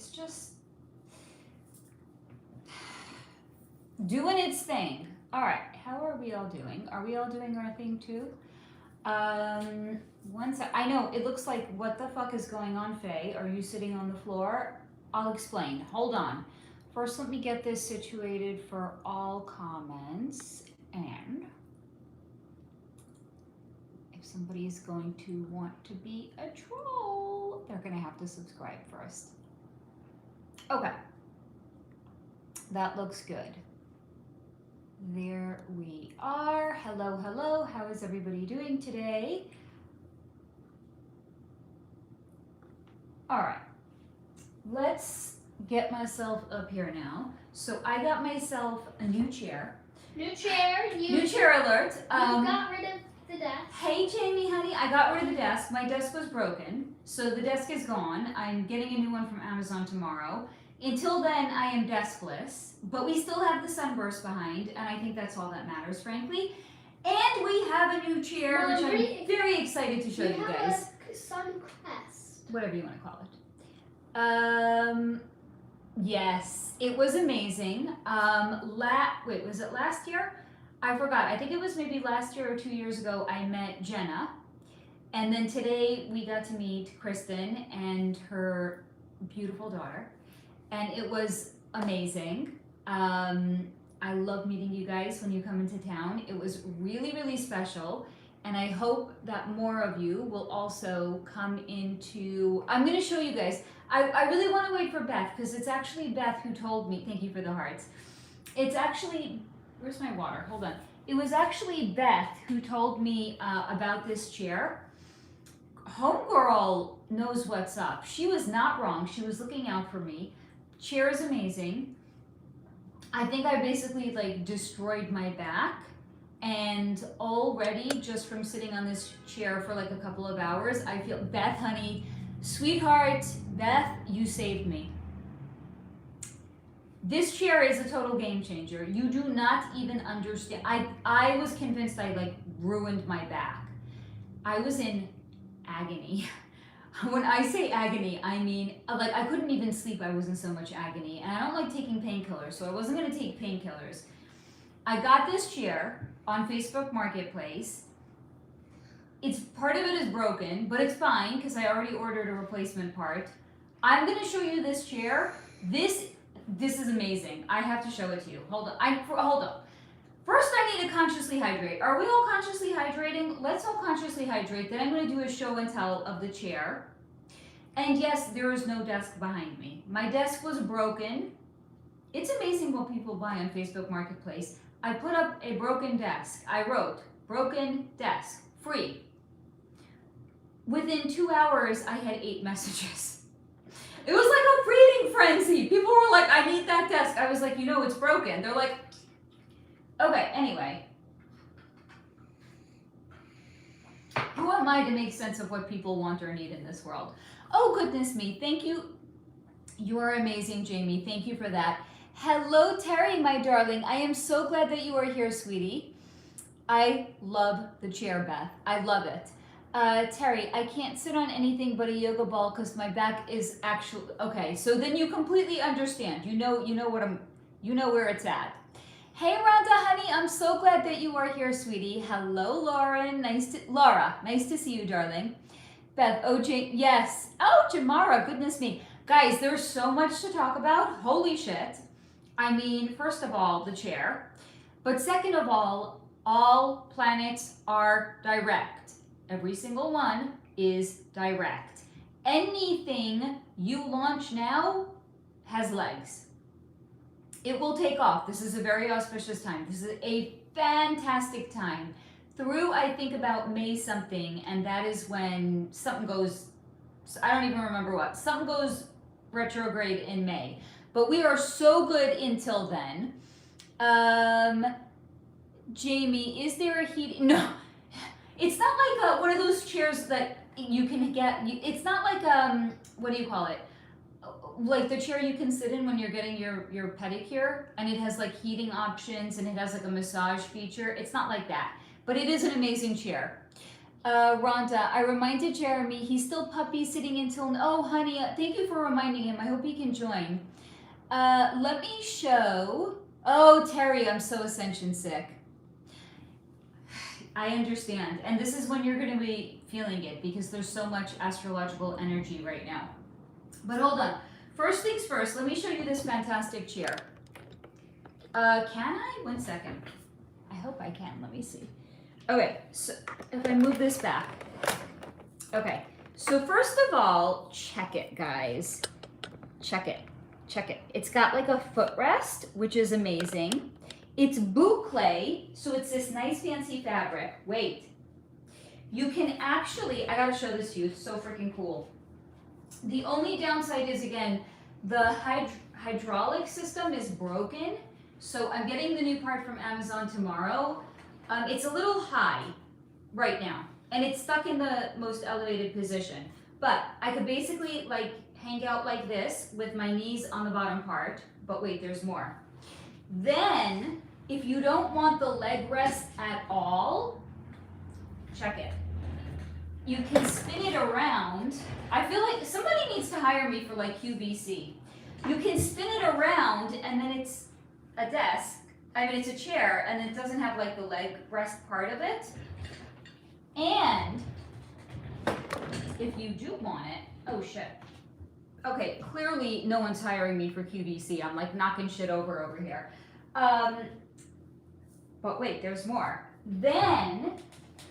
It's just doing its thing. All right, how are we all doing? Are we all doing our thing too? I know it looks like what the fuck is going on, Faye? Are you sitting on the floor? I'll explain. Hold on. First, let me get this situated for all comments. And if somebody is going to want to be a troll, they're going to have to subscribe first. Okay. That looks good. There we are. Hello, hello. How is everybody doing today? All right. Let's get myself up here now. So I got myself a new chair. New chair. New chair alert. You got rid of the desk. Hey Jamie, honey, I got rid of the desk. My desk was broken, so the desk is gone. I'm getting a new one from Amazon tomorrow. Until then, I am deskless, but we still have the sunburst behind, and I think that's all that matters, frankly. And we have a new chair, which I'm very excited to show you guys. A sun crest. Whatever you want to call it. Yes, it was amazing. Wait, was it last year? I forgot. I think it was maybe last year or 2 years ago. I met Jenna, and then today we got to meet Kristen and her beautiful daughter, and it was amazing. I love meeting you guys when you come into town. It was really, really special, and I hope that more of you will also come into. I'm going to show you guys. I really want to wait for Beth, because it's actually Beth who told me. Thank you for the hearts. It's actually, where's my water? Hold on. It was actually Beth who told me about this chair. Homegirl knows what's up. She was not wrong. She was looking out for me. Chair is amazing. I think I basically like destroyed my back, and already just from sitting on this chair for like a couple of hours, I feel, Beth, honey, sweetheart, Beth, you saved me. This chair is a total game changer. You do not even understand. I was convinced I like ruined my back. I was in agony. When I say agony, I mean like I couldn't even sleep. I was in so much agony, and I don't like taking painkillers, so I wasn't going to take painkillers. I got this chair on Facebook Marketplace. It's part of it is broken, but it's fine because I already ordered a replacement part. I'm going to show you this chair. This is amazing. I have to show it to you. Hold on. Hold on. First, I need to consciously hydrate. Are we all consciously hydrating? Let's all consciously hydrate. Then I'm going to do a show and tell of the chair. And yes, there is no desk behind me. My desk was broken. It's amazing what people buy on Facebook Marketplace. I put up a broken desk. I wrote, broken desk, free. Within 2 hours, I had 8 messages. It was like a breeding frenzy. People were like, I need that desk. I was like, you know, it's broken. They're like, okay, anyway. Who am I to make sense of what people want or need in this world? Oh, goodness me. Thank you. You are amazing, Jamie. Thank you for that. Hello, Terry, my darling. I am so glad that you are here, sweetie. I love the chair, Beth. I love it. Terry, I can't sit on anything but a yoga ball because my back is actually okay. So then you completely understand. You know where it's at. Hey, Rhonda, honey, I'm so glad that you are here, sweetie. Hello, Lauren. Laura, nice to see you, darling. Beth, yes. Oh, Jamara, goodness me. Guys, there's so much to talk about. Holy shit. I mean, first of all, the chair. But second of all planets are direct. Every single one is direct. Anything you launch now has legs. It will take off. This is a very auspicious time. This is a fantastic time. Through, I think, about May something, and that is when something goes, I don't even remember what. Something goes retrograde in May. But we are so good until then. Jamie, is there a heat? No. It's not like one of those chairs that you can get. It's not like, what do you call it? Like the chair you can sit in when you're getting your pedicure, and it has like heating options and it has like a massage feature. It's not like that, but it is an amazing chair. Rhonda, I reminded Jeremy he's still puppy sitting until. Oh, honey, thank you for reminding him. I hope he can join. Let me show. Oh, Terry, I'm so ascension sick. I understand. And this is when you're going to be feeling it because there's so much astrological energy right now. But hold on. First things first, let me show you this fantastic chair. Can I? 1 second. I hope I can. Let me see. Okay, so if I move this back. Okay, so first of all, check it, guys. Check it. Check it. It's got like a footrest, which is amazing. It's boucle, so it's this nice fancy fabric. Wait. You can actually, I gotta show this to you, it's so freaking cool. The only downside is, again, the hydraulic system is broken. So I'm getting the new part from Amazon tomorrow. It's a little high right now, and it's stuck in the most elevated position. But I could basically like hang out like this with my knees on the bottom part. But wait, there's more. Then, if you don't want the leg rest at all, check it. You can spin it around. I feel like somebody needs to hire me for like QVC. You can spin it around and then it's a desk. I mean, it's a chair and it doesn't have like the leg rest part of it. And if you do want it, oh shit. Okay, clearly no one's hiring me for QVC. I'm like knocking shit over here. But wait, there's more. Then,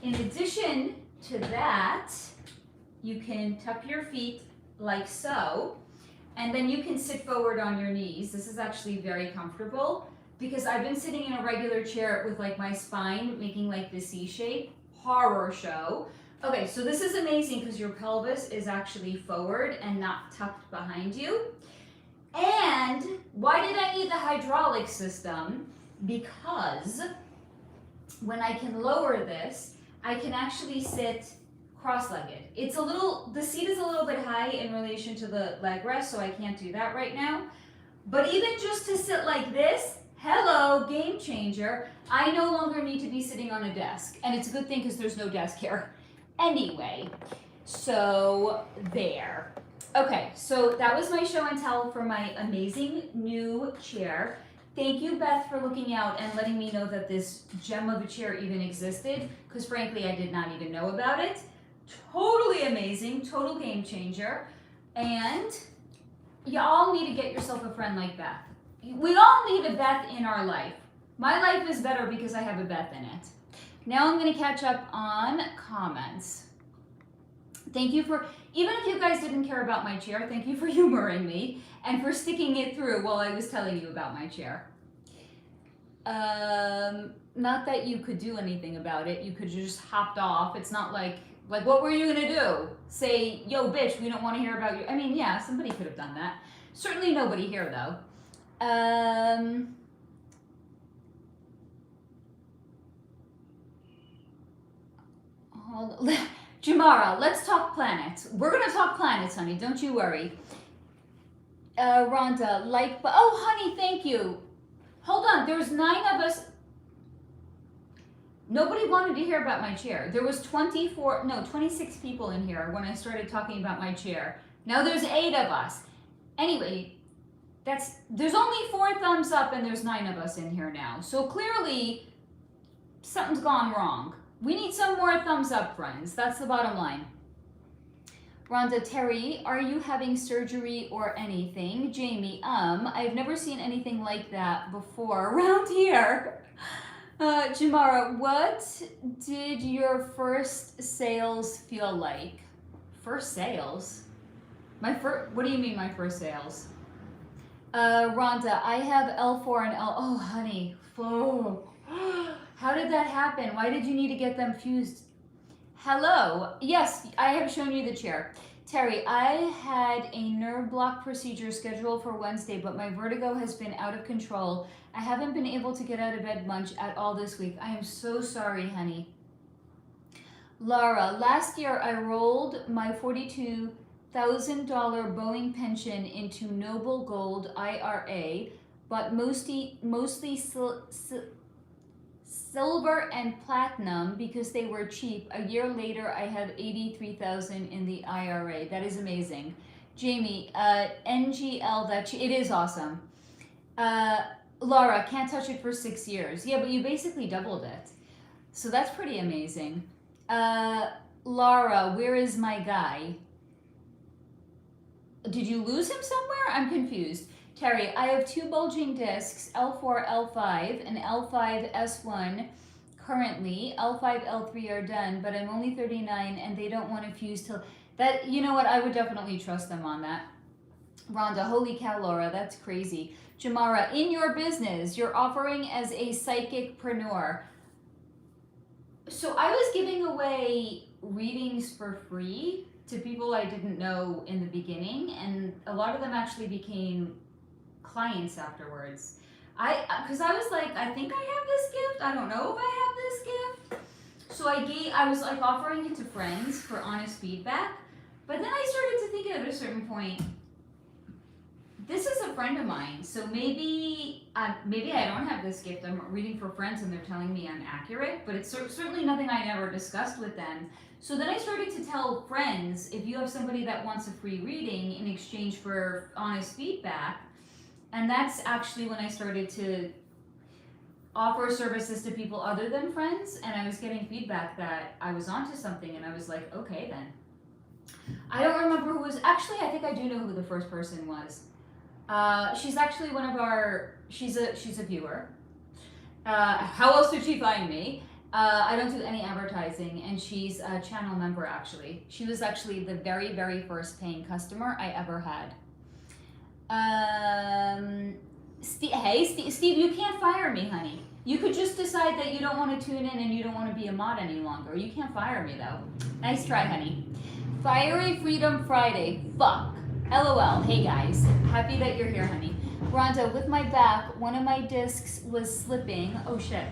in addition to that, you can tuck your feet like so, and then you can sit forward on your knees. This is actually very comfortable because I've been sitting in a regular chair with like my spine making like the C shape. Horror show. Okay, so this is amazing because your pelvis is actually forward and not tucked behind you. And why did I need the hydraulic system? Because when I can lower this, I can actually sit cross-legged. It's a little, the seat is a little bit high in relation to the leg rest, so I can't do that right now. But even just to sit like this, hello, game changer, I no longer need to be sitting on a desk. And it's a good thing because there's no desk here. Anyway, so there. Okay, so that was my show and tell for my amazing new chair. Thank you, Beth, for looking out and letting me know that this gem of a chair even existed, because frankly, I did not even know about it. Totally amazing, total game changer. And y'all need to get yourself a friend like Beth. We all need a Beth in our life. My life is better because I have a Beth in it. Now I'm going to catch up on comments. Thank you for, even if you guys didn't care about my chair, thank you for humoring me and for sticking it through while I was telling you about my chair. Not that you could do anything about it. You could have just hopped off. It's not like what were you going to do? Say, yo, bitch, we don't want to hear about you. I mean, yeah, somebody could have done that. Certainly nobody here, though. Jamara, let's talk planets. We're going to talk planets, honey. Don't you worry. Rhonda, oh, honey, thank you. Hold on. There's 9 of us. Nobody wanted to hear about my chair. There was 26 people in here when I started talking about my chair. Now there's 8 of us. Anyway, there's only 4 thumbs up and there's 9 of us in here now. So clearly something's gone wrong. We need some more thumbs up, friends. That's the bottom line. Rhonda, Terry, are you having surgery or anything? Jamie, I've never seen anything like that before around here. Jamara, what did your first sales feel like? First sales? What do you mean my first sales? Rhonda, I have L4 and L, oh honey, oh. How did that happen? Why did you need to get them fused? Hello, yes, I have shown you the chair. Terry, I had a nerve block procedure scheduled for Wednesday, but my vertigo has been out of control. I haven't been able to get out of bed much at all this week. I am so sorry, honey. Laura, last year I rolled my $42,000 Boeing pension into Noble Gold IRA, but mostly silver and platinum because they were cheap. A year later, I have 83,000 in the IRA. That is amazing. Jamie, NGL, it is awesome. Laura, can't touch it for 6 years. Yeah, but you basically doubled it. So that's pretty amazing. Laura, where is my guy? Did you lose him somewhere? I'm confused. Terry, I have 2 bulging discs, L4, L5, and L5, S1 currently. L5, L3 are done, but I'm only 39 and they don't want to fuse till... That, you know what, I would definitely trust them on that. Rhonda, holy cow, Laura, that's crazy. Jamara, in your business, you're offering as a psychicpreneur. So I was giving away readings for free to people I didn't know in the beginning, and a lot of them actually became clients afterwards. Because I was like, I think I have this gift. I don't know if I have this gift. So I was like offering it to friends for honest feedback. But then I started to think at a certain point, this is a friend of mine, so maybe I don't have this gift. I'm reading for friends and they're telling me I'm accurate, but it's certainly nothing I never discussed with them. So then I started to tell friends, if you have somebody that wants a free reading in exchange for honest feedback, and that's actually when I started to offer services to people other than friends, and I was getting feedback that I was onto something, and I was like, okay then. I don't remember who was, actually I think I do know who the first person was. She's actually one of our, she's a viewer. How else did she find me? I don't do any advertising, and she's a channel member actually. She was actually the very, very first paying customer I ever had. Steve, you can't fire me, honey. You could just decide that you don't want to tune in and you don't want to be a mod any longer. You can't fire me though. Nice try, honey. Fiery Freedom Friday. Fuck. LOL. Hey guys. Happy that you're here, honey. Rhonda, with my back, one of my discs was slipping. Oh shit.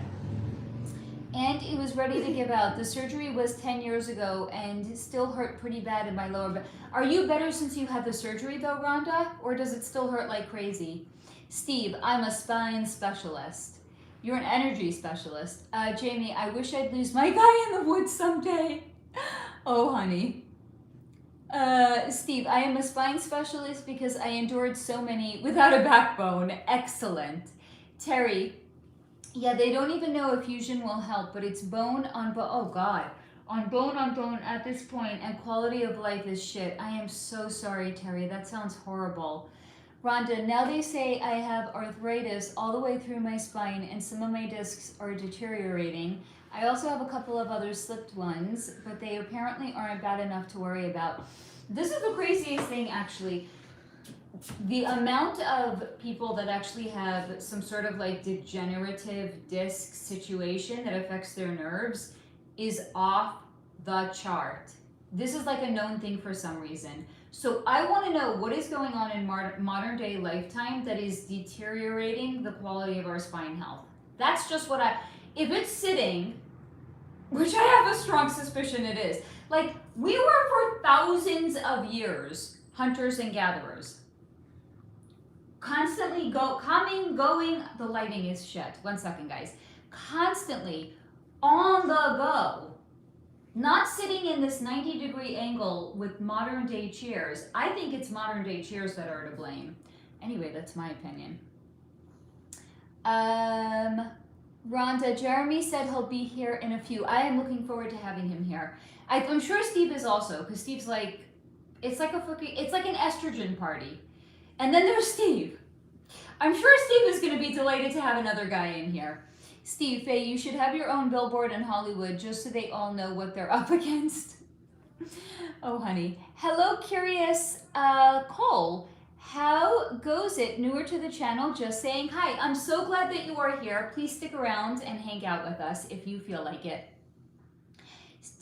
And it was ready to give out. The surgery was 10 years ago and still hurt pretty bad in my lower back. Are you better since you had the surgery though, Rhonda? Or does it still hurt like crazy? Steve, I'm a spine specialist. You're an energy specialist. Jamie, I wish I'd lose my guy in the woods someday. Oh, honey. Steve, I am a spine specialist because I endured so many without a backbone. Excellent. Terry, yeah, they don't even know if fusion will help, but it's bone on bone. Oh, God. On bone at this point, and quality of life is shit. I am so sorry, Terry. That sounds horrible. Rhonda, now they say I have arthritis all the way through my spine and some of my discs are deteriorating. I also have a couple of other slipped ones, but they apparently aren't bad enough to worry about. This is the craziest thing, actually. The amount of people that actually have some sort of like degenerative disc situation that affects their nerves is off the chart. This is like a known thing for some reason. So I want to know what is going on in modern day lifetime that is deteriorating the quality of our spine health. That's just what if it's sitting, which I have a strong suspicion it is, like we were for thousands of years, hunters and gatherers. Constantly coming, going, the lighting is shit. 1 second, guys. Constantly on the go. Not sitting in this 90-degree angle with modern day chairs. I think it's modern day chairs that are to blame. Anyway, that's my opinion. Rhonda, Jeremy said he'll be here in a few. I am looking forward to having him here. I'm sure Steve is also, because Steve's like, it's like an estrogen party. And then there's Steve. I'm sure Steve is going to be delighted to have another guy in here. Steve, Faye, you should have your own billboard in Hollywood just so they all know what they're up against. Oh, honey. Hello, Curious Cole. How goes it? Newer to the channel, just saying hi. I'm so glad that you are here. Please stick around and hang out with us if you feel like it.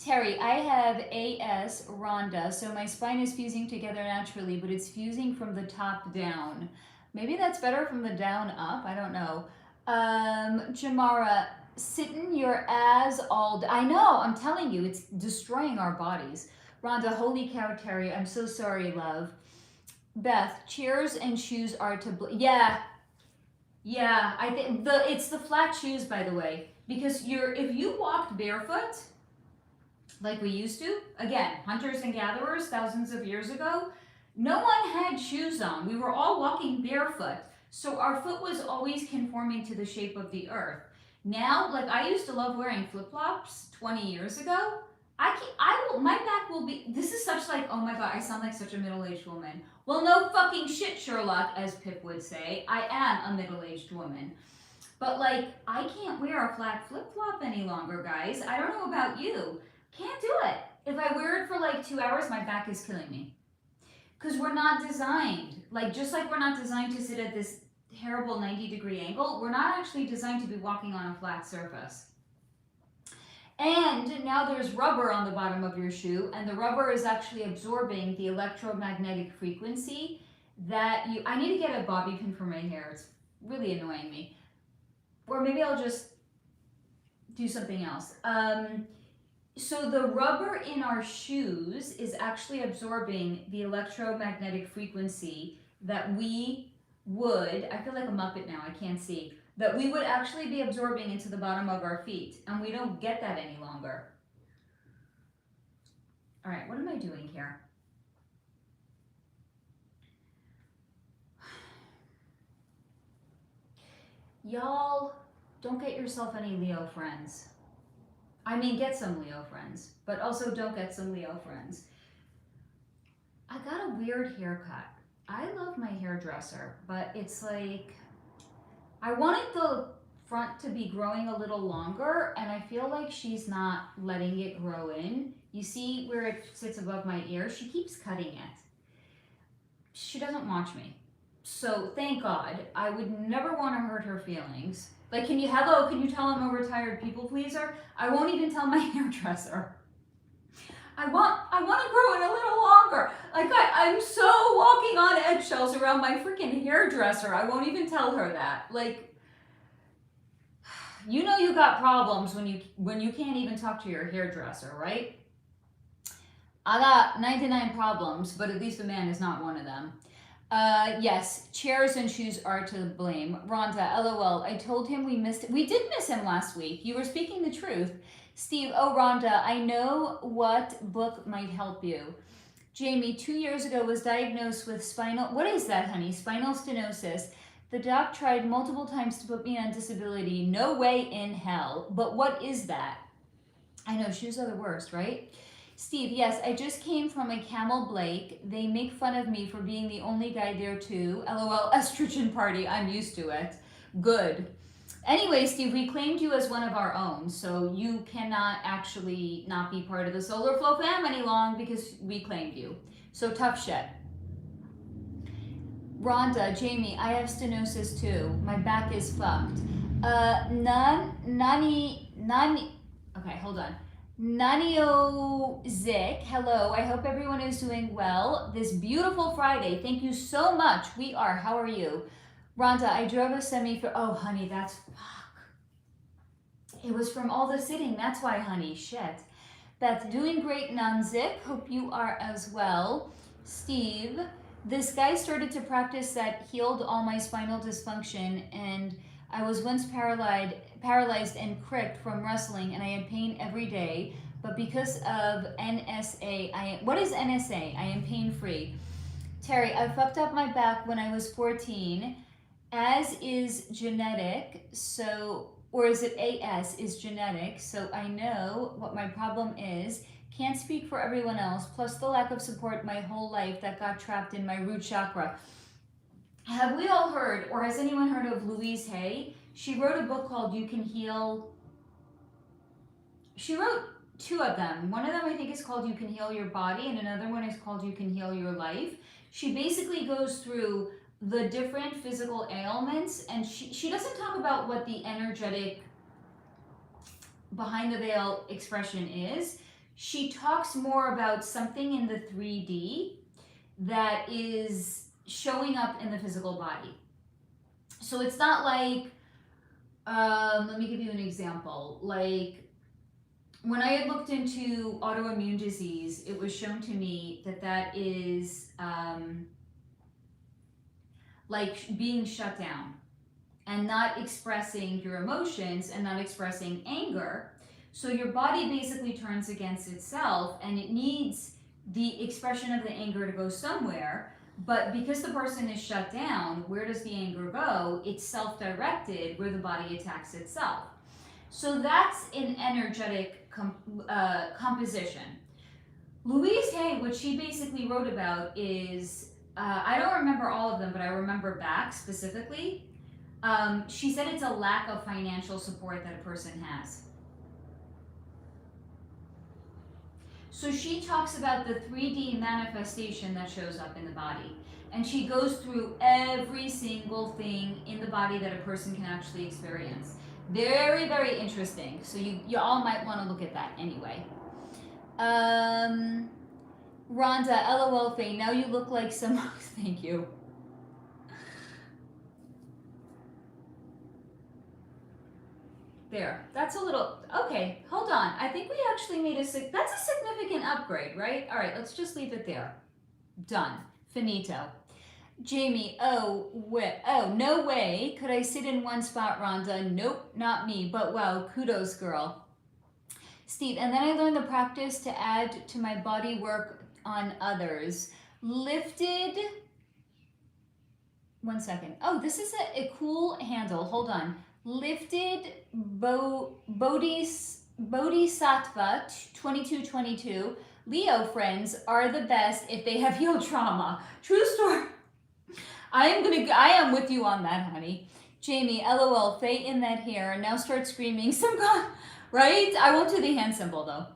Terry, I have AS Rhonda, so my spine is fusing together naturally, but it's fusing from the top down. Maybe that's better from the down up. I don't know. Jamara, sitting your ass all day. I know, I'm telling you, it's destroying our bodies. Rhonda, holy cow, Terry, I'm so sorry, love. Beth, chairs and shoes are to blame. Yeah, I think it's the flat shoes, by the way. Because if you walked barefoot, like we used to, again, hunters and gatherers thousands of years ago, no one had shoes on. We were all walking barefoot. So our foot was always conforming to the shape of the earth. Now, like I used to love wearing flip-flops 20 years ago. My back will be, this is such like, oh my God, I sound like such a middle-aged woman. Well, no fucking shit, Sherlock, as Pip would say. I am a middle-aged woman. But like, I can't wear a flat flip-flop any longer, guys. I don't know about you. Can't do it. If I wear it for like 2 hours, my back is killing me. Because we're not designed, like just like we're not designed to sit at this terrible 90-degree angle, we're not actually designed to be walking on a flat surface. And now there's rubber on the bottom of your shoe, and the rubber is actually absorbing the electromagnetic frequency that I need to get a bobby pin for my hair. It's really annoying me. Or maybe I'll just do something else. So the rubber in our shoes is actually absorbing the electromagnetic frequency that we would, I feel like a Muppet now, I can't see, that we would actually be absorbing into the bottom of our feet, and we don't get that any longer. All right, what am I doing here? Y'all, don't get yourself any Leo friends. I mean, get some Leo friends, but also don't get some Leo friends. I got a weird haircut. I love my hairdresser, but it's like, I wanted the front to be growing a little longer, and I feel like she's not letting it grow in. You see where it sits above my ear? She keeps cutting it. She doesn't watch me. So thank God. I would never want to hurt her feelings. Like, can you tell I'm a retired people pleaser? I won't even tell my hairdresser. I want to grow it a little longer. Like, I'm so walking on eggshells around my freaking hairdresser. I won't even tell her that. Like, you know you got problems when you can't even talk to your hairdresser, right? I got 99 problems, but at least a man is not one of them. Yes, chairs and shoes are to blame. Rhonda, LOL, I told him we did miss him last week. You were speaking the truth. Steve, oh Rhonda, I know what book might help you. Jamie, 2 years ago was diagnosed with what is that, honey? Spinal stenosis. The doc tried multiple times to put me on disability. No way in hell. But what is that? I know, shoes are the worst, right? Steve, yes, I just came from a Camel Blake. They make fun of me for being the only guy there too. LOL, estrogen party, I'm used to it. Good. Anyway, Steve, we claimed you as one of our own, so you cannot actually not be part of the Solar Flow fam any long because we claimed you. So tough shit. Rhonda, Jamie, I have stenosis too. My back is fucked. Nani, okay, hold on. Nanio Zik, hello. I hope everyone is doing well this beautiful Friday. Thank you so much. We are. How are you? Rhonda, I drove a semi for, oh, honey, that's, fuck. It was from all the sitting. That's why, honey, shit. Beth, doing great, Nanzik. Hope you are as well. Steve, this guy started to practice that healed all my spinal dysfunction, and I was once paralyzed and cricked from wrestling, and I had pain every day. But because of NSA, what is NSA? I am pain-free. Terry, I fucked up my back when I was 14, as is genetic, or is it AS is genetic, so I know what my problem is. Can't speak for everyone else, plus the lack of support my whole life that got trapped in my root chakra. Have we all heard, or has anyone heard of Louise Hay? She wrote a book called You Can Heal. She wrote 2 of them. One of them I think is called You Can Heal Your Body, and another one is called You Can Heal Your Life. She basically goes through the different physical ailments, and she doesn't talk about what the energetic behind the veil expression is. She talks more about something in the 3D that is showing up in the physical body. So it's not like, let me give you an example. Like when I had looked into autoimmune disease, it was shown to me that is like being shut down. and not expressing your emotions and not expressing anger. So your body basically turns against itself, and it needs the expression of the anger to go somewhere. But because the person is shut down, where does the anger go? It's self-directed, where the body attacks itself. So that's an energetic composition. Louise Hay, what she basically wrote about is, I don't remember all of them, but I remember back specifically. She said it's a lack of financial support that a person has. So she talks about the 3D manifestation that shows up in the body. And she goes through every single thing in the body that a person can actually experience. Very, very interesting. So you all might want to look at that anyway. Rhonda, LOL Faye, now you look like some, thank you. There, that's a little, okay, hold on. I think we actually made that's a significant upgrade, right? All right, let's just leave it there. Done, finito. Jamie, oh, no way could I sit in one spot, Rhonda. Nope, not me, but wow, kudos, girl. Steve, and then I learned the practice to add to my body work on others. Lifted, one second. Oh, this is a cool handle, hold on. Lifted Bodhisattva 2222. Leo friends are the best if they have healed trauma. True story. I am with you on that, honey. Jamie, LOL, Faye in that hair. Now start screaming. Right? I won't do the hand symbol though.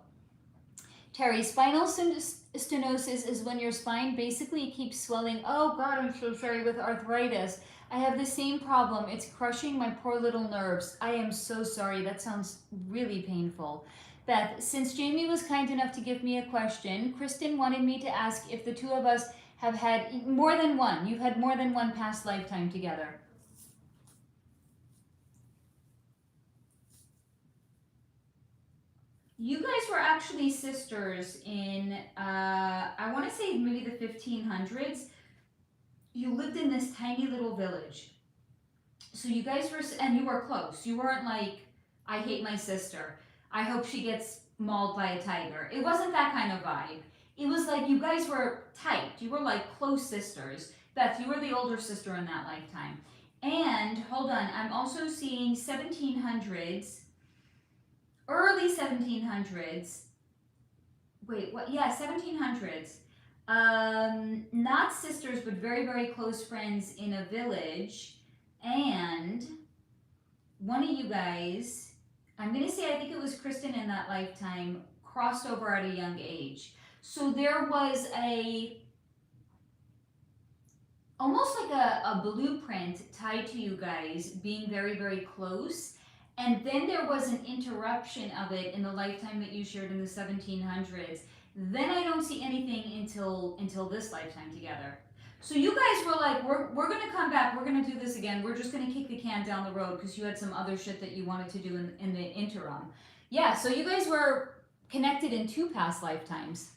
Terry, spinal stenosis is when your spine basically keeps swelling. Oh God, I'm so sorry, with arthritis. I have the same problem. It's crushing my poor little nerves. I am so sorry. That sounds really painful. Beth, since Jamie was kind enough to give me a question, Kristen wanted me to ask if the two of us have had more than one. You've had more than one past lifetime together. You guys were actually sisters in, I want to say maybe the 1500s. You lived in this tiny little village. So you guys were, and you were close. You weren't like, I hate my sister. I hope she gets mauled by a tiger. It wasn't that kind of vibe. It was like you guys were tight. You were like close sisters. Beth, you were the older sister in that lifetime. And hold on, I'm also seeing 1700s, early 1700s. Wait, what? Yeah, 1700s. Not sisters, but very, very close friends in a village. And one of you guys, I'm going to say, I think it was Kristen in that lifetime, crossed over at a young age. So there was almost like a blueprint tied to you guys being very, very close. And then there was an interruption of it in the lifetime that you shared in the 1700s. Then I don't see anything until this lifetime together. So you guys were like, we're going to come back. We're going to do this again. We're just going to kick the can down the road because you had some other shit that you wanted to do in the interim. Yeah, so you guys were connected in 2 past lifetimes.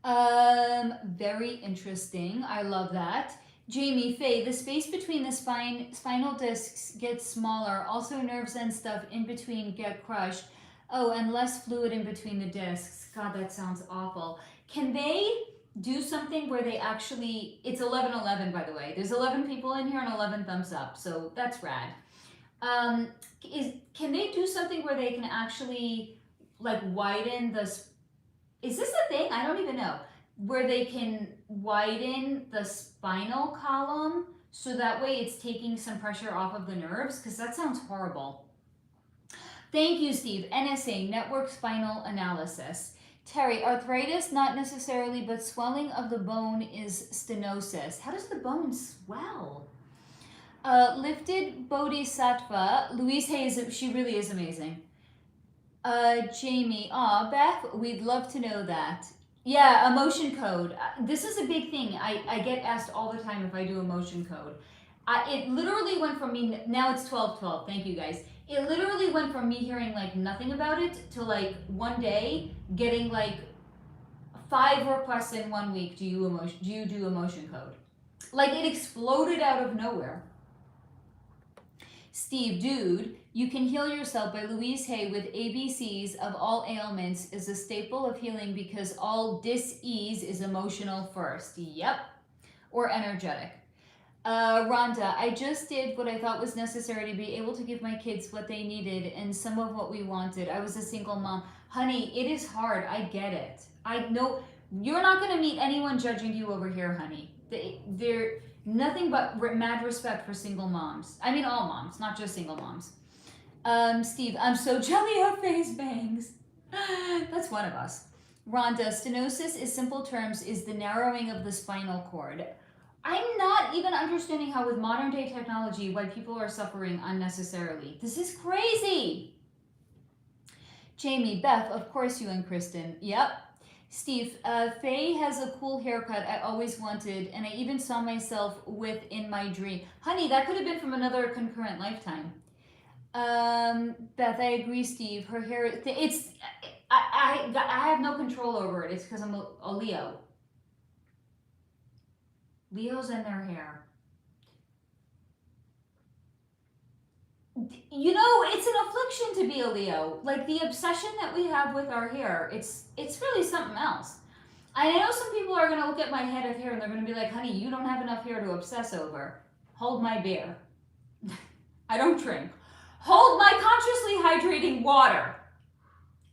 Very interesting. I love that. Jamie, Faye, the space between the spinal discs gets smaller. Also nerves and stuff in between get crushed. Oh, and less fluid in between the discs. God, that sounds awful. Can they do something where they actually, it's 11:11 by the way. There's 11 people in here and 11 thumbs up. So that's rad. Can they do something where they can actually like widen the, is this a thing? I don't even know. Where they can widen the spinal column so that way it's taking some pressure off of the nerves, because that sounds horrible. Thank you, Steve. NSA, Network Spinal Analysis. Terry, arthritis, not necessarily, but swelling of the bone is stenosis. How does the bone swell? Lifted Bodhisattva. Louise Hayes, she really is amazing. Jamie, Beth, we'd love to know that. Yeah, emotion code. This is a big thing. I get asked all the time if I do emotion code. It literally went from me, now it's 12:12, thank you guys. It literally went from me hearing like nothing about it to like one day getting like 5 requests in 1 week. Do you do emotion code? Like it exploded out of nowhere. Steve, dude, You Can Heal Yourself by Louise Hay with ABCs of All Ailments is a staple of healing because all dis-ease is emotional first. Yep. Or energetic. Rhonda, I just did what I thought was necessary to be able to give my kids what they needed and some of what we wanted. I was a single mom. Honey, it is hard. I get it. I know you're not going to meet anyone judging you over here, honey. They're nothing but mad respect for single moms. I mean, all moms, not just single moms. Steve, I'm so jelly of face bangs. That's one of us. Rhonda, stenosis is simple terms is the narrowing of the spinal cord. I'm not even understanding how with modern day technology why people are suffering unnecessarily. This is crazy. Jamie, Beth, of course you and Kristen. Yep. Steve, Faye has a cool haircut I always wanted, and I even saw myself with in my dream. Honey, that could have been from another concurrent lifetime. Beth, I agree, Steve. Her hair, it's, I have no control over it. It's because I'm a Leo. Leos and their hair. You know, it's an affliction to be a Leo. Like the obsession that we have with our hair, it's really something else. I know some people are going to look at my head of hair and they're going to be like, honey, you don't have enough hair to obsess over. Hold my beer. I don't drink. Hold my consciously hydrating water.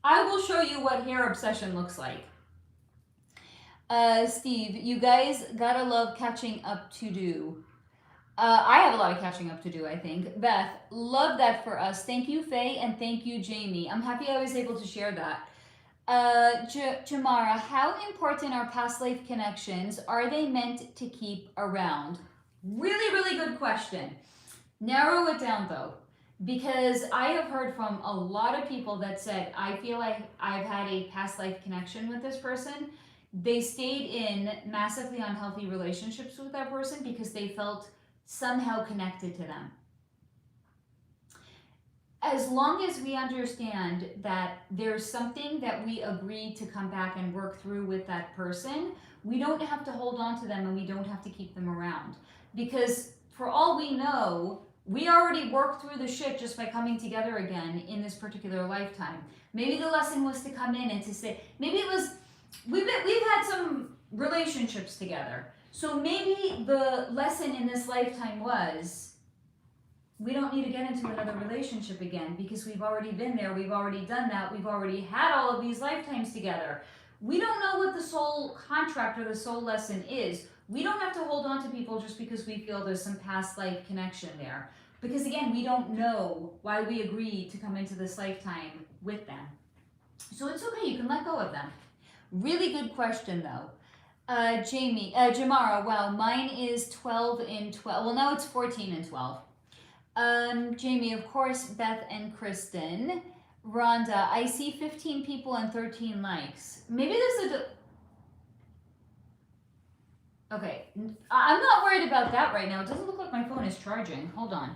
I will show you what hair obsession looks like. Steve, you guys gotta love catching up to do. I have a lot of catching up to do, I think. Beth, love that for us. Thank you, Faye, and thank you, Jamie. I'm happy I was able to share that. Jamara, how important are past life connections? Are they meant to keep around? Really, really good question. Narrow it down, though, because I have heard from a lot of people that said, I feel like I've had a past life connection with this person. They stayed in massively unhealthy relationships with that person because they felt somehow connected to them. As long as we understand that there's something that we agreed to come back and work through with that person, we don't have to hold on to them and we don't have to keep them around. Because for all we know, we already worked through the shit just by coming together again in this particular lifetime. Maybe the lesson was to come in and to say, maybe it was, we've had some relationships together. So maybe the lesson in this lifetime was, we don't need to get into another relationship again because we've already been there, we've already done that, we've already had all of these lifetimes together. We don't know what the soul contract or the soul lesson is. We don't have to hold on to people just because we feel there's some past life connection there. Because again, we don't know why we agreed to come into this lifetime with them. So it's okay, you can let go of them. Really good question though. Jamara, wow, mine is 12 and 12. Well, now it's 14 and 12. Jamie, of course, Beth and Kristen. Rhonda, I see 15 people and 13 likes. Maybe there's a... Okay, I'm not worried about that right now. It doesn't look like my phone is charging. Hold on.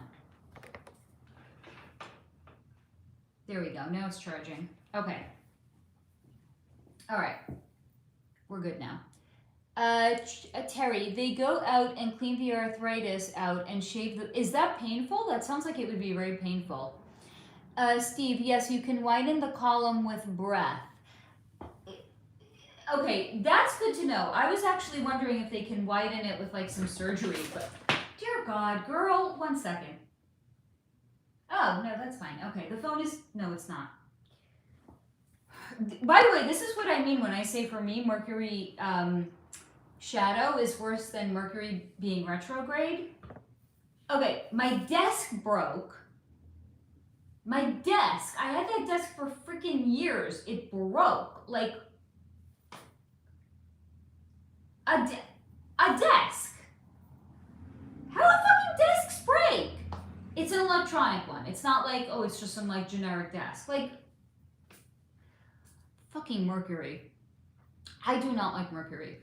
There we go, now it's charging. Okay. All right, we're good now. Terry, they go out and clean the arthritis out and shave the... Is that painful? That sounds like it would be very painful. Steve, yes, you can widen the column with breath. Okay, that's good to know. I was actually wondering if they can widen it with like some surgery, but dear God, girl, 1 second. Oh, no, that's fine. Okay, the phone is... No, it's not. By the way, this is what I mean when I say for me, Mercury... shadow is worse than Mercury being retrograde. Okay, my desk broke. My desk. I had that desk for freaking years. It broke. Like a desk. How do fucking desks break? It's an electronic one. It's not like, oh, it's just some like generic desk. Like fucking Mercury. I do not like Mercury.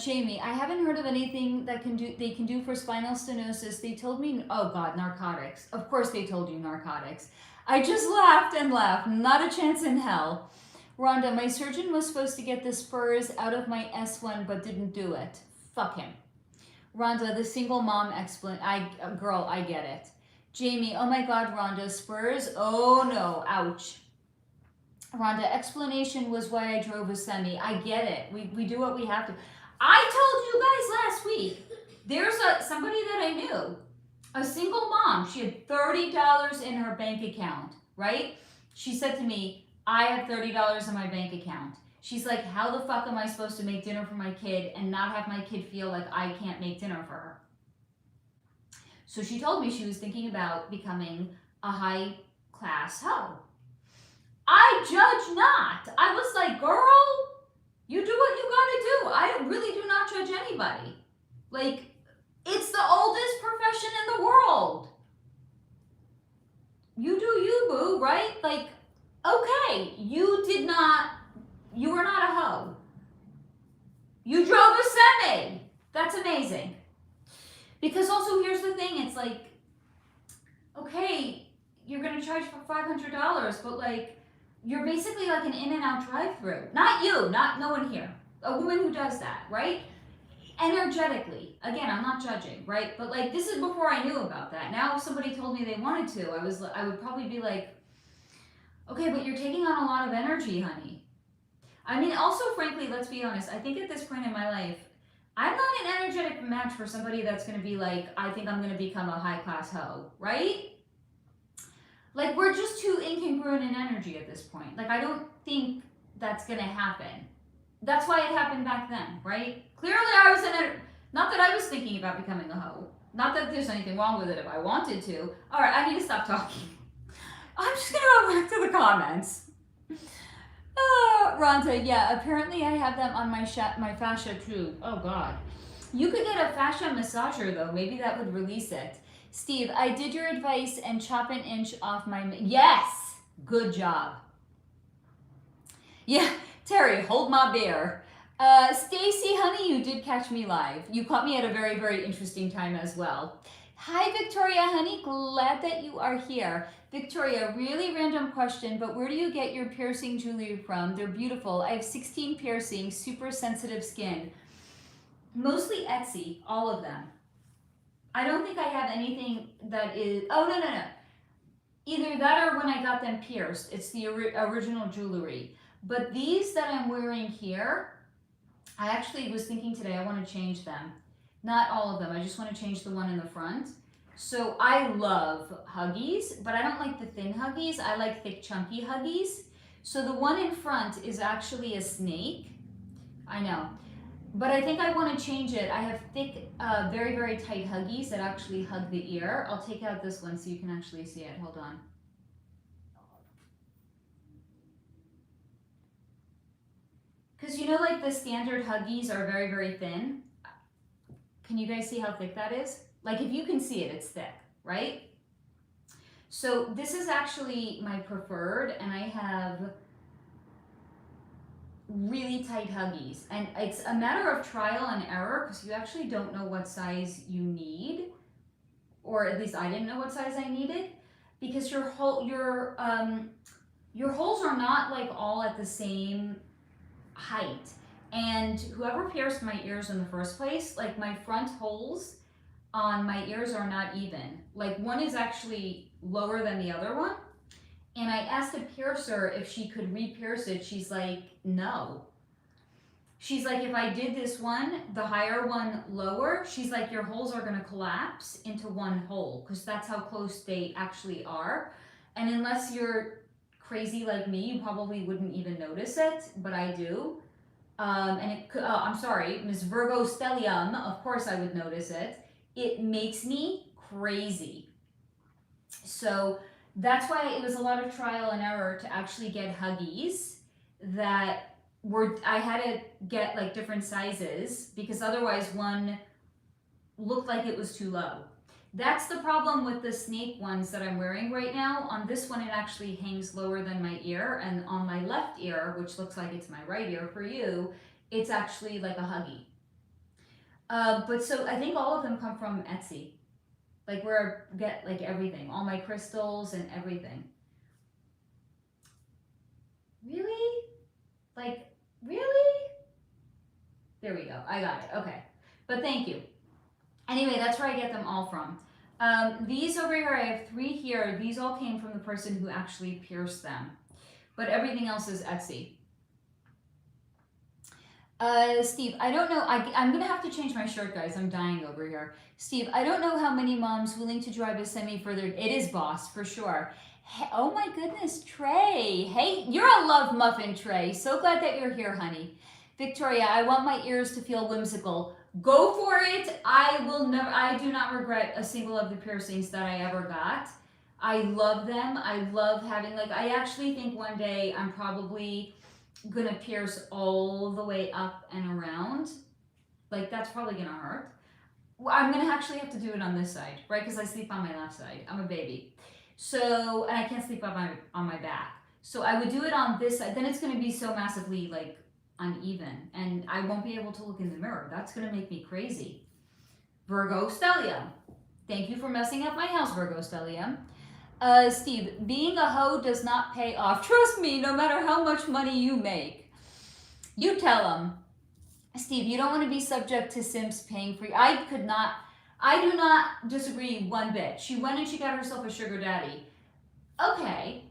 Jamie, I haven't heard of anything that they can do for spinal stenosis. They told me, oh God, narcotics. Of course they told you narcotics. I just laughed and laughed. Not a chance in hell. Rhonda, my surgeon was supposed to get the spurs out of my S1, but didn't do it. Fuck him. Rhonda, the single mom girl, I get it. Jamie, oh my God, Rhonda, Spurs? Oh no, ouch. Rhonda, explanation was why I drove a semi. I get it. We do what we have to. I told you guys last week, there's somebody that I knew, a single mom. She had $30 in her bank account, right? She said to me, I have $30 in my bank account. She's like, how the fuck am I supposed to make dinner for my kid and not have my kid feel like I can't make dinner for her? So she told me she was thinking about becoming a high class hoe. I judge not. I was like, girl, you do what you gotta do. I really do not judge anybody. Like, it's the oldest profession in the world. You do you, boo, right? Like, okay, you were not a hoe. You drove a semi. That's amazing. Because also, here's the thing, it's like, okay, you're gonna charge for $500, but like, you're basically like an in-and-out drive-through. Not you, not no one here. A woman who does that, right? Energetically. Again, I'm not judging, right? But like, this is before I knew about that. Now, if somebody told me they wanted to, I would probably be like, okay, but you're taking on a lot of energy, honey. I mean, also, frankly, let's be honest. I think at this point in my life, I'm not an energetic match for somebody that's going to be like, I think I'm going to become a high-class hoe, right? Like, we're just too incongruent in energy at this point. Like, I don't think that's going to happen. That's why it happened back then, right? Clearly, I was not that I was thinking about becoming a hoe. Not that there's anything wrong with it if I wanted to. All right, I need to stop talking. I'm just going to go back to the comments. Rhonda, yeah, apparently I have them on my fascia too. Oh, God. You could get a fascia massager, though. Maybe that would release it. Steve, I did your advice and chop an inch off my... Yes! Good job. Yeah, Terry, hold my beer. Stacy, honey, you did catch me live. You caught me at a very, very interesting time as well. Hi, Victoria, honey. Glad that you are here. Victoria, really random question, but where do you get your piercing jewelry from? They're beautiful. I have 16 piercings, super sensitive skin. Mostly Etsy, all of them. I don't think I have anything that is... Oh, no. Either that or when I got them pierced. It's the original jewelry. But these that I'm wearing here, I actually was thinking today I want to change them. Not all of them. I just want to change the one in the front. So I love Huggies, but I don't like the thin Huggies. I like thick, chunky Huggies. So the one in front is actually a snake. I know. But I think I want to change it. I have thick, very, very tight Huggies that actually hug the ear. I'll take out this one so you can actually see it. Hold on. Because you know, like the standard Huggies are very, very thin. Can you guys see how thick that is? Like if you can see it, it's thick, right? So this is actually my preferred, and I have really tight Huggies. And it's a matter of trial and error because you actually don't know what size you need, or at least I didn't know what size I needed, because your holes are not like all at the same height. And whoever pierced my ears in the first place, like my front holes on my ears are not even. Like one is actually lower than the other one. And I asked a piercer if she could re-pierce it. She's like, no. She's like, if I did this one, the higher one lower, she's like, your holes are gonna collapse into one hole because that's how close they actually are. And unless you're crazy like me, you probably wouldn't even notice it, but I do. And it could, I'm sorry, Miss Virgo Stellium, of course I would notice it. It makes me crazy. So that's why it was a lot of trial and error to actually get Huggies that were, I had to get like different sizes because otherwise one looked like it was too low. That's the problem with the snake ones that I'm wearing right now. On this one, it actually hangs lower than my ear, and on my left ear, which looks like it's my right ear for you, it's actually like a Huggy. But so I think all of them come from Etsy, like where I get like everything, all my crystals and everything. Really? Like, really? There we go. I got it. Okay. But thank you. Anyway, that's where I get them all from. These over here, I have 3 here. These all came from the person who actually pierced them. But everything else is Etsy. Steve, I don't know. I'm going to have to change my shirt, guys. I'm dying over here. Steve, I don't know how many moms willing to drive a semi further. It is boss, for sure. Hey, oh my goodness, Trey. Hey, you're a love muffin, Trey. So glad that you're here, honey. Victoria, I want my ears to feel whimsical. Go for it. I do not regret a single of the piercings that I ever got. I love them. I love having, I actually think one day I'm probably gonna pierce all the way up and around. That's probably gonna hurt. Well, I'm gonna actually have to do it on this side, right? Because I sleep on my left side. I'm a baby. So, and I can't sleep on my back. So I would do it on this side. Then it's gonna be so massively uneven, and I won't be able to look in the mirror. That's gonna make me crazy. Virgo Stellium. Thank you for messing up my house, Virgo Stellium. Steve, being a hoe does not pay off. Trust me, no matter how much money you make. You tell them. Steve, you don't want to be subject to simps paying for you. I do not disagree one bit. She went and she got herself a sugar daddy. Okay.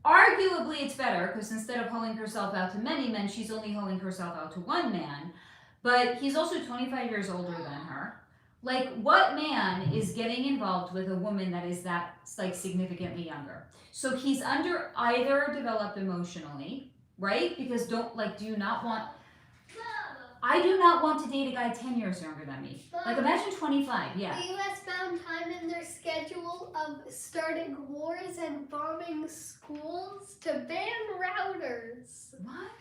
Arguably, it's better because instead of hoeing herself out to many men, she's only hoeing herself out to one man. But he's also 25 years older than her. What man is getting involved with a woman that is that, significantly younger? So he's either developed emotionally, right? Because I do not want to date a guy 10 years younger than me. Imagine 25, yeah. The U.S. found time in their schedule of starting wars and bombing schools to ban routers. What?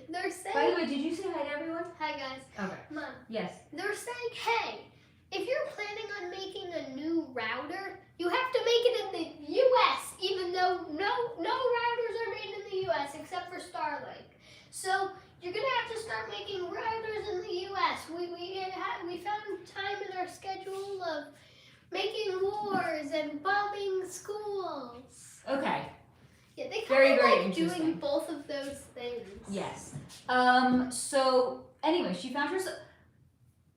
They're saying... By the way, did you say hi to everyone? Hi, guys. Okay. Mom. Yes. They're saying, hey, if you're planning on making a new router, you have to make it in the U.S., even though no routers are made in the U.S. except for Starlink. So you're going to have to start making routers in the U.S. We found time in our schedule of making wars and bombing schools. Okay. Yeah, they Very, very kind of interesting. doing both of those things. Yes. So anyway, she found herself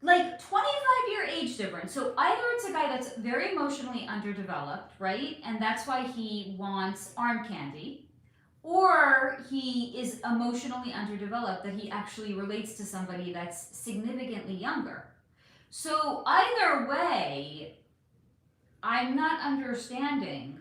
25-year age difference. So either it's a guy that's very emotionally underdeveloped, right? And that's why he wants arm candy. Or he is emotionally underdeveloped, that he actually relates to somebody that's significantly younger. So either way, I'm not understanding,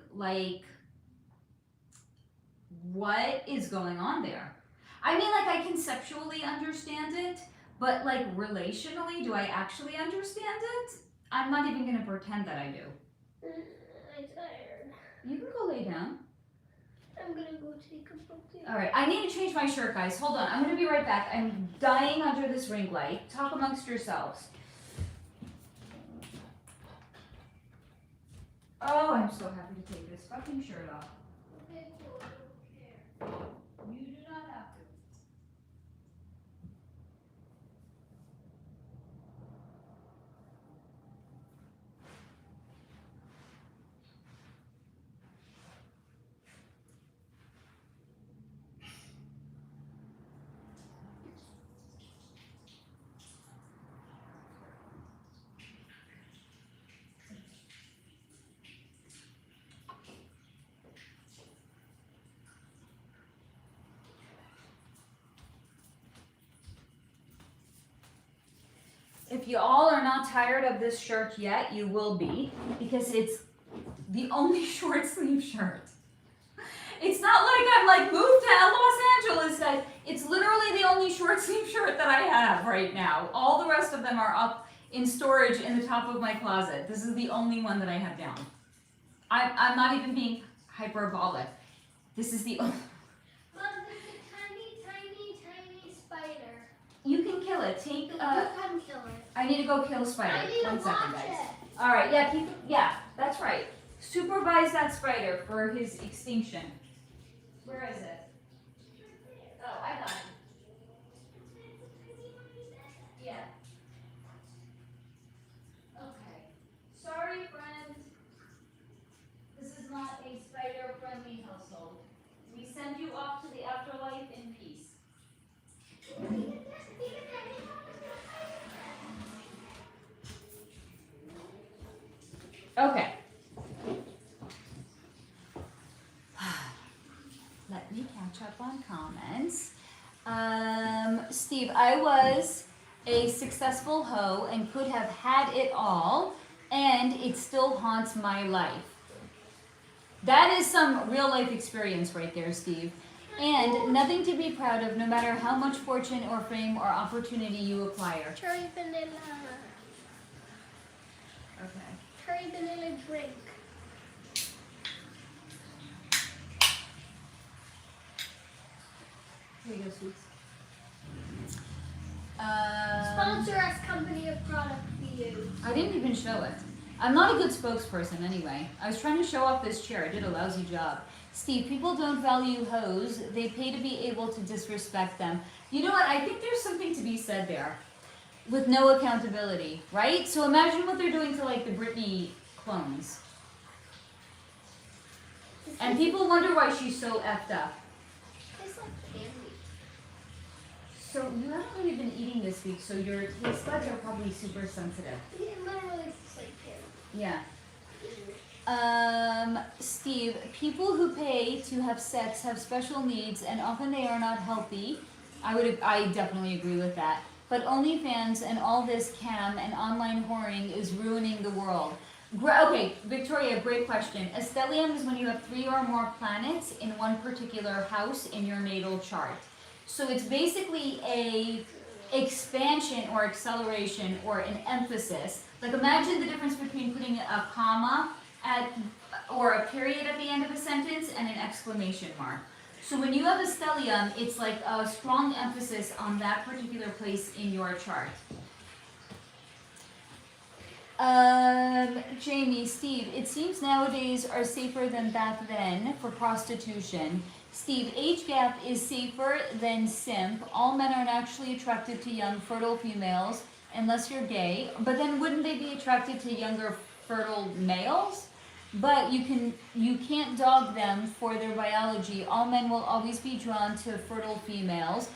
what is going on there. I mean, I conceptually understand it, but relationally, do I actually understand it? I'm not even going to pretend that I do. I'm tired. You can go lay down. I'm going to go take a book. All right, I need to change my shirt, guys. Hold on, I'm going to be right back. I'm dying under this ring light. Talk amongst yourselves. Oh, I'm so happy to take this fucking shirt off. You do not have to. If you all are not tired of this shirt yet, you will be, because it's the only short sleeve shirt. It's not like I'm moved to Los Angeles, guys. It's literally the only short sleeve shirt that I have right now. All the rest of them are up in storage in the top of my closet. This is the only one that I have down. I'm not even being hyperbolic. This is the only... Mom, there's a tiny spider. You can kill it. Take. You come kill it. I need to go kill a spider. I need to 1 second, watch guys. it. All right. Yeah. Yeah. That's right. Supervise that spider for his extinction. Where is it? Oh, I got it. Yeah. Okay. Sorry, friend. This is not a spider-friendly household. We send you off to the afterlife in peace. Okay. Let me catch up on comments. Steve, I was a successful hoe and could have had it all, and it still haunts my life. That is some real life experience right there, Steve. And nothing to be proud of, no matter how much fortune or fame or opportunity you acquire. Cherry vanilla. Okay. Cherry vanilla drink. Here you go, sweets. Sponsor us, company of product we use. I didn't even show it. I'm not a good spokesperson anyway. I was trying to show off this chair. I did a lousy job. Steve, people don't value hoes. They pay to be able to disrespect them. You know what? I think there's something to be said there with no accountability, right? So imagine what they're doing to like the Britney clones. And people wonder why she's so effed up. Tastes like candy. So you haven't really been eating this week, so your taste buds are probably super sensitive. Yeah, literally tastes like candy. Yeah. Steve, people who pay to have sex have special needs and often they are not healthy. I definitely agree with that. But OnlyFans and all this cam and online whoring is ruining the world. Okay, Victoria, great question. A stellium is when you have 3 or more planets in one particular house in your natal chart. So it's basically a expansion or acceleration or an emphasis. Like imagine the difference between putting a comma at or a period at the end of a sentence and an exclamation mark. So when you have a stellium, it's like a strong emphasis on that particular place in your chart. Jamie, Steve, it seems nowadays are safer than back then for prostitution. Steve, age gap is safer than simp. All men are naturally attracted to young, fertile females, unless you're gay. But then wouldn't they be attracted to younger, fertile males? But you can't dog them for their biology. All men will always be drawn to fertile females.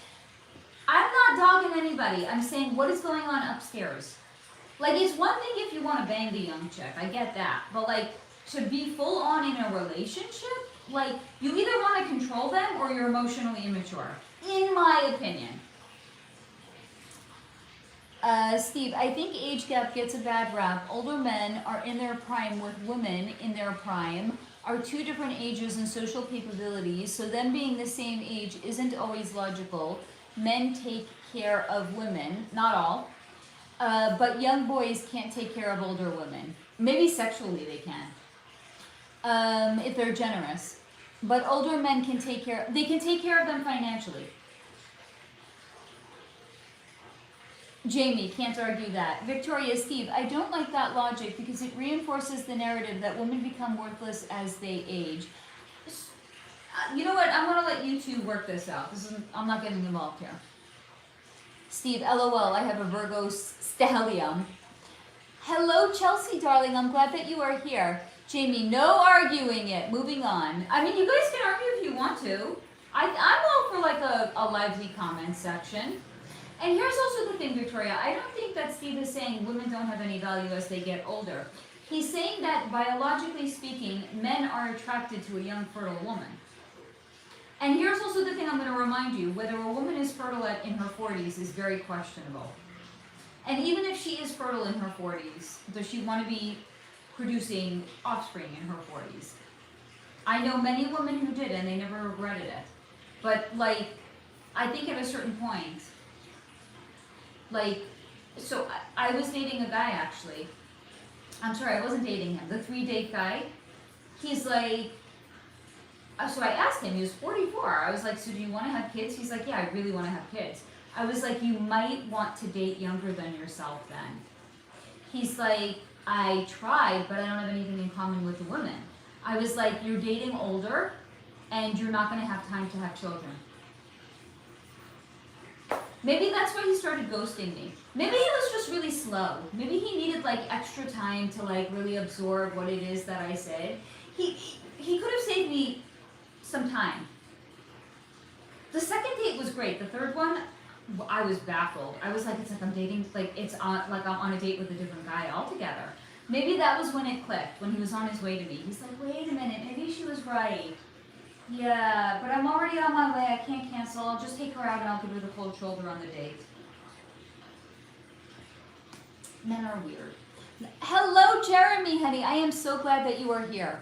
I'm not dogging anybody. I'm saying what is going on upstairs. Like, it's one thing if you want to bang the young chick. I get that. But, like, to be full on in a relationship, like, you either want to control them or you're emotionally immature. In my opinion. Steve, I think age gap gets a bad rap. Older men are in their prime with women in their prime, are 2 different ages and social capabilities, so them being the same age isn't always logical. Men take care of women, not all, but young boys can't take care of older women. Maybe sexually they can, if they're generous. But older men can take care of them financially. Jamie, can't argue that. Victoria, Steve, I don't like that logic because it reinforces the narrative that women become worthless as they age. You know what? I'm going to let you two work this out. I'm not getting involved here. Steve, LOL, I have a Virgo stellium. Hello, Chelsea, darling. I'm glad that you are here. Jamie, no arguing it. Moving on. I mean, you guys can argue if you want to. I'm all for like a lively comment section. And here's also the thing, Victoria. I don't think that Steve is saying women don't have any value as they get older. He's saying that biologically speaking, men are attracted to a young, fertile woman. And here's also the thing I'm going to remind you. Whether a woman is fertile in her 40s is very questionable. And even if she is fertile in her 40s, does she want to be producing offspring in her 40s? I know many women who did and they never regretted it. But like, I think at a certain point, like, so I was dating a guy actually. I'm sorry, I wasn't dating him. The 3-date guy. He's like, so I asked him, he was 44. I was like, so do you want to have kids? He's like, yeah, I really want to have kids. I was like, you might want to date younger than yourself then. He's like, I tried, but I don't have anything in common with the women. I was like, you're dating older and you're not going to have time to have children. Maybe that's why he started ghosting me. Maybe he was just really slow. Maybe he needed like extra time to like really absorb what it is that I said. He could have saved me some time. The second date was great. The third one, I was baffled. I was like, it's like I'm dating, like it's on, like I'm on a date with a different guy altogether. Maybe that was when it clicked, when he was on his way to me. He's like, wait a minute, maybe she was right. Yeah, but I'm already on my way. I can't cancel. I'll just take her out and I'll give her the cold shoulder on the date. Men are weird. Hello, Jeremy, honey. I am so glad that you are here.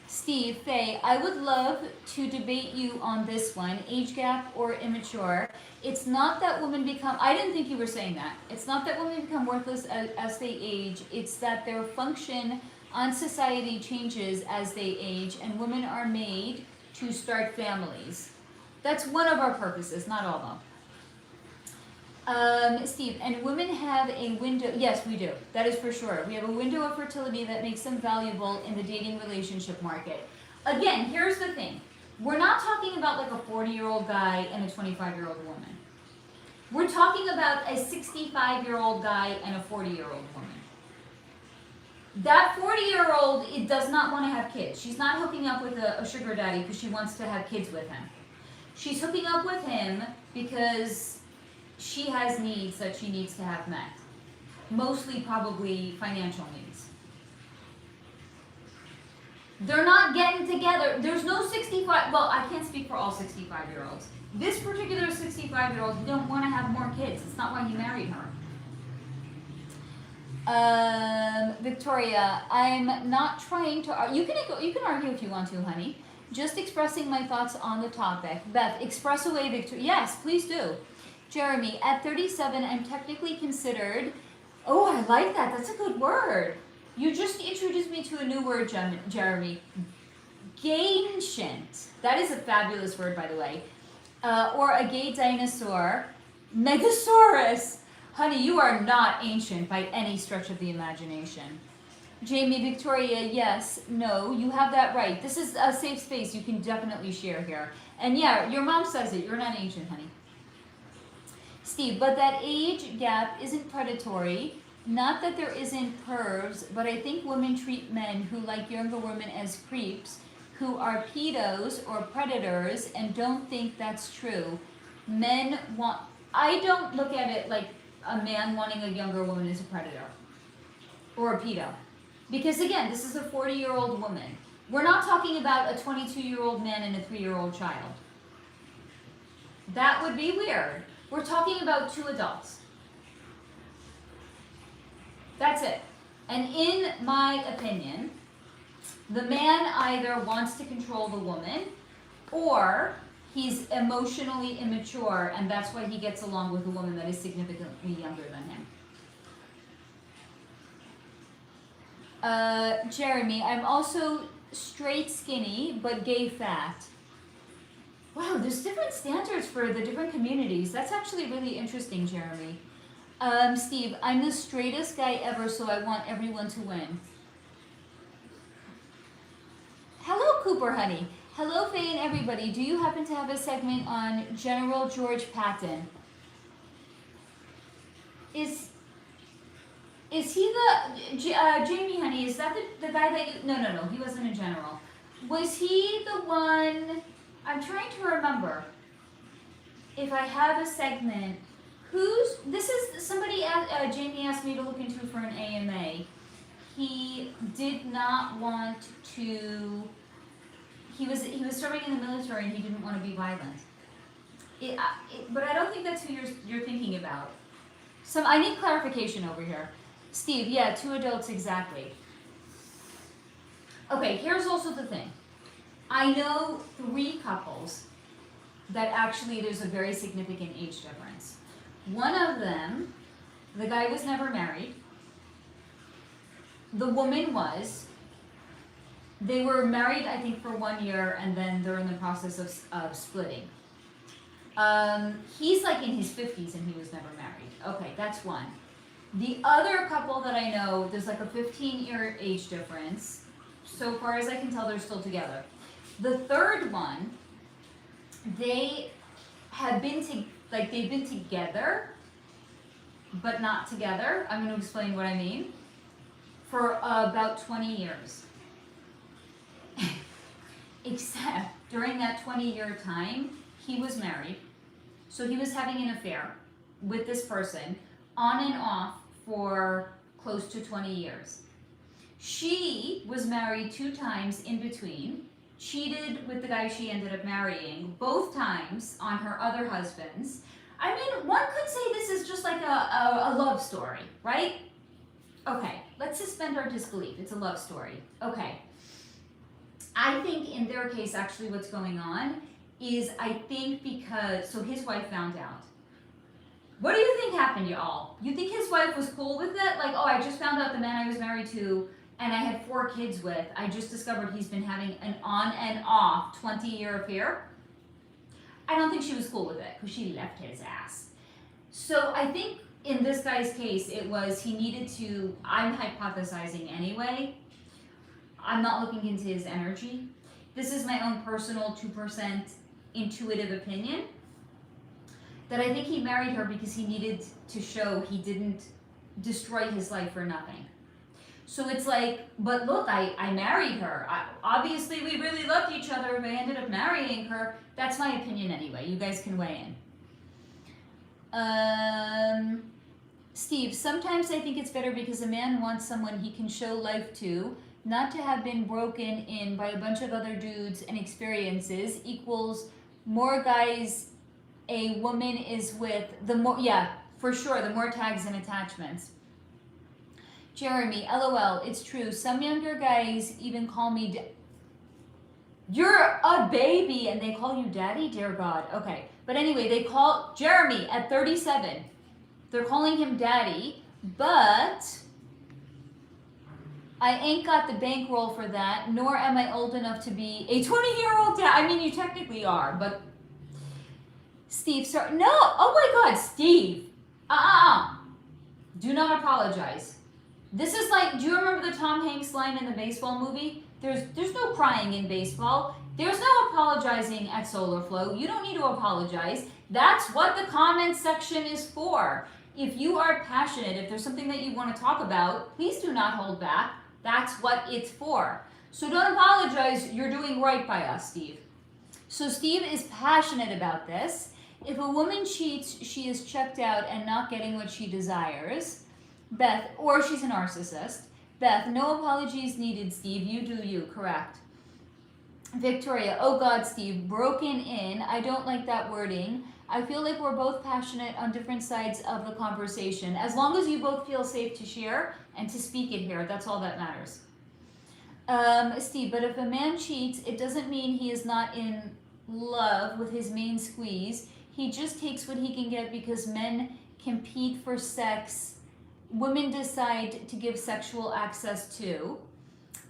Steve, Faye, I would love to debate you on this one, age gap or immature. It's not that women become, I didn't think you were saying that. It's not that women become worthless as they age. It's that their function on society changes as they age, and women are made to start families. That's one of our purposes, not all though. Steve, and women have a window, yes, we do. That is for sure. We have a window of fertility that makes them valuable in the dating relationship market. Again, here's the thing. We're not talking about like a 40-year-old guy and a 25-year-old woman. We're talking about a 65-year-old guy and a 40-year-old woman. That 40-year-old, it does not want to have kids. She's not hooking up with a sugar daddy because she wants to have kids with him. She's hooking up with him because she has needs that she needs to have met. Mostly probably financial needs. They're not getting together. There's no 65, well, I can't speak for all 65-year-olds. This particular 65-year-old, he don't want to have more kids. It's not why he married her. Victoria, I'm not trying to, you can argue if you want to, honey. Just expressing my thoughts on the topic. Beth, express away, Victoria. Yes, please do. Jeremy, at 37, I'm technically considered, oh, I like that. That's a good word. You just introduced me to a new word, Jeremy. Ancient. That is a fabulous word, by the way. Or a gay dinosaur. Megasaurus. Honey, you are not ancient by any stretch of the imagination. Jamie, Victoria, yes, no, you have that right. This is a safe space you can definitely share here. And yeah, your mom says it. You're not ancient, honey. Steve, but that age gap isn't predatory. Not that there isn't pervs, but I think women treat men who like younger women as creeps, who are pedos or predators, and don't think that's true. Men want, I don't look at it like a man wanting a younger woman is a predator or a pedo. Because again, this is a 40-year-old woman. We're not talking about a 22-year-old man and a 3-year-old child. That would be weird. We're talking about 2 adults. That's it. And in my opinion, the man either wants to control the woman or he's emotionally immature and that's why he gets along with a woman that is significantly younger than him. Jeremy, I'm also straight skinny but gay fat. Wow, there's different standards for the different communities. That's actually really interesting, Jeremy. Steve, I'm the straightest guy ever, so I want everyone to win. Hello, Cooper, honey. Hello, Faye and everybody. Do you happen to have a segment on General George Patton? Is he the, Jamie, honey, is that the guy that you, no, he wasn't a general. Was he the one, I'm trying to remember if I have a segment. This is somebody, Jamie asked me to look into for an AMA. He did not want to, he was serving in the military and he didn't want to be violent. But I don't think that's who you're thinking about. I need clarification over here. Steve, yeah, 2 adults exactly. Okay, here's also the thing. I know 3 couples that actually there's a very significant age difference. One of them, the guy was never married. The woman was. They were married, I think, for 1 year, and then they're in the process of splitting. He's like in his 50s, and he was never married. Okay, that's one. The other couple that I know, there's like a 15-year age difference. So far as I can tell, they're still together. The third one, they have been they've been together, but not together. I'm going to explain what I mean. For about 20 years. Except during that 20-year time, he was married. So he was having an affair with this person on and off for close to 20 years. She was married 2 times in between, cheated with the guy she ended up marrying both times on her other husbands. I mean, one could say this is just like a love story, right? Okay, let's suspend our disbelief. It's a love story. Okay. I think in their case, actually what's going on is I think because, so his wife found out. What do you think happened, y'all? You think his wife was cool with it? Like, oh, I just found out the man I was married to and I had 4 kids with, I just discovered he's been having an on and off 20-year affair? I don't think she was cool with it because she left his ass. So I think in this guy's case, it was he needed to, I'm hypothesizing anyway. I'm not looking into his energy. This is my own personal 2% intuitive opinion. That I think he married her because he needed to show he didn't destroy his life for nothing. So it's like, but look, I married her. Obviously, we really loved each other. I ended up marrying her. That's my opinion anyway. You guys can weigh in. Steve, sometimes I think it's better because a man wants someone he can show life to, not to have been broken in by a bunch of other dudes and experiences equals more guys a woman is with, the more, yeah, for sure, the more tags and attachments. Jeremy, LOL, it's true. Some younger guys even call me, you're a baby, and they call you daddy? Dear God. Okay. But anyway, they call Jeremy at 37. They're calling him daddy, but I ain't got the bankroll for that, nor am I old enough to be a 20-year-old dad. I mean, you technically are, but Steve, sorry. No. Oh my God, Steve. Do not apologize. This is like, do you remember the Tom Hanks line in the baseball movie? There's no crying in baseball. There's no apologizing at Solar Flow. You don't need to apologize. That's what the comment section is for. If you are passionate, if there's something that you want to talk about, please do not hold back. That's what it's for. So don't apologize. You're doing right by us, Steve. So Steve is passionate about this. If a woman cheats, she is checked out and not getting what she desires. Beth, or she's a narcissist. Beth, no apologies needed, Steve. You do you, correct. Victoria, oh God, Steve, broken in. I don't like that wording. I feel like we're both passionate on different sides of the conversation. As long as you both feel safe to share and to speak it here, that's all that matters. Steve, but if a man cheats, it doesn't mean he is not in love with his main squeeze. He just takes what he can get because men compete for sex. Women decide to give sexual access to.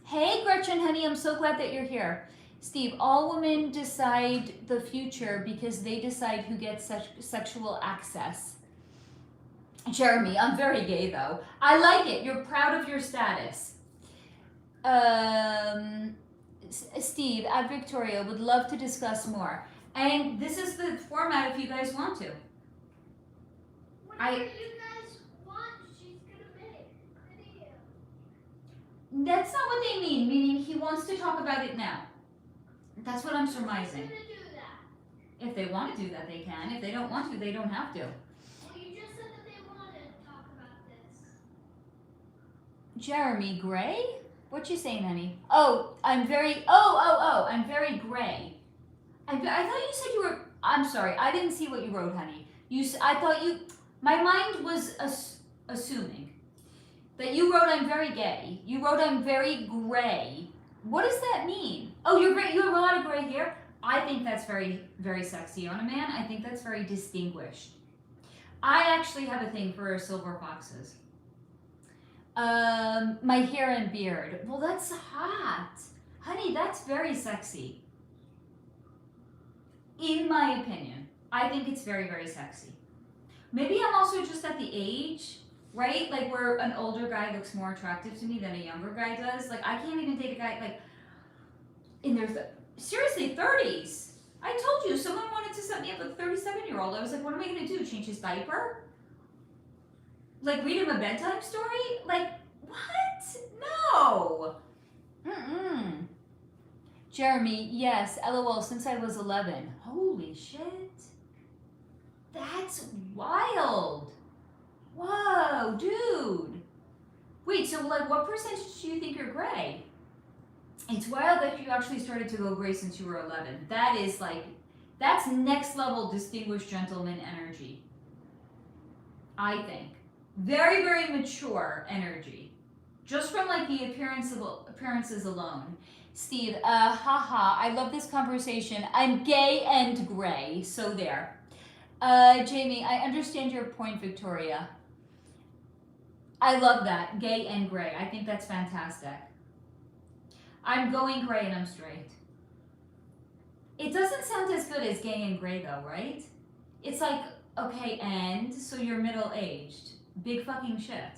Hey, Gretchen, honey, I'm so glad that you're here. Steve, all women decide the future because they decide who gets sexual access. Jeremy, I'm very gay, though. I like it. You're proud of your status. Steve, at Victoria, would love to discuss more. And this is the format if you guys want to. Whatever you guys want, she's gonna make a video. That's not what they mean, meaning he wants to talk about it now. That's what I'm surmising. Who's gonna do that? If they want to do that, they can. If they don't want to, they don't have to. Well, you just said that they wanted to talk about this. Jeremy, gray? What you saying, honey? Oh, I'm very, I'm very gray. I thought you said you were, I'm sorry, I didn't see what you wrote, honey. I thought you, my mind was assuming that you wrote I'm very gay. You wrote I'm very gray. What does that mean? Oh, you're gray, you have a lot of gray hair? I think that's very, very sexy on a man. I think that's very distinguished. I actually have a thing for silver foxes. My hair and beard. Well, that's hot. Honey, that's very sexy. In my opinion, I think it's very, very sexy. Maybe I'm also just at the age, right? Like where an older guy looks more attractive to me than a younger guy does. Like I can't even date a guy like in their, seriously, 30s. I told you, someone wanted to set me up with a 37-year-old. I was like, what am I gonna do? Change his diaper? Like read him a bedtime story? Like, what? No. Jeremy, yes, LOL, since I was 11. Holy shit. That's wild. Whoa. though, dude. Wait, so like what percentage do you think you're gray? It's wild that you actually started to go gray since you were 11. That is like, that's next level distinguished gentleman energy. I think. Very, very mature energy. Just from like the appearances alone. Steve, haha, I love this conversation. I'm gay and gray, so there. Jamie, I understand your point, Victoria. I love that, gay and gray. I think that's fantastic. I'm going gray and I'm straight. It doesn't sound as good as gay and gray though, right? It's like, okay, and so you're middle-aged. Big fucking shit.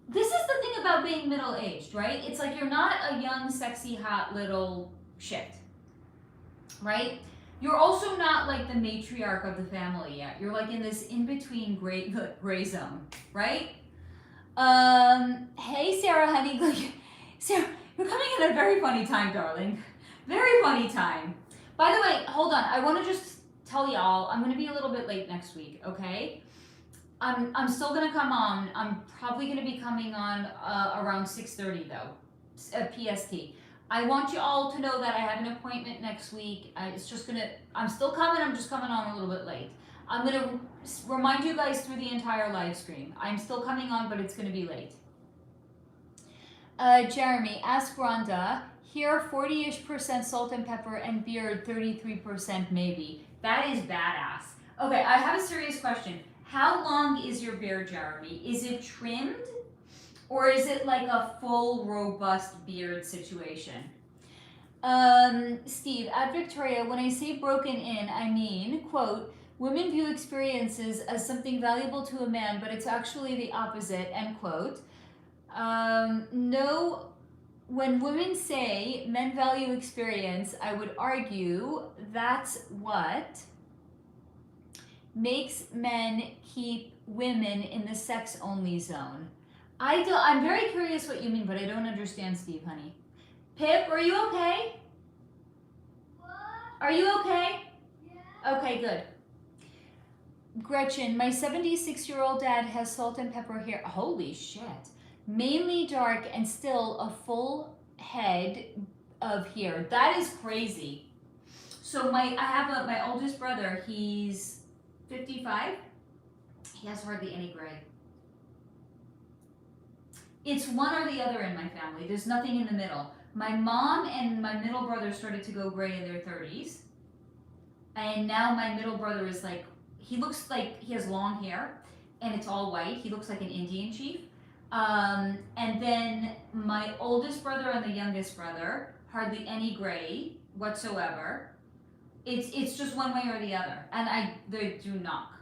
This is the thing about being middle-aged, right? It's like you're not a young, sexy, hot little shit, right? You're also not like the matriarch of the family yet. You're like in this in-between gray zone, right? Hey, Sarah, honey. Sarah, you're coming at a very funny time, darling. Very funny time. By the way, hold on. I want to just tell y'all, I'm going to be a little bit late next week, okay? I'm still going to come on. I'm probably going to be coming on around 6:30 though, PST. I want you all to know that I have an appointment next week. I'm still coming. I'm just coming on a little bit late. I'm going to remind you guys through the entire live stream. I'm still coming on, but it's going to be late. Jeremy, ask Rhonda. Here, 40-ish% salt and pepper and beard, 33% maybe. That is badass. Okay, I have a serious question. How long is your beard, Jeremy? Is it trimmed? Or is it like a full, robust beard situation? Steve, at Victoria, when I say broken in, I mean, quote, women view experiences as something valuable to a man, but it's actually the opposite, end quote. No, when women say men value experience, I would argue that's what makes men keep women in the sex-only zone. I'm very curious what you mean, but I don't understand, Steve, honey. Pip, are you okay? What? Are you okay? Yeah. Okay, good. Gretchen, my 76-year-old dad has salt and pepper hair. Holy shit. Mainly dark and still a full head of hair. That is crazy. So I have my oldest brother. He's 55. He has hardly any gray. It's one or the other in my family. There's nothing in the middle. My mom and my middle brother started to go gray in their 30s. And now my middle brother is like, he looks like he has long hair and it's all white. He looks like an Indian chief. And then my oldest brother and the youngest brother, hardly any gray whatsoever. It's just one way or the other. And they do not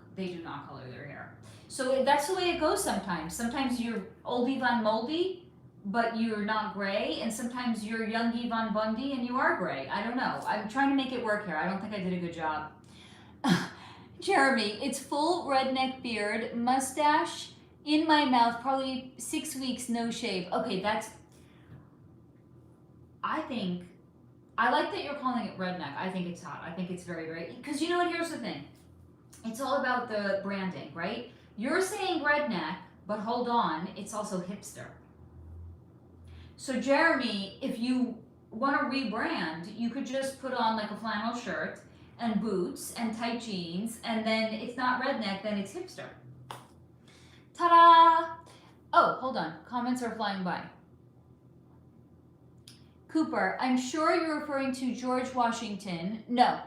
color their hair. So that's the way it goes sometimes. Sometimes you're oldie Von Moldy, but you're not gray. And sometimes you're youngie Von Bundy and you are gray. I don't know. I'm trying to make it work here. I don't think I did a good job. Jeremy, it's full redneck beard, mustache, in my mouth, probably 6 weeks, no shave. Okay, I like that you're calling it redneck. I think it's hot. I think it's very, very, because you know what, here's the thing. It's all about the branding, right? You're saying redneck, but hold on, it's also hipster. So Jeremy, if you want to rebrand, you could just put on like a flannel shirt and boots and tight jeans, and then it's not redneck, then it's hipster. Ta-da! Oh, hold on. Comments are flying by. Cooper, I'm sure you're referring to George Washington. No,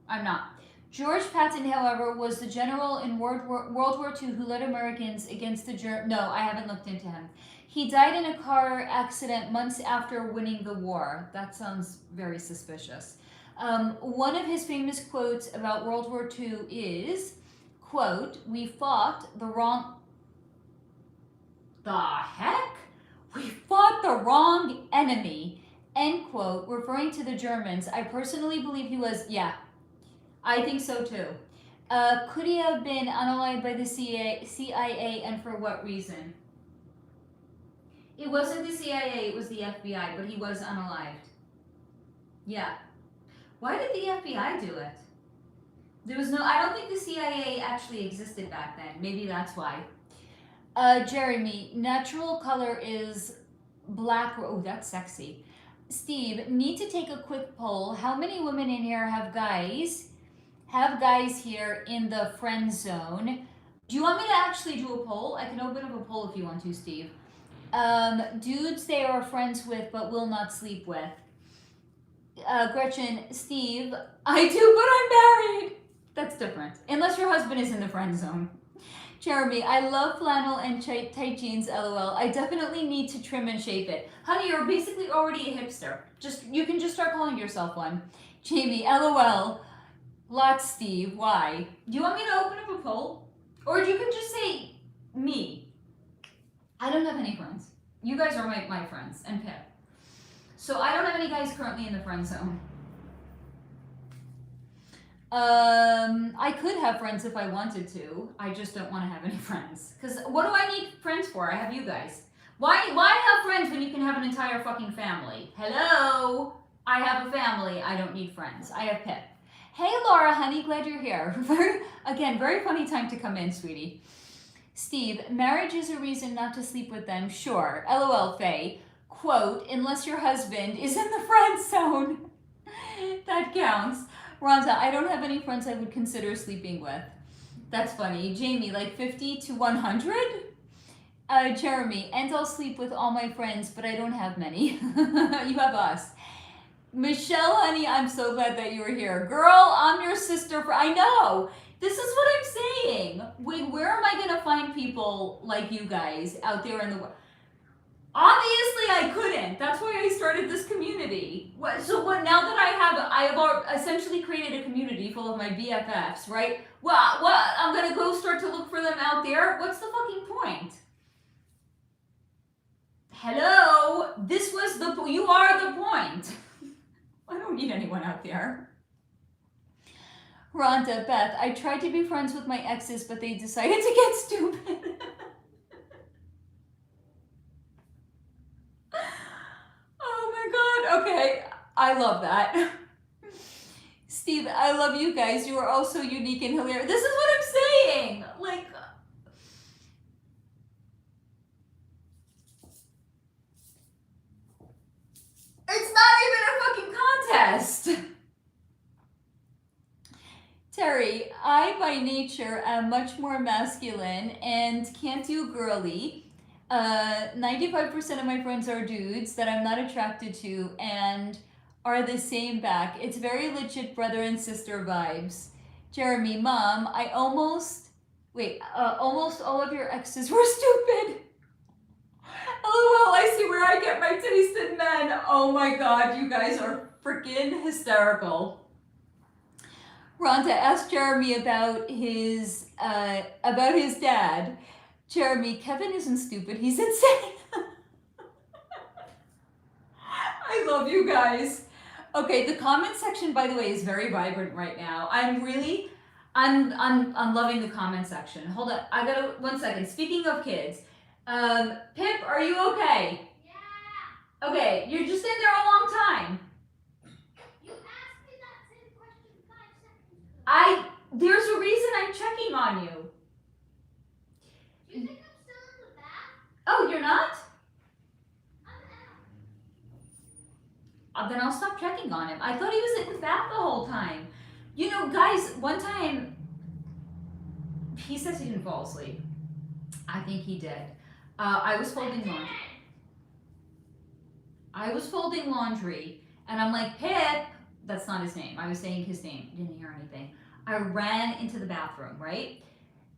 I'm not. George Patton, however, was the general in World War II who led Americans against the Germans. No, I haven't looked into him. He died in a car accident months after winning the war. That sounds very suspicious. One of his famous quotes about World War II is, quote, "We fought the wrong..." The heck? "We fought the wrong enemy," end quote, referring to the Germans. I personally believe he was, yeah, I think so too. Could he have been unalived by the CIA, and for what reason? It wasn't the CIA, it was the FBI, but he was unalived. Yeah. Why did the FBI do it? I don't think the CIA actually existed back then. Maybe that's why. Jeremy, natural color is black. Oh, that's sexy. Steve, need to take a quick poll. How many women in here have guys? Have guys here in the friend zone? Do you want me to actually do a poll? I can open up a poll if you want to, Steve. Dudes they are friends with but will not sleep with. Gretchen, Steve, I do, but I'm married. That's different. Unless your husband is in the friend zone. Jeremy, I love flannel and tight jeans, lol. I definitely need to trim and shape it. Honey, you're basically already a hipster. You can just start calling yourself one. Jamie, lol. Lots, Steve. Why? Do you want me to open up a poll? Or you can just say me. I don't have any friends. You guys are my friends, and Pip. So I don't have any guys currently in the friend zone. I could have friends if I wanted to. I just don't want to have any friends. Because what do I need friends for? I have you guys. Why have friends when you can have an entire fucking family? Hello? I have a family. I don't need friends. I have Pip. Hey, Laura, honey, glad you're here. Very funny time to come in, sweetie. Steve, marriage is a reason not to sleep with them. Sure. LOL, Faye. Quote, unless your husband is in the friend zone. That counts. Rhonda, I don't have any friends I would consider sleeping with. That's funny. Jamie, like 50 to 100? Jeremy, and I'll sleep with all my friends, but I don't have many. You have us. Michelle, honey, I'm so glad that you're here. Girl, I'm your sister. I know. This is what I'm saying. Where am I going to find people like you guys out there in the world? Obviously, I couldn't. That's why I started this community. So now that I have essentially created a community full of my BFFs, right? What? I'm going to go start to look for them out there? What's the fucking point? Hello? You are the point. I don't need anyone out there. Rhonda, Beth, I tried to be friends with my exes, but they decided to get stupid. Oh my god, okay. I love that. Steve, I love you guys. You are all so unique and hilarious. This is what I'm saying. Like, it's not even a fucking contest. Terry, I by nature am much more masculine and can't do girly. 95% of my friends are dudes that I'm not attracted to and are the same back. It's very legit brother and sister vibes. Jeremy, Mom, almost all of your exes were stupid. LOL, I see where I get my taste in men. Oh my god, you guys are freaking hysterical. Rhonda asked Jeremy about his dad. Jeremy, Kevin isn't stupid, he's insane. I love you guys. Okay, the comment section, by the way, is very vibrant right now. I'm loving the comment section. Hold on, I gotta, 1 second. Speaking of kids, Pip, are you okay? Yeah. Okay, you're just in there a long time. You asked me that same question 5 seconds ago. There's a reason I'm checking on you. Do you think I'm still in the bath? Oh, you're not? I'm out. Then I'll stop checking on him. I thought he was in the bath the whole time. You know, guys, one time, he says he didn't fall asleep. I think he did. I was folding laundry. And I'm like, Pip, that's not his name. I was saying his name. Didn't hear anything. I ran into the bathroom, right?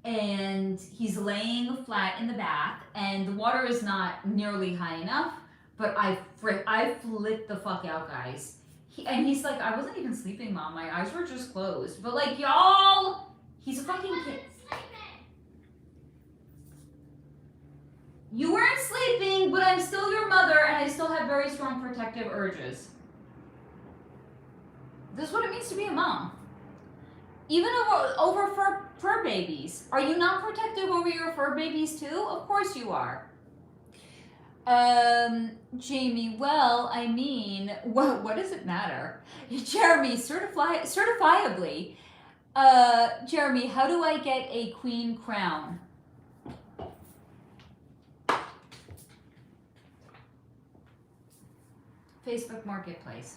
And he's laying flat in the bath, and the water is not nearly high enough, but I flipped the fuck out, guys. He's like, I wasn't even sleeping, Mom. My eyes were just closed. But like, y'all, he's a fucking kid. You weren't sleeping, but I'm still your mother, and I still have very strong protective urges. This is what it means to be a mom. Even over fur babies. Are you not protective over your fur babies too? Of course you are. Jamie, well, I mean, what does it matter? Jeremy, certifiably. Jeremy, how do I get a queen crown? Facebook Marketplace.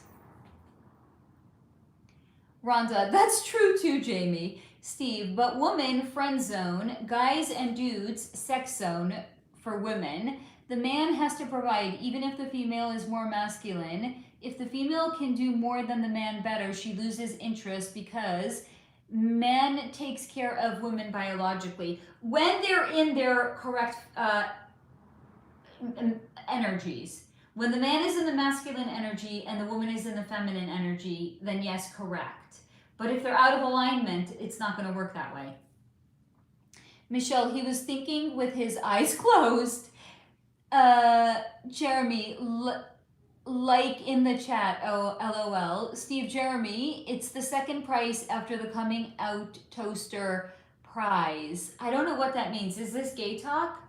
Rhonda, that's true too, Jamie. Steve, but woman, friend zone, guys and dudes, sex zone for women. The man has to provide, even if the female is more masculine. If the female can do more than the man better, she loses interest because man takes care of women biologically. When they're in their correct energies. When the man is in the masculine energy and the woman is in the feminine energy, then yes, correct. But if they're out of alignment, it's not going to work that way. Michelle, he was thinking with his eyes closed. Jeremy, like in the chat, oh, LOL. Steve, Jeremy, it's the second price after the coming out toaster prize. I don't know what that means. Is this gay talk?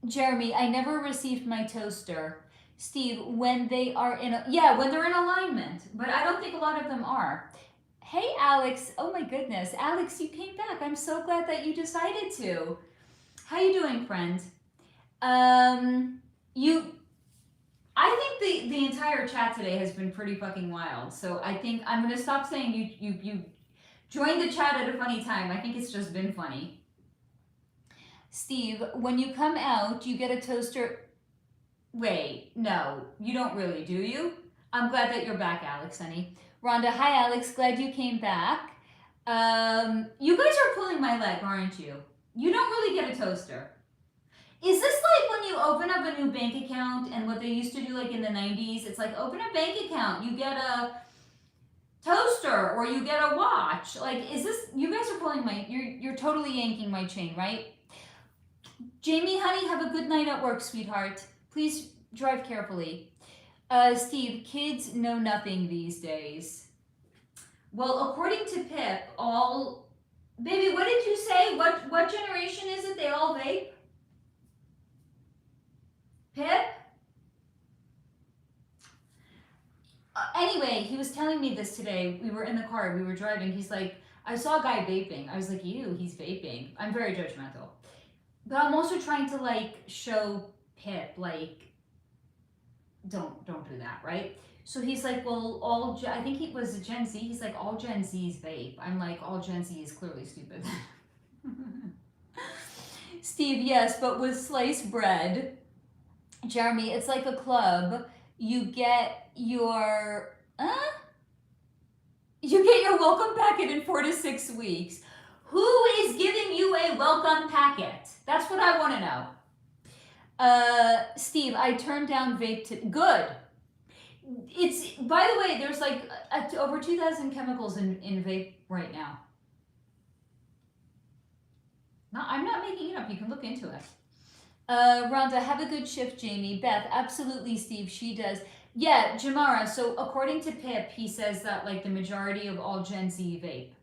Jeremy, I never received my toaster. Steve, when they are when they're in alignment, but I don't think a lot of them are. Hey, Alex. Oh my goodness. Alex, you came back. I'm so glad that you decided to. How you doing, friend? I think the entire chat today has been pretty fucking wild. So I think I'm going to stop saying you joined the chat at a funny time. I think it's just been funny. Steve, when you come out, you get a toaster. Wait, no, you don't really, do you? I'm glad that you're back, Alex, honey. Rhonda, hi, Alex. Glad you came back. You guys are pulling my leg, aren't you? You don't really get a toaster. Is this like when you open up a new bank account and what they used to do like in the 90s? It's like, open a bank account, you get a toaster or you get a watch. Like, is this, you guys are pulling my, you're totally yanking my chain, right? Jamie, honey, have a good night at work, sweetheart. Please drive carefully. Steve, kids know nothing these days. Well, according to Pip, baby, what did you say? What generation is it? They all vape? Pip? Anyway, he was telling me this today. We were in the car, we were driving. He's like, I saw a guy vaping. I was like, ew, he's vaping. I'm very judgmental. But I'm also trying to like show Pip, like, don't do that, right? So he's like, well, I think he was a Gen Z. He's like, all Gen Z's vape. I'm like, all Gen Z is clearly stupid. Steve, yes, but with sliced bread. Jeremy, it's like a club. You get your welcome packet in 4 to 6 weeks. Who is giving you a welcome packet? That's what I want to know. Steve, I turned down vape good. It's, by the way, there's like over 2,000 chemicals in vape right now. No, I'm not making it up. You can look into it. Rhonda, have a good shift, Jamie. Beth, absolutely, Steve, she does. Yeah, Jamara, so according to Pip, he says that like the majority of all Gen Z vape.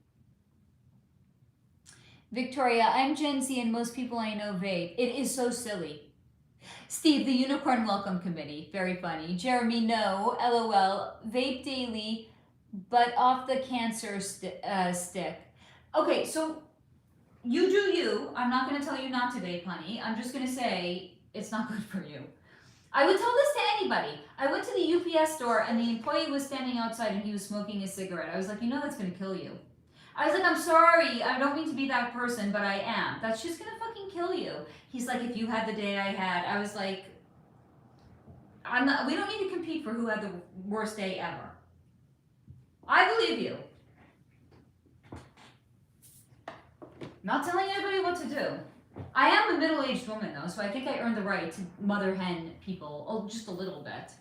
Victoria, I'm Gen Z and most people I know vape. It is so silly. Steve, the Unicorn Welcome Committee. Very funny. Jeremy, no. LOL. Vape daily, but off the cancer stick. Okay, so you do you. I'm not going to tell you not to vape, honey. I'm just going to say it's not good for you. I would tell this to anybody. I went to the UPS store and the employee was standing outside and he was smoking a cigarette. I was like, you know that's going to kill you. I was like, I'm sorry. I don't mean to be that person, but I am. That's just going to fucking kill you. He's like, if you had the day I had. I was like, we don't need to compete for who had the worst day ever. I believe you. Not telling anybody what to do. I am a middle-aged woman, though, so I think I earned the right to mother hen people just a little bit.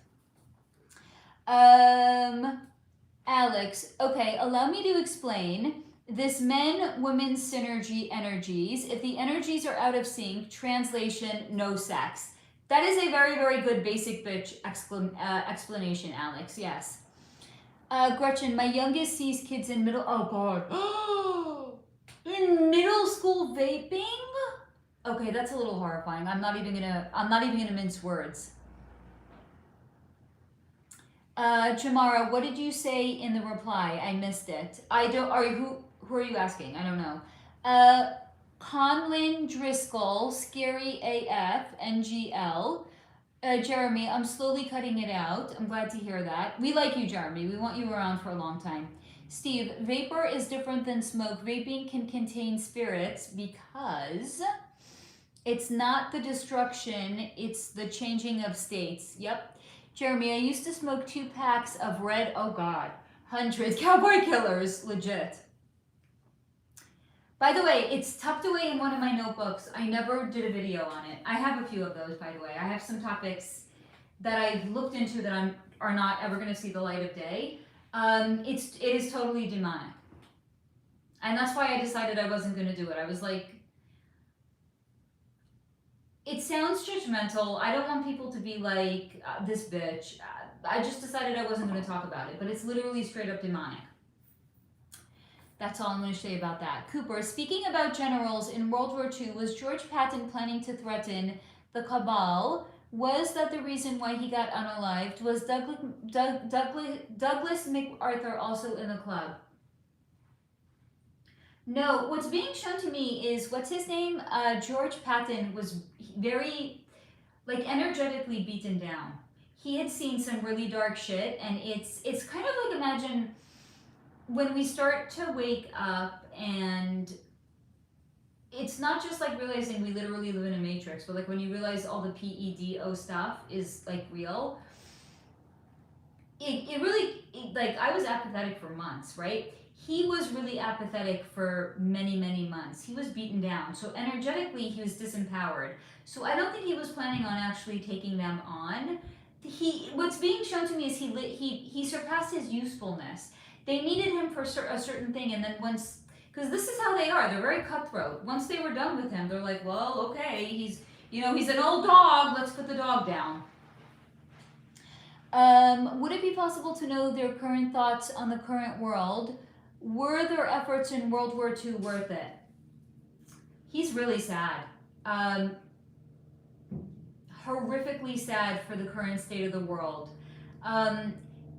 Alex, okay, allow me to explain. This men-women synergy energies. If the energies are out of sync, translation, no sex. That is a very, very good basic bitch explanation, Alex, yes. Gretchen, my youngest sees kids in middle, oh God. In middle school vaping? Okay, that's a little horrifying. I'm not even gonna mince words. Jamara, what did you say in the reply? I missed it. Who are you asking? I don't know. Conlin Driscoll, Scary AF, NGL. Jeremy, I'm slowly cutting it out. I'm glad to hear that. We like you, Jeremy. We want you around for a long time. Steve, vapor is different than smoke. Vaping can contain spirits because it's not the destruction, it's the changing of states. Yep. Jeremy, I used to smoke 2 packs of red, oh God, hundreds, cowboy killers, legit. By the way, it's tucked away in one of my notebooks. I never did a video on it. I have a few of those, by the way. I have some topics that I've looked into that are not ever going to see the light of day. It is totally demonic. And that's why I decided I wasn't going to do it. I was like, it sounds judgmental. I don't want people to be like, this bitch. I just decided I wasn't going to talk about it. But it's literally straight up demonic. That's all I'm going to say about that. Cooper, speaking about generals in World War II, was George Patton planning to threaten the cabal? Was that the reason why he got unalived? Was Douglas MacArthur also in the club? No, what's being shown to me is, what's his name? George Patton was very, like, energetically beaten down. He had seen some really dark shit, and it's kind of like, imagine when we start to wake up and it's not just like realizing we literally live in a matrix, but like when you realize all the PEDO stuff is like real, it really, like, I was apathetic for months, right? He was really apathetic for many, many months. He was beaten down. So energetically, he was disempowered. So I don't think he was planning on actually taking them on. What's being shown to me is he surpassed his usefulness. They needed him for a certain thing, and then once, because this is how they are, they're very cutthroat. Once they were done with him, they're like, well, okay, he's an old dog, let's put the dog down. Would it be possible to know their current thoughts on the current world? Were their efforts in World War II worth it? He's really sad. Horrifically sad for the current state of the world.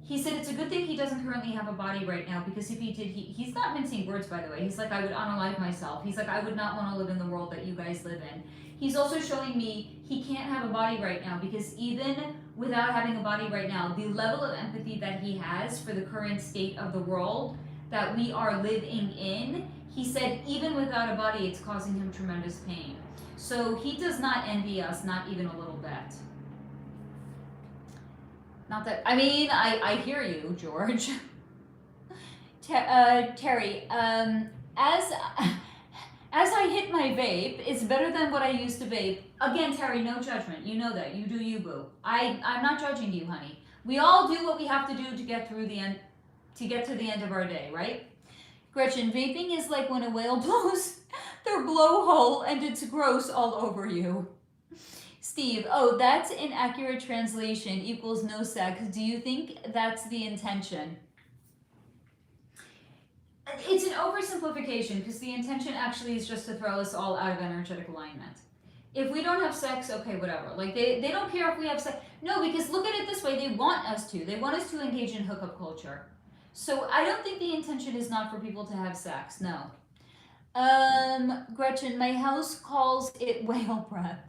He said it's a good thing he doesn't currently have a body right now, because if he did, he's not mincing words, by the way. He's like, I would unalive myself. He's like, I would not want to live in the world that you guys live in. He's also showing me he can't have a body right now, because even without having a body right now, the level of empathy that he has for the current state of the world that we are living in, he said even without a body, it's causing him tremendous pain. So he does not envy us, not even a little bit. Not that, I mean, I hear you, George. Terry, as I hit my vape, it's better than what I used to vape. Again, Terry, no judgment. You know that. You do you, boo. I'm not judging you, honey. We all do what we have to do to get through the end, to get to the end of our day, right? Gretchen, vaping is like when a whale blows their blowhole and it's gross all over you. Steve, oh, that's an accurate translation, equals no sex. Do you think that's the intention? It's an oversimplification, because the intention actually is just to throw us all out of energetic alignment. If we don't have sex, okay, whatever. Like, they don't care if we have sex. No, because look at it this way, they want us to. They want us to engage in hookup culture. So I don't think the intention is not for people to have sex, no. Gretchen, my house calls it whale breath.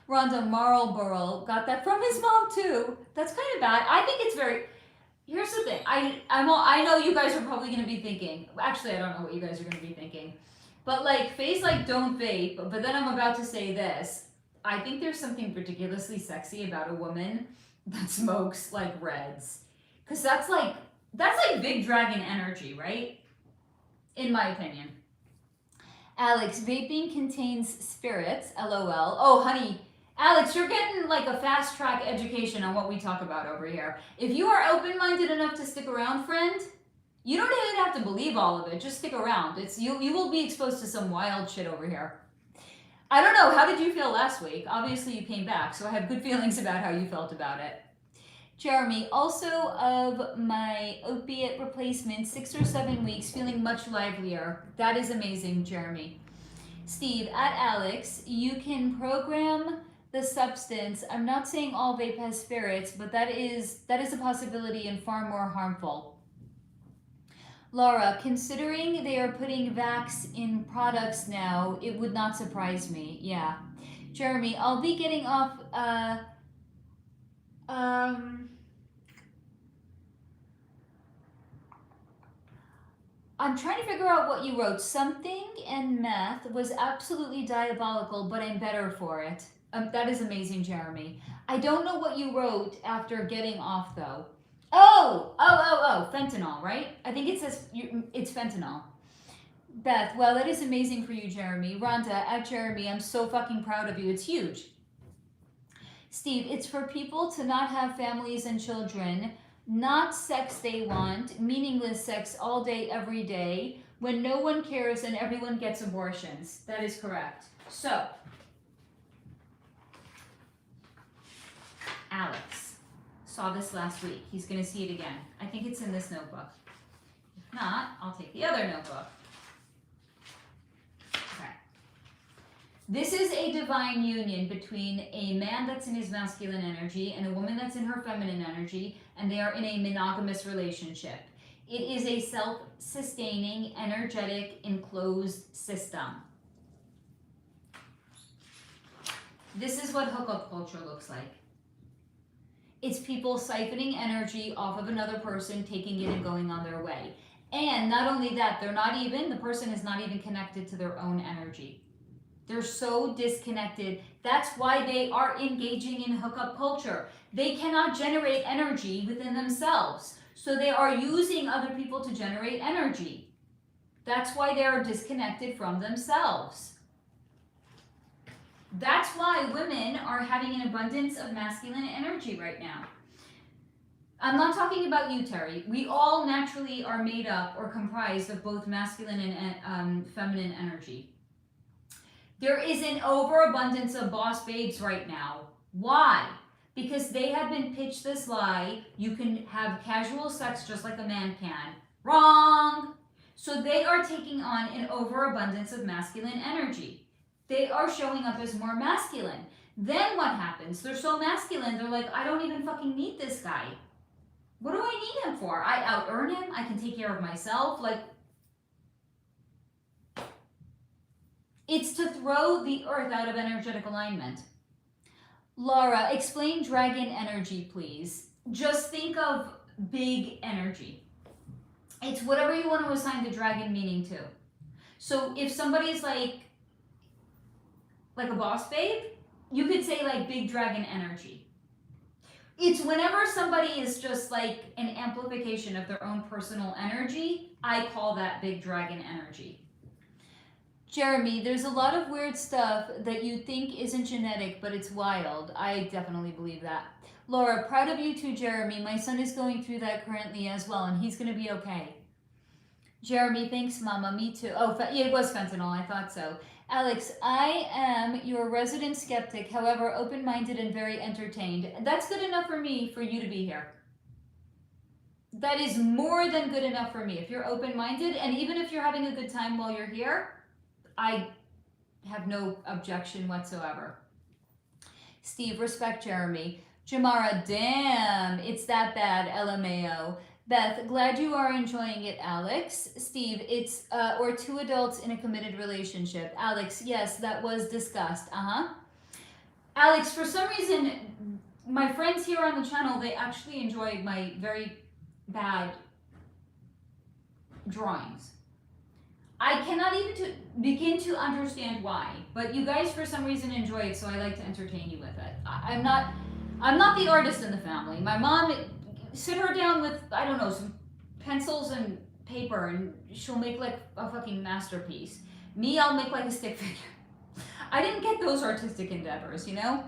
Rhonda, Marlborough got that from his mom too. That's kind of bad. I think it's very. Here's the thing. I know you guys are probably going to be thinking. Actually, I don't know what you guys are going to be thinking. But like, Faye's like, don't vape. But then I'm about to say this. I think there's something ridiculously sexy about a woman that smokes like reds, because that's like big dragon energy, right? In my opinion. Alex, vaping contains spirits. LOL. Oh, honey. Alex, you're getting like a fast track education on what we talk about over here. If you are open-minded enough to stick around, friend, you don't even have to believe all of it. Just stick around. You will be exposed to some wild shit over here. I don't know. How did you feel last week? Obviously, you came back, so I have good feelings about how you felt about it. Jeremy, also of my opiate replacement, 6 or 7 weeks, feeling much livelier. That is amazing, Jeremy. Steve, at Alex, you can program the substance. I'm not saying all vape has spirits, but that is a possibility and far more harmful. Laura, considering they are putting vax in products now, it would not surprise me. Yeah. Jeremy, I'll be getting off I'm trying to figure out what you wrote. Something and meth was absolutely diabolical, but I'm better for it. That is amazing, Jeremy. I don't know what you wrote after getting off, though. Oh, fentanyl, right? I think it says it's fentanyl. Beth, well, that is amazing for you, Jeremy. Rhonda, at Jeremy, I'm so fucking proud of you. It's huge. Steve, it's for people to not have families and children, not sex they want, meaningless sex all day, every day, when no one cares and everyone gets abortions. That is correct. So, Alex saw this last week. He's going to see it again. I think it's in this notebook. If not, I'll take the other notebook. Okay. This is a divine union between a man that's in his masculine energy and a woman that's in her feminine energy, and they are in a monogamous relationship. It is a self-sustaining, energetic, enclosed system. This is what hookup culture looks like. It's people siphoning energy off of another person, taking it and going on their way. And not only that, the person is not even connected to their own energy. They're so disconnected. That's why they are engaging in hookup culture. They cannot generate energy within themselves. So they are using other people to generate energy. That's why they are disconnected from themselves. That's why women are having an abundance of masculine energy right now. I'm not talking about you, Terry. We all naturally are made up or comprised of both masculine and feminine energy. There is an overabundance of boss babes right now. Why? Because they have been pitched this lie, you can have casual sex just like a man can. Wrong! So they are taking on an overabundance of masculine energy. They are showing up as more masculine. Then what happens? They're so masculine, they're like, I don't even fucking need this guy. What do I need him for? I out-earn him, I can take care of myself. Like, it's to throw the earth out of energetic alignment. Laura, explain dragon energy, please. Just think of big energy. It's whatever you want to assign the dragon meaning to. So if somebody is like a boss babe, you could say like big dragon energy. It's whenever somebody is just like an amplification of their own personal energy, I call that big dragon energy. Jeremy, there's a lot of weird stuff that you think isn't genetic, but it's wild. I definitely believe that. Laura, proud of you too, Jeremy. My son is going through that currently as well, and he's going to be okay. Jeremy, thanks, Mama. Me too. Oh, it was fentanyl. I thought so. Alex, I am your resident skeptic, however, open-minded and very entertained. That's good enough for me for you to be here. That is more than good enough for me. If you're open-minded, and even if you're having a good time while you're here, I have no objection whatsoever. Steve, respect Jeremy. Jamara, damn, it's that bad, LMAO. Beth, glad you are enjoying it, Alex. Steve, it's, or two adults in a committed relationship. Alex, yes, that was discussed. Alex, for some reason, my friends here on the channel, they actually enjoy my very bad drawings. I cannot even begin to understand why, but you guys for some reason enjoy it, so I like to entertain you with it. I'm not the artist in the family. My mom, sit her down with, I don't know, some pencils and paper, and she'll make like a fucking masterpiece. Me, I'll make like a stick figure. I didn't get those artistic endeavors, you know?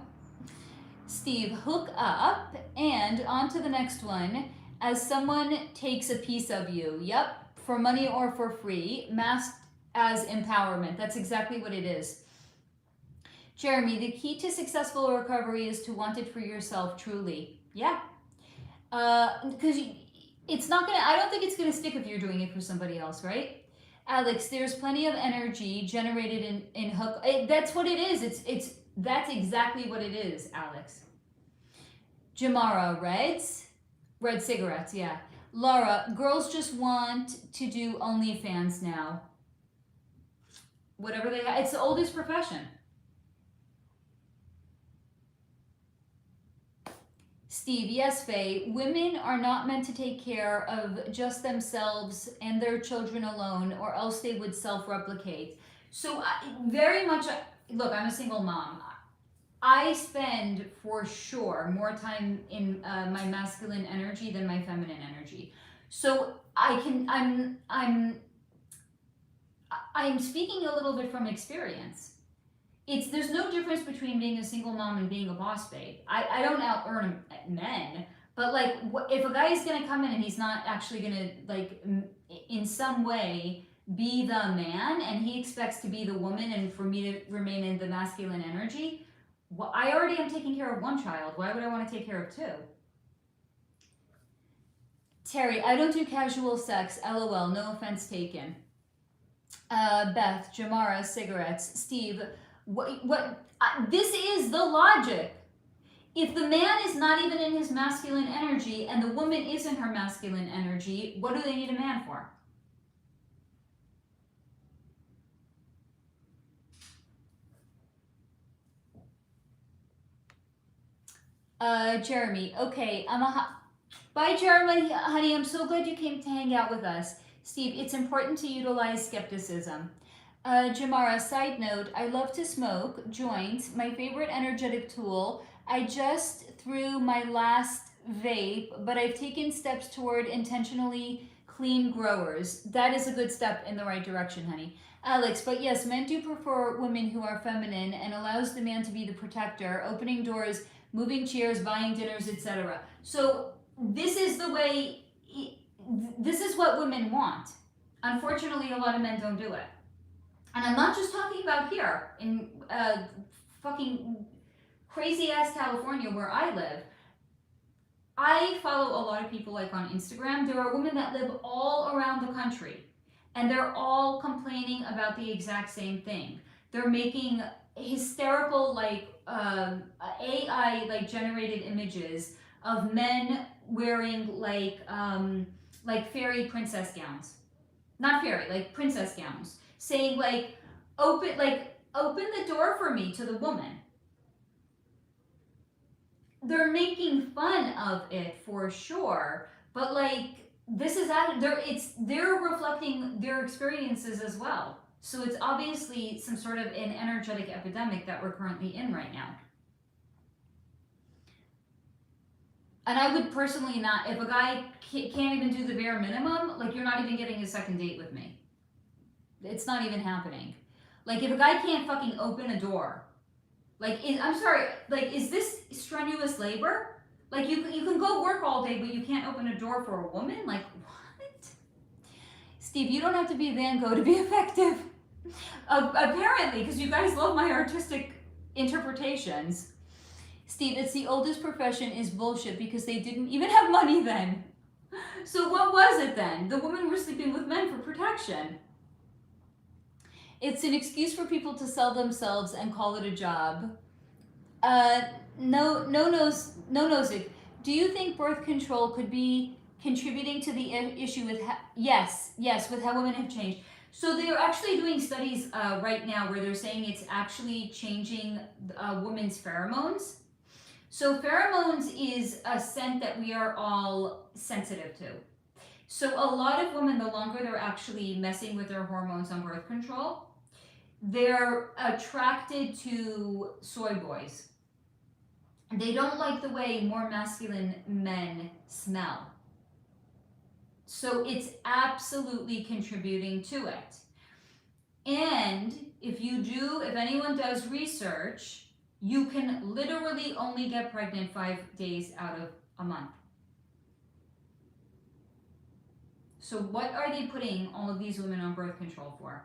Steve, hook up, and on to the next one. As someone takes a piece of you. Yep. For money or for free, masked as empowerment. That's exactly what it is. Jeremy, the key to successful recovery is to want it for yourself, truly. Yeah. Because it's not gonna, I don't think it's gonna stick if you're doing it for somebody else, right? Alex, there's plenty of energy generated in hook. That's what it is. That's exactly what it is, Alex. Jamara, red cigarettes, yeah. Laura, girls just want to do OnlyFans now. Whatever they have, it's the oldest profession. Steve, yes, Faye, women are not meant to take care of just themselves and their children alone, or else they would self-replicate. So very much, look, I'm a single mom. I spend for sure more time in my masculine energy than my feminine energy. So I'm speaking a little bit from experience. There's no difference between being a single mom and being a boss babe. I don't out earn men, but like if a guy is gonna come in and he's not actually gonna like in some way be the man, and he expects to be the woman and for me to remain in the masculine energy, well, I already am taking care of one child. Why would I want to take care of two? Terry, I don't do casual sex. LOL. No offense taken. Beth, Jamara, cigarettes. Steve, this is the logic. If the man is not even in his masculine energy and the woman is in her masculine energy, what do they need a man for? Jeremy, okay, bye, Jeremy, honey, I'm so glad you came to hang out with us. Steve, it's important to utilize skepticism. Jamara, side note, I love to smoke joints, my favorite energetic tool. I just threw my last vape, but I've taken steps toward intentionally clean growers. That is a good step in the right direction, honey. Alex, but yes, men do prefer women who are feminine and allows the man to be the protector, opening doors, moving chairs, buying dinners, etc. So this is the way, this is what women want. Unfortunately, a lot of men don't do it. And I'm not just talking about here in fucking crazy ass California where I live. I follow a lot of people like on Instagram. There are women that live all around the country and they're all complaining about the exact same thing. They're making hysterical like AI like generated images of men wearing like fairy princess gowns. Not fairy, like princess gowns. Saying like open the door for me to the woman. They're making fun of it for sure, but like this is they're reflecting their experiences as well. So it's obviously some sort of an energetic epidemic that we're currently in right now. And I would personally not, if a guy can't even do the bare minimum, like you're not even getting a second date with me. It's not even happening. Like if a guy can't fucking open a door, like I'm sorry, like is this strenuous labor? Like you can go work all day, but you can't open a door for a woman? Like what? Steve, you don't have to be Van Gogh to be effective. Apparently, because you guys love my artistic interpretations. Steve, it's the oldest profession is bullshit because they didn't even have money then. So what was it then? The women were sleeping with men for protection. It's an excuse for people to sell themselves and call it a job. No nosy. Do you think birth control could be contributing to the issue with yes, with how women have changed? So they're actually doing studies right now where they're saying it's actually changing women's pheromones. So pheromones is a scent that we are all sensitive to. So a lot of women, the longer they're actually messing with their hormones on birth control, they're attracted to soy boys. They don't like the way more masculine men smell. So it's absolutely contributing to it. And if anyone does research, you can literally only get pregnant 5 days out of a month. So what are they putting all of these women on birth control for?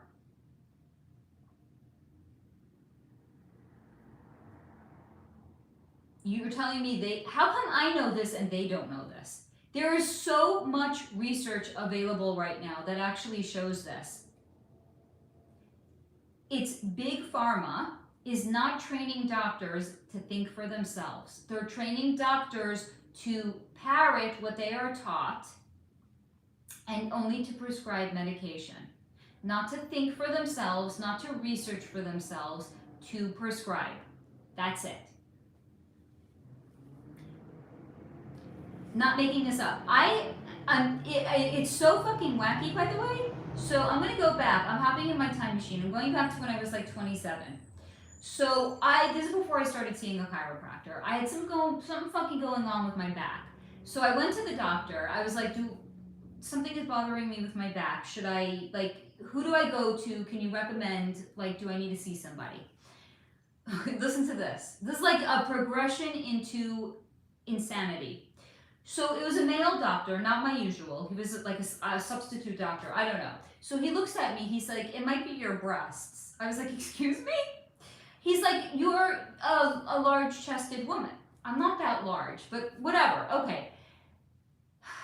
You're telling me how come I know this and they don't know this? There is so much research available right now that actually shows this. It's big pharma is not training doctors to think for themselves. They're training doctors to parrot what they are taught and only to prescribe medication. Not to think for themselves, not to research for themselves, to prescribe. That's it. Not making this up. It's so fucking wacky, by the way. So I'm gonna go back. I'm hopping in my time machine. I'm going back to when I was like 27. So this is before I started seeing a chiropractor. I had something fucking going on with my back. So I went to the doctor. I was like, something is bothering me with my back. Should I, like, who do I go to? Can you recommend, like, do I need to see somebody? Listen to this. This is like a progression into insanity. So it was a male doctor, not my usual. He was like a substitute doctor. I don't know. So he looks at me. He's like, it might be your breasts. I was like, excuse me? He's like, you're a large-chested woman. I'm not that large, but whatever. Okay.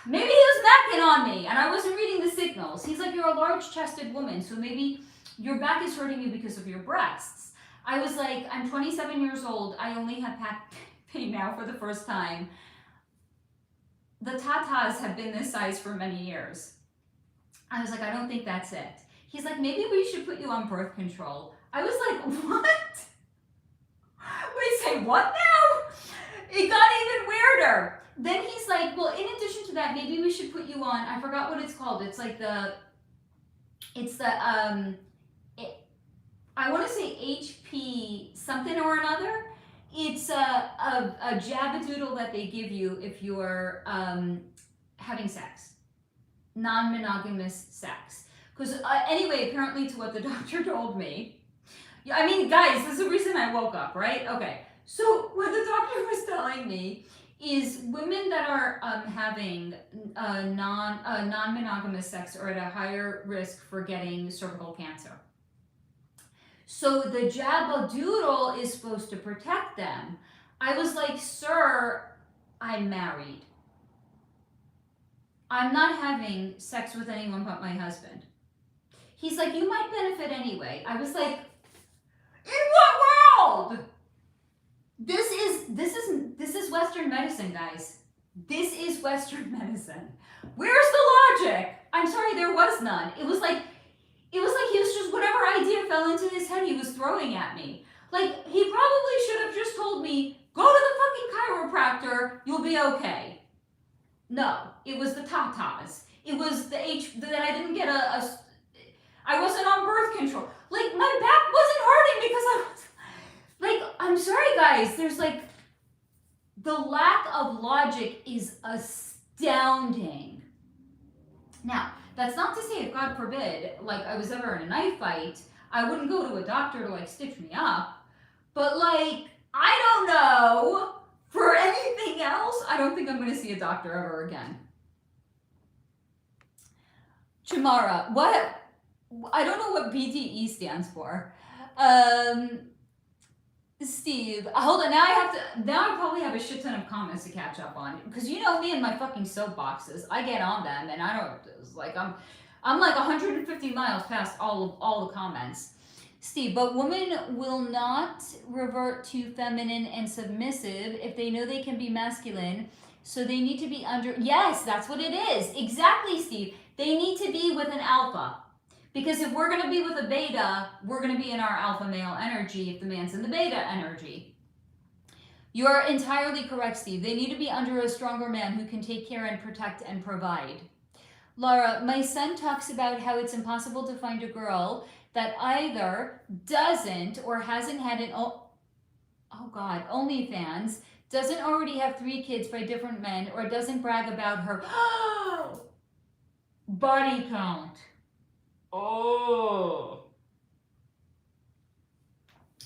Maybe he was backing on me, and I wasn't reading the signals. He's like, you're a large-chested woman, so maybe your back is hurting you because of your breasts. I was like, I'm 27 years old. I only have back pain now for the first time. The tatas have been this size for many years. I was like, I don't think that's it. He's like, maybe we should put you on birth control. I was like, what? Wait, say what now? It got even weirder. Then he's like, well, in addition to that, maybe we should put you on, I forgot what it's called. It's like I want to say HP something or another. It's a jabadoodle that they give you if you're having sex, non-monogamous sex. Because anyway, apparently to what the doctor told me, I mean, guys, this is the reason I woke up, right? Okay, so what the doctor was telling me is women that are having non-monogamous sex are at a higher risk for getting cervical cancer. So the jabadoodle is supposed to protect them. I was like, sir, I'm married. I'm not having sex with anyone but my husband. He's like, you might benefit anyway. I was like, in what world? This is Western medicine, guys. This is Western medicine. Where's the logic? I'm sorry, there was none. It was like he was just, whatever idea fell into his head, he was throwing at me. Like, he probably should have just told me, go to the fucking chiropractor, you'll be okay. No, it was the tatas. It was that I didn't get I wasn't on birth control. Like, my back wasn't hurting because I was, like, I'm sorry guys, there's like, the lack of logic is astounding. Now, that's not to say if God forbid, like I was ever in a knife fight, I wouldn't go to a doctor to like stitch me up. But like, I don't know, for anything else, I don't think I'm going to see a doctor ever again. Chamara, what? I don't know what BDE stands for. Steve, hold on. Now I probably have a shit ton of comments to catch up on, because you know me and my fucking soapboxes. I get on them, and I don't. It's like I'm like 150 miles past all the comments. Steve, but women will not revert to feminine and submissive if they know they can be masculine. So they need to be under. Yes, that's what it is. Exactly, Steve. They need to be with an alpha. Because if we're going to be with a beta, we're going to be in our alpha male energy if the man's in the beta energy. You are entirely correct, Steve. They need to be under a stronger man who can take care and protect and provide. Laura, my son talks about how it's impossible to find a girl that either doesn't or hasn't had an OnlyFans, doesn't already have 3 kids by different men, or doesn't brag about her body count. Oh.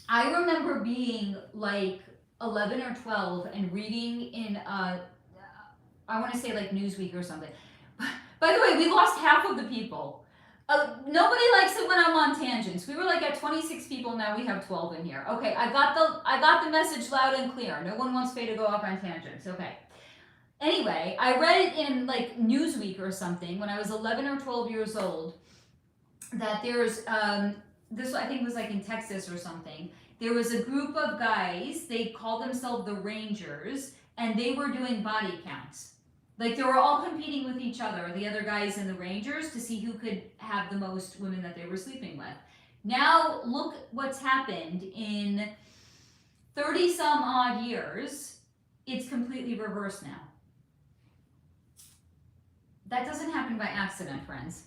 I remember being like 11 or 12 and reading in, I want to say like Newsweek or something. By the way, we lost half of the people. Nobody likes it when I'm on tangents. We were like at 26 people, now we have 12 in here. Okay, I got the message loud and clear. No one wants Faye to go off on tangents. Okay. Anyway, I read it in like Newsweek or something when I was 11 or 12 years old, that there's, this I think was like in Texas or something, there was a group of guys, they called themselves the Rangers, and they were doing body counts. Like they were all competing with each other, the other guys and the Rangers, to see who could have the most women that they were sleeping with. Now look what's happened in 30 some odd years. It's completely reversed now. That doesn't happen by accident, friends.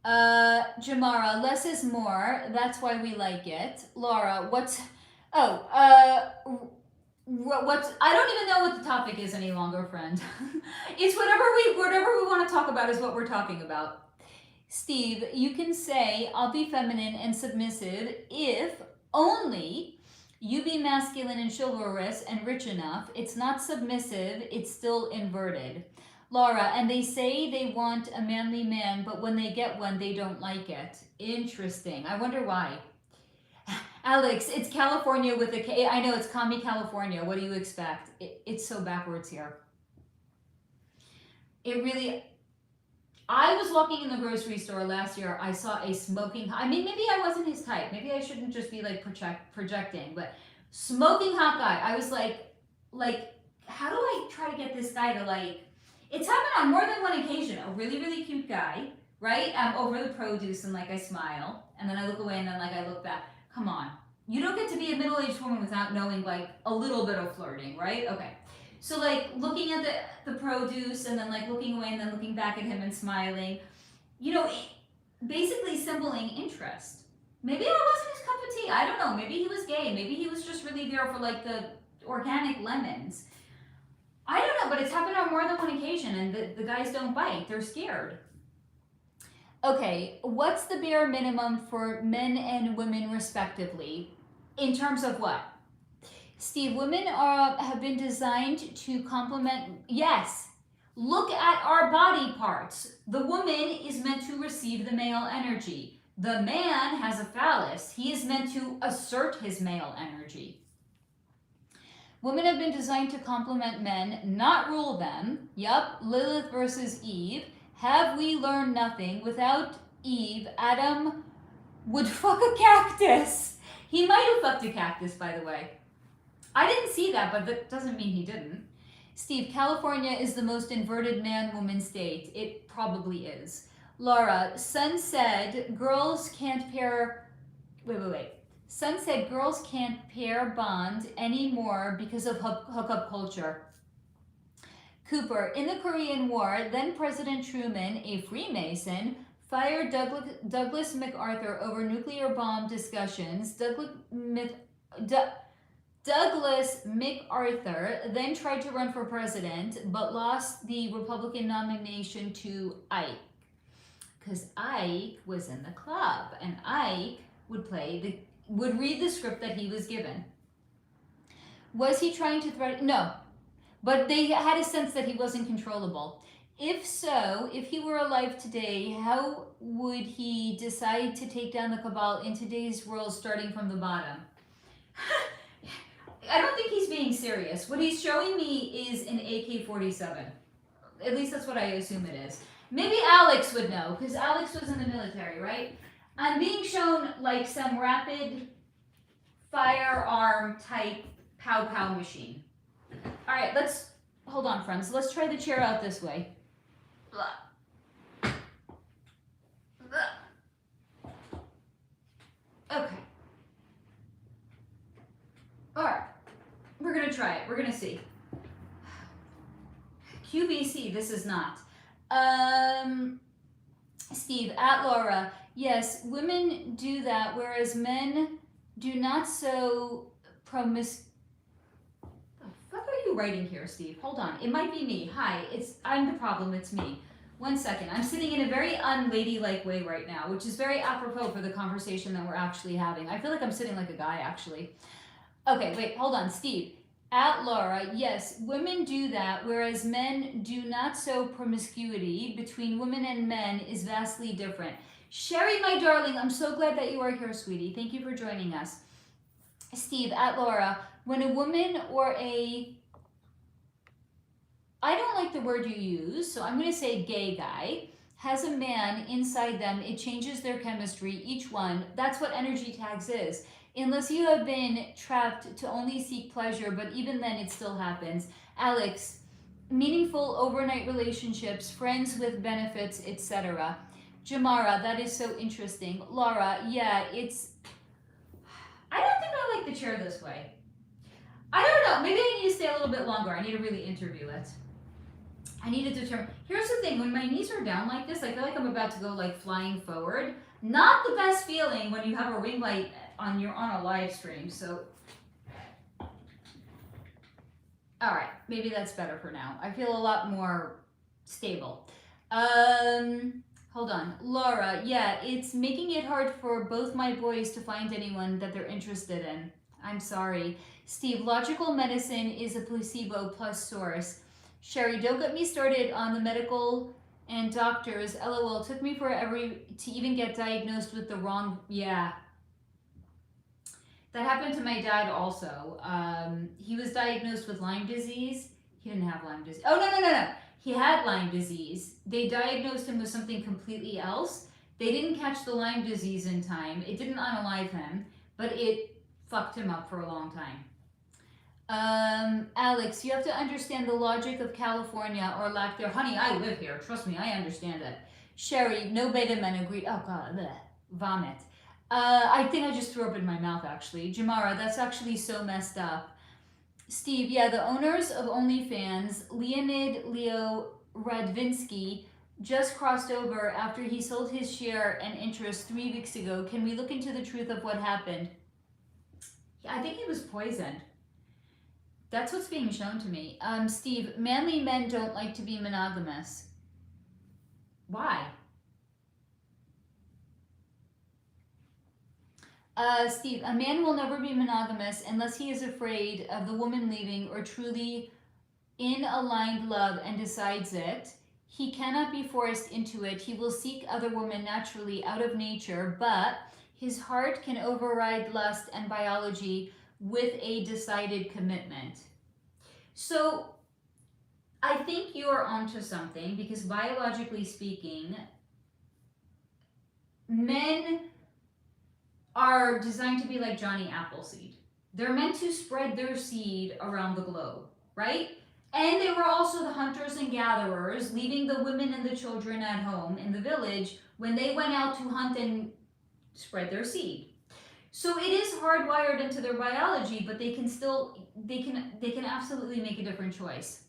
Jamara, less is more. That's why we like it. Laura, what's I don't even know what the topic is any longer, friend. It's whatever we want to talk about is what we're talking about. Steve, you can say I'll be feminine and submissive if only you be masculine and chivalrous and rich enough. It's not submissive, it's still inverted. Laura, and they say they want a manly man, but when they get one, they don't like it. Interesting. I wonder why. Alex, it's California with a K. I know, it's Commie California. What do you expect? It's so backwards here. It really... I was walking in the grocery store last year. I saw a smoking... I mean, maybe I wasn't his type. Maybe I shouldn't just be like projecting, but smoking hot guy. I was like, how do I try to get this guy to like... It's happened on more than one occasion. A really, really cute guy, right? I'm over the produce and like I smile and then I look away and then like I look back. Come on. You don't get to be a middle-aged woman without knowing like a little bit of flirting, right? Okay. So like looking at the produce and then like looking away and then looking back at him and smiling, you know, basically symboling interest. Maybe that wasn't his cup of tea. I don't know. Maybe he was gay. Maybe he was just really there for like the organic lemons. I don't know, but it's happened on more than one occasion and the guys don't bite. They're scared. Okay, what's the bare minimum for men and women respectively? In terms of what? Steve, women have been designed to complement, yes. Look at our body parts. The woman is meant to receive the male energy. The man has a phallus. He is meant to assert his male energy. Women have been designed to complement men, not rule them. Yup, Lilith versus Eve. Have we learned nothing? Without Eve, Adam would fuck a cactus. He might have fucked a cactus, by the way. I didn't see that, but that doesn't mean he didn't. Steve, California is the most inverted man-woman state. It probably is. Laura, Sun said girls can't pair... Wait. Sun said girls can't pair bond anymore because of hookup culture. Cooper, in the Korean War, then President Truman, a Freemason, fired Douglas MacArthur over nuclear bomb discussions. Douglas MacArthur then tried to run for president, but lost the Republican nomination to Ike. Because Ike was in the club, and Ike would read the script that he was given. Was he trying to threaten? No. But they had a sense that he wasn't controllable. If so, if he were alive today, how would he decide to take down the cabal in today's world starting from the bottom? I don't think he's being serious. What he's showing me is an AK-47. At least that's what I assume it is. Maybe Alex would know, because Alex was in the military, right? I'm being shown like some rapid firearm type pow-pow machine. All right, hold on, friends. Let's try the chair out this way. Blah. Blah. Okay. All right, we're gonna try it. We're gonna see. QVC, this is not. Steve, at Laura, yes, women do that, whereas men do not so promiscuous. What are you writing here, Steve? Hold on. It might be me. Hi, I'm the problem. It's me. 1 second. I'm sitting in a very unladylike way right now, which is very apropos for the conversation that we're actually having. I feel like I'm sitting like a guy, actually. Okay, wait, hold on. Steve, at Laura, yes, women do that, whereas men do not, so promiscuity between women and men is vastly different. Sherry, my darling, I'm so glad that you are here, sweetie. Thank you for joining us. Steve, at Laura, when a woman or I don't like the word you use, so I'm going to say gay guy, has a man inside them, it changes their chemistry, each one. That's what energy tags is. Unless you have been trapped to only seek pleasure, but even then it still happens. Alex, meaningful overnight relationships, friends with benefits, etc. Jamara, that is so interesting. Laura, yeah, I don't think I like the chair this way. I don't know, maybe I need to stay a little bit longer. I need to really interview it. I need to determine. Here's the thing: when my knees are down like this, I feel like I'm about to go like flying forward. Not the best feeling when you have a ring light on a live stream. So, all right, maybe that's better for now. I feel a lot more stable. Hold on, Laura. Yeah, it's making it hard for both my boys to find anyone that they're interested in. I'm sorry, Steve. Logical medicine is a placebo plus source. Sherry, don't get me started on the medical and doctors. LOL, took me forever to even get diagnosed with the wrong. Yeah. That happened to my dad also. He was diagnosed with Lyme disease. He didn't have Lyme disease. Oh, no. He had Lyme disease. They diagnosed him with something completely else. They didn't catch the Lyme disease in time. It didn't unalive him, but it fucked him up for a long time. Alex, you have to understand the logic of California or lack there. Honey, I live here. Trust me, I understand it. Sherry, no beta men agreed. Oh god, bleh, vomit. I think I just threw up in my mouth actually. Jamara, that's actually so messed up. Steve, yeah, the owners of OnlyFans, Leonid Leo Radvinsky, just crossed over after he sold his share and interest 3 weeks ago. Can we look into the truth of what happened? I think he was poisoned. That's what's being shown to me. Steve, manly men don't like to be monogamous. Why? Steve, a man will never be monogamous unless he is afraid of the woman leaving or truly in aligned love and decides it. He cannot be forced into it. He will seek other women naturally out of nature, but his heart can override lust and biology with a decided commitment. So I think you're onto something because biologically speaking, men are designed to be like Johnny Appleseed. They're meant to spread their seed around the globe, right? And they were also the hunters and gatherers, leaving the women and the children at home in the village when they went out to hunt and spread their seed. So it is hardwired into their biology, but they can absolutely make a different choice.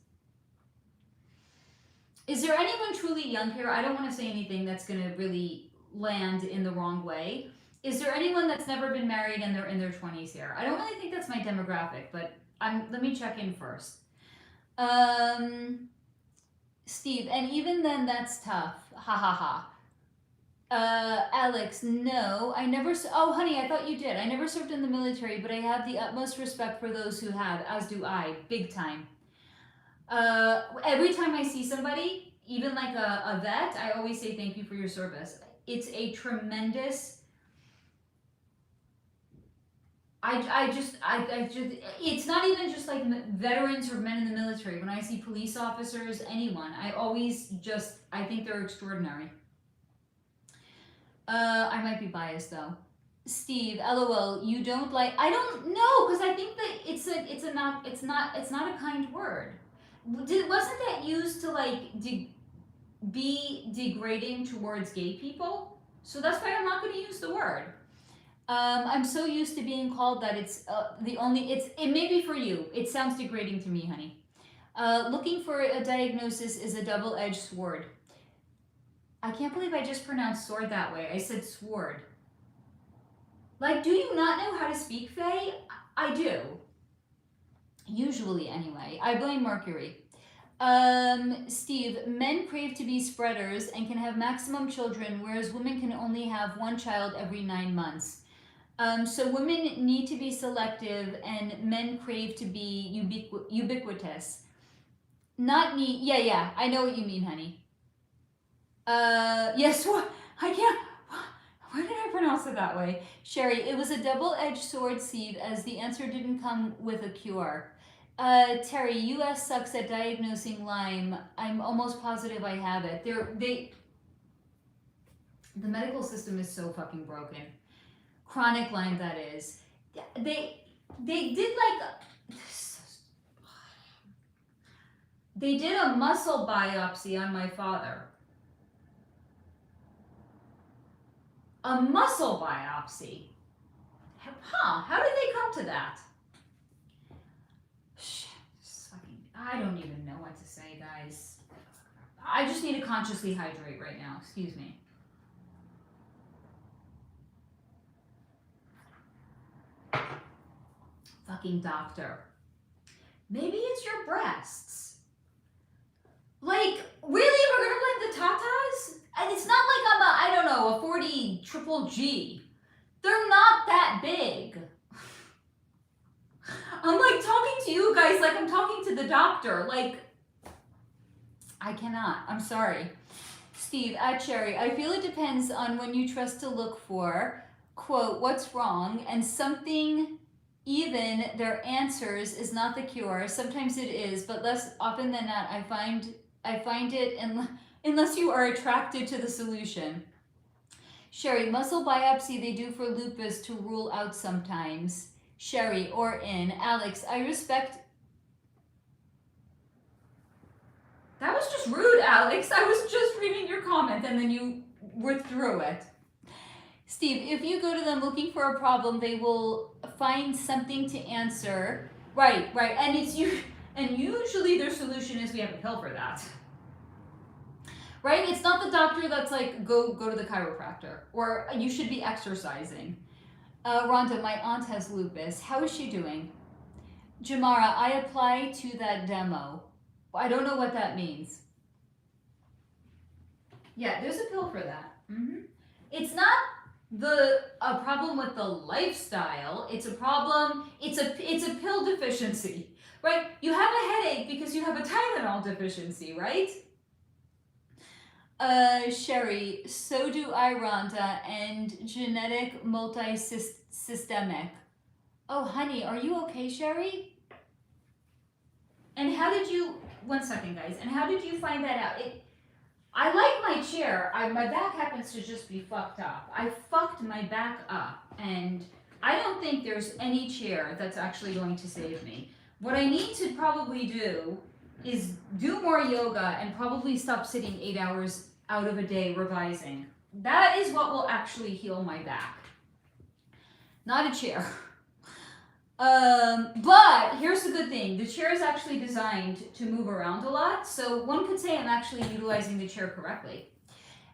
Is there anyone truly young here? I don't want to say anything that's going to really land in the wrong way. Is there anyone that's never been married and they're in their 20s here? I don't really think that's my demographic, but let me check in first. Steve, and even then that's tough. Ha ha ha. Alex, no, I never, oh honey, I thought you did. I never served in the military, but I have the utmost respect for those who have, as do I, big time. Every time I see somebody, even like a vet, I always say thank you for your service. It's a tremendous, I just, it's not even just like veterans or men in the military. When I see police officers, anyone, I think they're extraordinary. I might be biased though. Steve, LOL, you don't like, I don't know, because I think that it's not a kind word. Wasn't that used to like be degrading towards gay people? So that's why I'm not going to use the word. I'm so used to being called that it may be for you. It sounds degrading to me, honey. Looking for a diagnosis is a double-edged sword. I can't believe I just pronounced sword that way. I said sword. Like, do you not know how to speak, Faye? I do. Usually, anyway. I blame Mercury. Steve, men crave to be spreaders and can have maximum children, whereas women can only have one child every 9 months. So women need to be selective and men crave to be ubiquitous. Not need, yeah, I know what you mean, honey. Yes, I can't, why did I pronounce it that way? Sherry, it was a double-edged sword, Steve, as the answer didn't come with a cure. Terry, US sucks at diagnosing Lyme. I'm almost positive I have it. The medical system is so fucking broken. Chronic Lyme, that is. They did they did a muscle biopsy on my father. A muscle biopsy. How did they come to that? Shit, I don't even know what to say, guys. I just need to consciously hydrate right now. Excuse me. Fucking doctor. Maybe it's your breasts. Like, really? We're gonna blame the tatas? And it's not like I'm a, I don't know, a 40 triple G. They're not that big. I'm like talking to you guys like I'm talking to the doctor. Like, I cannot. I'm sorry. Steve, at Cherry, I feel it depends on when you trust to look for, quote, what's wrong, and something, even their answers is not the cure. Sometimes it is, but less often than not, I find it unless you are attracted to the solution. Sherry, muscle biopsy they do for lupus to rule out sometimes. Sherry, or in. Alex, I respect. That was just rude, Alex. I was just reading your comment and then you withdrew it. Steve, if you go to them looking for a problem, they will find something to answer. Right. And and usually their solution is we have a pill for that. Right? It's not the doctor that's like, go to the chiropractor, or you should be exercising. Rhonda, my aunt has lupus. How is she doing? Jamara, I applied to that demo. I don't know what that means. Yeah, there's a pill for that. It's not a problem with the lifestyle. It's a problem. It's a pill deficiency, right? You have a headache because you have a Tylenol deficiency, right? Sherry, so do I, Rhonda, and genetic multisystemic. Oh, honey, are you okay, Sherry? And how did you, one second, guys, and how did you find that out? I like my chair. My back happens to just be fucked up. I fucked my back up, and I don't think there's any chair that's actually going to save me. What I need to probably do is do more yoga and probably stop sitting 8 hours out of a day revising. That is what will actually heal my back. Not a chair. But here's the good thing. The chair is actually designed to move around a lot, so one could say I'm actually utilizing the chair correctly.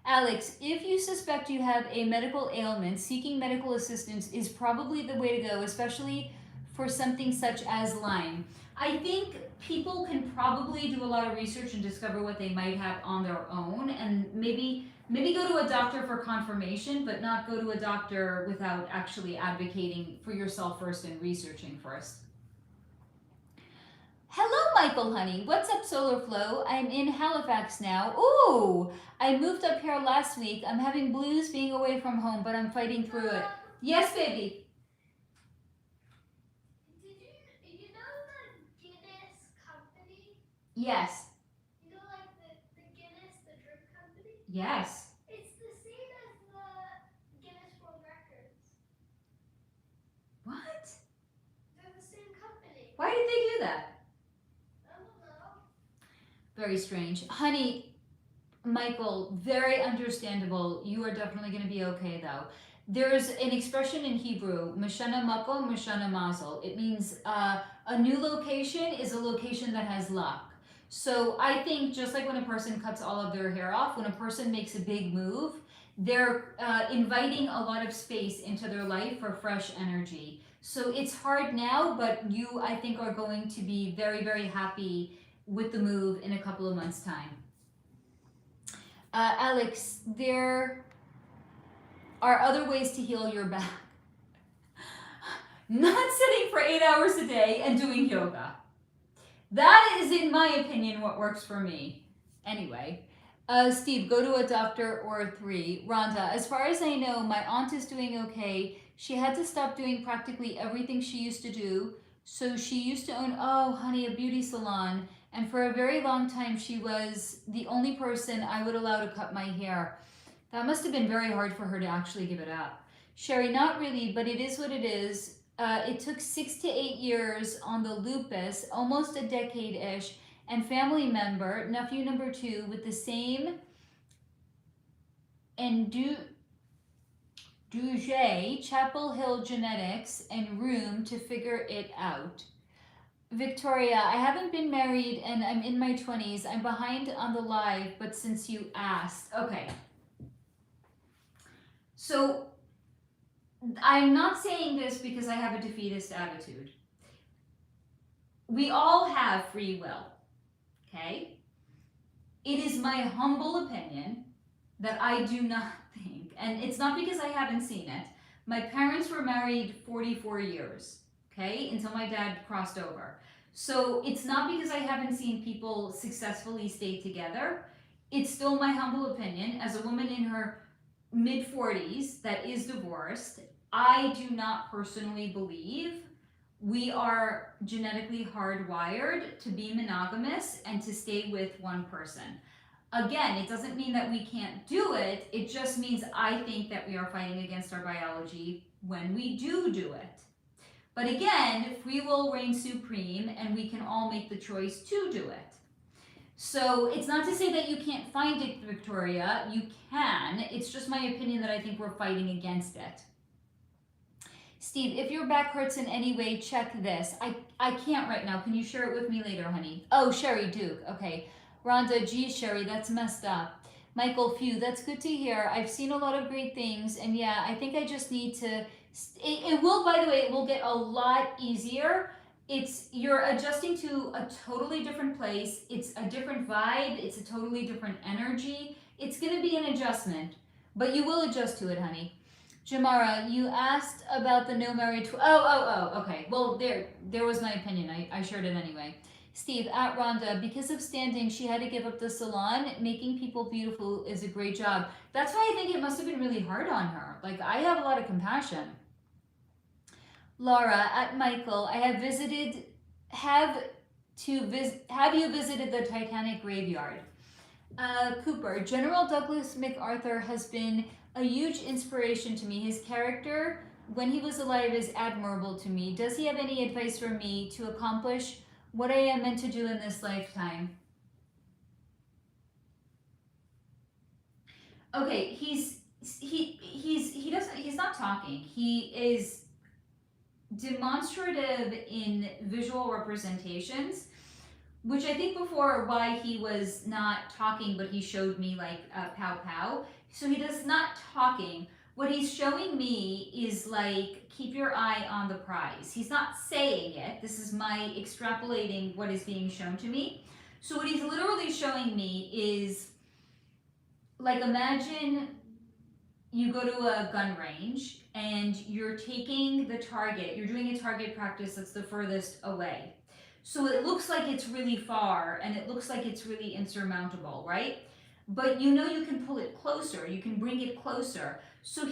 Alex, if you suspect you have a medical ailment, seeking medical assistance is probably the way to go, especially for something such as Lyme. I think people can probably do a lot of research and discover what they might have on their own, and maybe go to a doctor for confirmation, but not go to a doctor without actually advocating for yourself first and researching first. Hello, Michael, honey. What's up, Solar Flow? I'm in Halifax now. Ooh, I moved up here last week. I'm having blues being away from home, but I'm fighting through it. Yes, baby. Did you know the Guinness company? Yes. You know, like the Guinness, the drink company? Yes. It's the same as the Guinness World Records. What? They're the same company. Why did they do that? I don't know. Very strange. Honey, Michael, very understandable. You are definitely going to be okay, though. There's an expression in Hebrew, Mashana Mako, Mashana Mazel. It means a new location is a location that has luck. So I think just like when a person cuts all of their hair off, when a person makes a big move, they're inviting a lot of space into their life for fresh energy. So it's hard now, but you, I think, are going to be very, very happy with the move in a couple of months' time. Alex, there are other ways to heal your back. Not sitting for 8 hours a day and doing yoga. That is, in my opinion, what works for me. Anyway, Steve, go to a doctor or 3. Rhonda, as far as I know, my aunt is doing okay. She had to stop doing practically everything she used to do. So she used to own, oh, honey, a beauty salon. And for a very long time, she was the only person I would allow to cut my hair. That must have been very hard for her to actually give it up. Sherry, not really, but it is what it is. It took 6 to 8 years on the lupus, almost a decade-ish, and family member, nephew number 2, with the same and Duge, Chapel Hill genetics, and room to figure it out. Victoria, I haven't been married and I'm in my 20s. I'm behind on the live, but since you asked. Okay. So I'm not saying this because I have a defeatist attitude. We all have free will, okay? It is my humble opinion that I do not think, and it's not because I haven't seen it. My parents were married 44 years, okay, until my dad crossed over. So it's not because I haven't seen people successfully stay together. It's still my humble opinion as a woman in her mid 40s that is divorced. I do not personally believe we are genetically hardwired to be monogamous and to stay with one person. Again, it doesn't mean that we can't do it. It just means I think that we are fighting against our biology when we do it. But again, free will reigns supreme and we can all make the choice to do it. So it's not to say that you can't find it, Victoria. You can. It's just my opinion that I think we're fighting against it. Steve, if your back hurts in any way, check this. I can't right now. Can you share it with me later, honey? Oh, Sherry Duke. Okay. Rhonda, geez, Sherry, that's messed up. Michael, phew, that's good to hear. I've seen a lot of great things. And yeah, I think I just need to... It will, by the way, it will get a lot easier. You're adjusting to a totally different place. It's a different vibe. It's a totally different energy. It's going to be an adjustment. But you will adjust to it, honey. Jamara, you asked about the no married... okay. Well, there was my opinion. I shared it anyway. Steve, at Rhonda, because of standing, she had to give up the salon. Making people beautiful is a great job. That's why I think it must have been really hard on her. Like, I have a lot of compassion. Laura, at Michael, have you visited the Titanic graveyard? Cooper, General Douglas MacArthur has been a huge inspiration to me. His character, when he was alive, is admirable to me. Does he have any advice for me to accomplish what I am meant to do in this lifetime? Okay, he's not talking. He is demonstrative in visual representations, which I think before why he was not talking, but he showed me like pow pow. So he does not talking. What he's showing me is like, keep your eye on the prize. He's not saying it. This is my extrapolating what is being shown to me. So what he's literally showing me is, like, imagine you go to a gun range and you're taking the target. You're doing a target practice that's the furthest away. So it looks like it's really far and it looks like it's really insurmountable, right? But you know you can pull it closer. You can bring it closer. So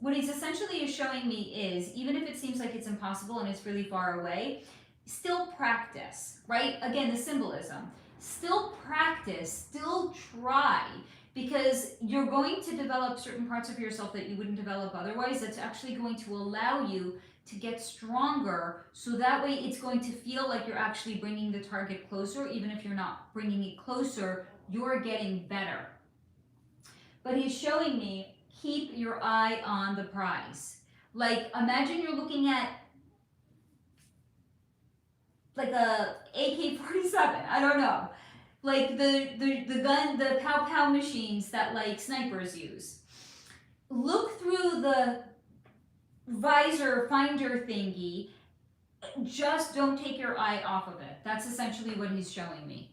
what he's essentially is showing me is, even if it seems like it's impossible and it's really far away, still practice, right? Again, the symbolism. Still practice, still try, because you're going to develop certain parts of yourself that you wouldn't develop otherwise. That's actually going to allow you to get stronger, so that way it's going to feel like you're actually bringing the target closer. Even if you're not bringing it closer, you're getting better. But he's showing me, keep your eye on the prize. Like, imagine you're looking at like a AK-47, I don't know. Like the gun, the pow-pow machines that like snipers use. Look through the visor finder thingy. Just don't take your eye off of it. That's essentially what he's showing me.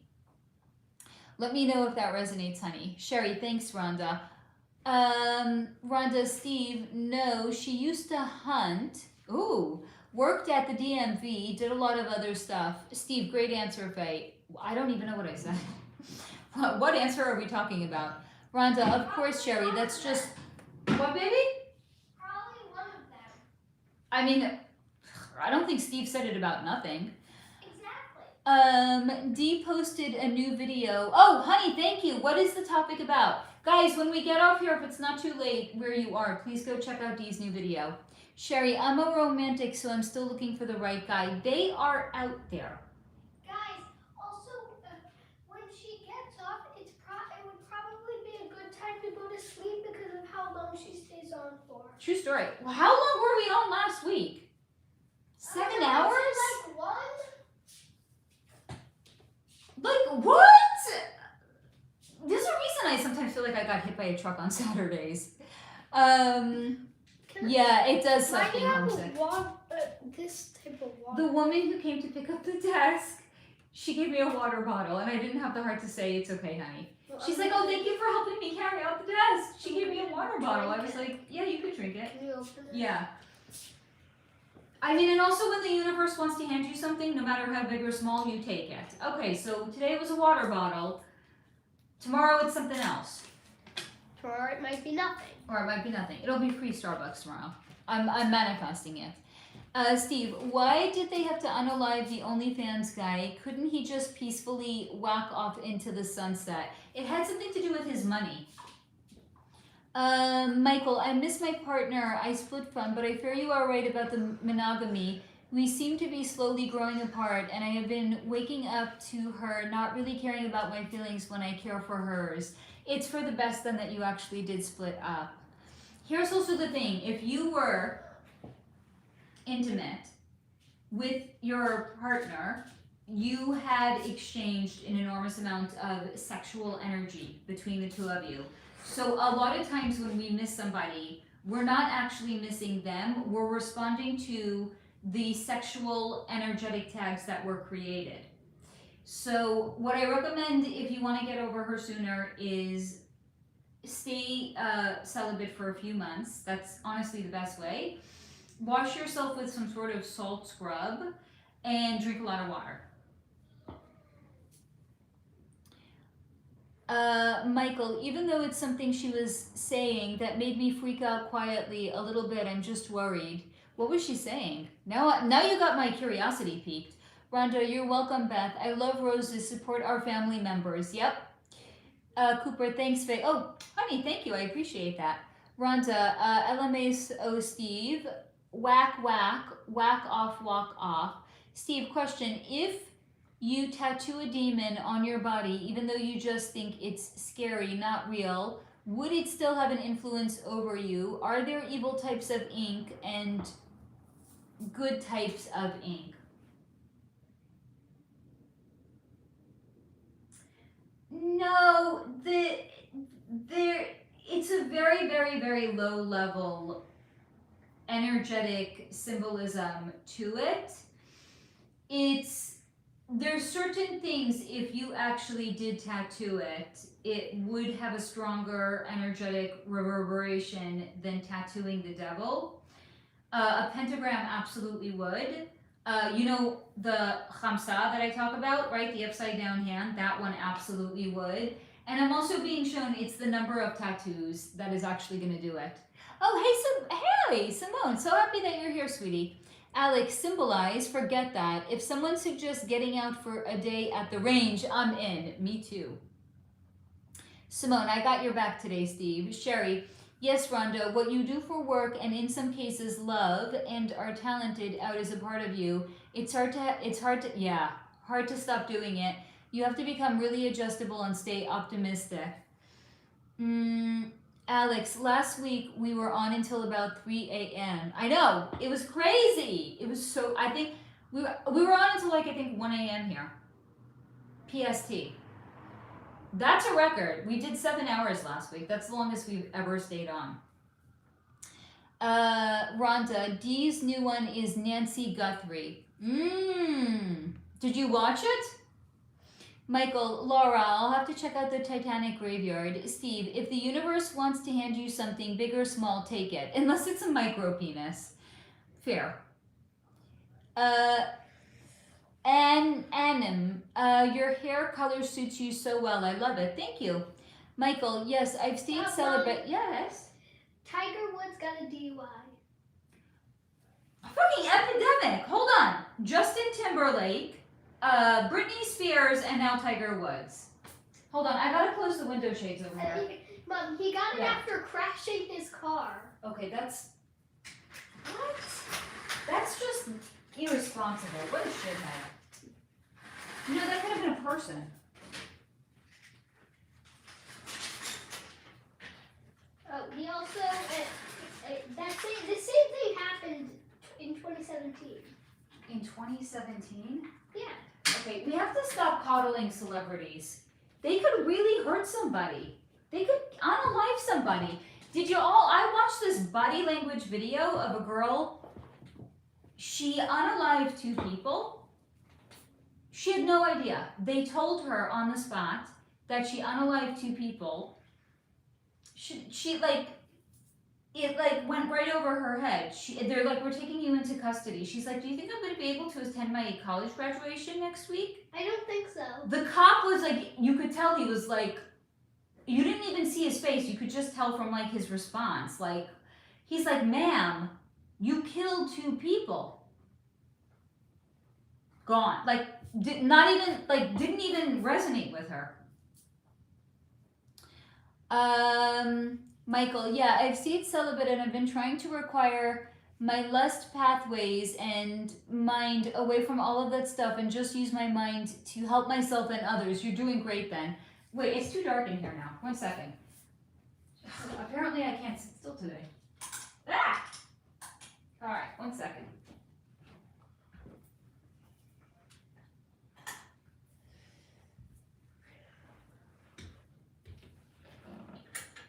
Let me know if that resonates, honey. Sherry, thanks, Rhonda. Rhonda, Steve, no, she used to hunt. Ooh, worked at the DMV, did a lot of other stuff. Steve, great answer, Faye. I don't even know what I said. What answer are we talking about? Rhonda, of course, Sherry, that's just... What, baby? Probably one of them. I mean, I don't think Steve said it about nothing. Exactly. Dee posted a new video. Oh, honey, thank you. What is the topic about? Guys, when we get off here, if it's not too late where you are, please go check out Dee's new video. Sherry, I'm a romantic, so I'm still looking for the right guy. They are out there. Guys, also, when she gets off, it would probably be a good time to go to sleep because of how long she stays on for. True story. Well, how long were we on last week? 7 hours? Like 1? by a truck on Saturdays. Can Yeah, it does Why suck do being you have homesick. this type of water? The woman who came to pick up the desk, she gave me a water bottle, and I didn't have the heart to say, it's okay, honey. She's like, oh, thank you for helping me carry out the desk. She gave me a water bottle. I was like, yeah, you could drink it. Can you open it? Yeah. I mean, and also when the universe wants to hand you something, no matter how big or small, you take it. Okay, so today it was a water bottle. Tomorrow it's something else. Or it might be nothing. Or it might be nothing. It'll be free Starbucks tomorrow. I'm manifesting it. Steve, why did they have to unalive the OnlyFans guy? Couldn't he just peacefully whack off into the sunset? It had something to do with his money. Michael, I miss my partner I split from, but I fear you are right about the monogamy. We seem to be slowly growing apart, and I have been waking up to her not really caring about my feelings when I care for hers. It's for the best then that you actually did split up. Here's also the thing. If you were intimate with your partner, you had exchanged an enormous amount of sexual energy between the two of you. So a lot of times when we miss somebody, we're not actually missing them. We're responding to the sexual energetic tags that were created. So what I recommend if you want to get over her sooner is stay celibate for a few months. That's honestly the best way. Wash yourself with some sort of salt scrub and drink a lot of water. Michael, even though it's something she was saying that made me freak out quietly a little bit, I'm just worried. What was she saying? Now you got my curiosity piqued. Rhonda, you're welcome, Beth. I love roses. Support our family members. Yep. Cooper, thanks, Faye. Oh, honey, thank you. I appreciate that. Rhonda, LMAO Steve, whack, whack, whack off, walk off. Steve, question. If you tattoo a demon on your body, even though you just think it's scary, not real, would it still have an influence over you? Are there evil types of ink and good types of ink? No, it's a very, very, very low level energetic symbolism to it. There's certain things, if you actually did tattoo it, it would have a stronger energetic reverberation than tattooing the devil. A pentagram absolutely would. You know the khamsa that I talk about, right? The upside down hand, that one absolutely would. And I'm also being shown it's the number of tattoos that is actually going to do it. Oh, hey, Simone, so happy that you're here, sweetie. Alex, symbolize, forget that. If someone suggests getting out for a day at the range, I'm in. Me too. Simone, I got your back today, Steve. Sherry, yes, Rhonda, what you do for work and in some cases love and are talented out as a part of you, it's hard to stop doing it. You have to become really adjustable and stay optimistic. Alex, last week we were on until about 3 a.m. I know, it was crazy. It was so, I think, we were on until like, I think 1 a.m. here. PST. That's a record. We did 7 hours last week. That's the longest we've ever stayed on. Rhonda, Dee's new one is Nancy Guthrie. Did you watch it? Michael, Laura, I'll have to check out the Titanic graveyard. Steve, if the universe wants to hand you something big or small, take it. Unless it's a micro penis. Fair. Anim, your hair color suits you so well. I love it. Thank you. Michael, yes, I've stayed celibate. Yes. Tiger Woods got a DUI. Fucking epidemic. Hold on. Justin Timberlake, Britney Spears, and now Tiger Woods. Hold on. I gotta close the window shades over here. Mom, he got it after crashing his car. Okay, that's... What? That's just irresponsible. What a shithead. You know, that could have been a person. Oh, he also... the same thing happened in 2017. In 2017? Yeah. Okay, we have to stop coddling celebrities. They could really hurt somebody. They could unalive somebody. Did you all, I watched this body language video of a girl. She unalived 2 people. She had no idea. They told her on the spot that she unalived 2 people. She like, it like went right over her head. They're like, we're taking you into custody. She's like, do you think I'm going to be able to attend my college graduation next week? I don't think so. The cop was like, you could tell he was like, you didn't even see his face. You could just tell from like his response. Like, he's like, ma'am, you killed 2 people. Gone. Like, didn't even resonate with her. Michael, yeah, I've stayed celibate and I've been trying to require my lust pathways and mind away from all of that stuff and just use my mind to help myself and others. You're doing great, Ben. Wait, it's too dark in here now. 1 second. Apparently I can't sit still today. Ah! All right, 1 second.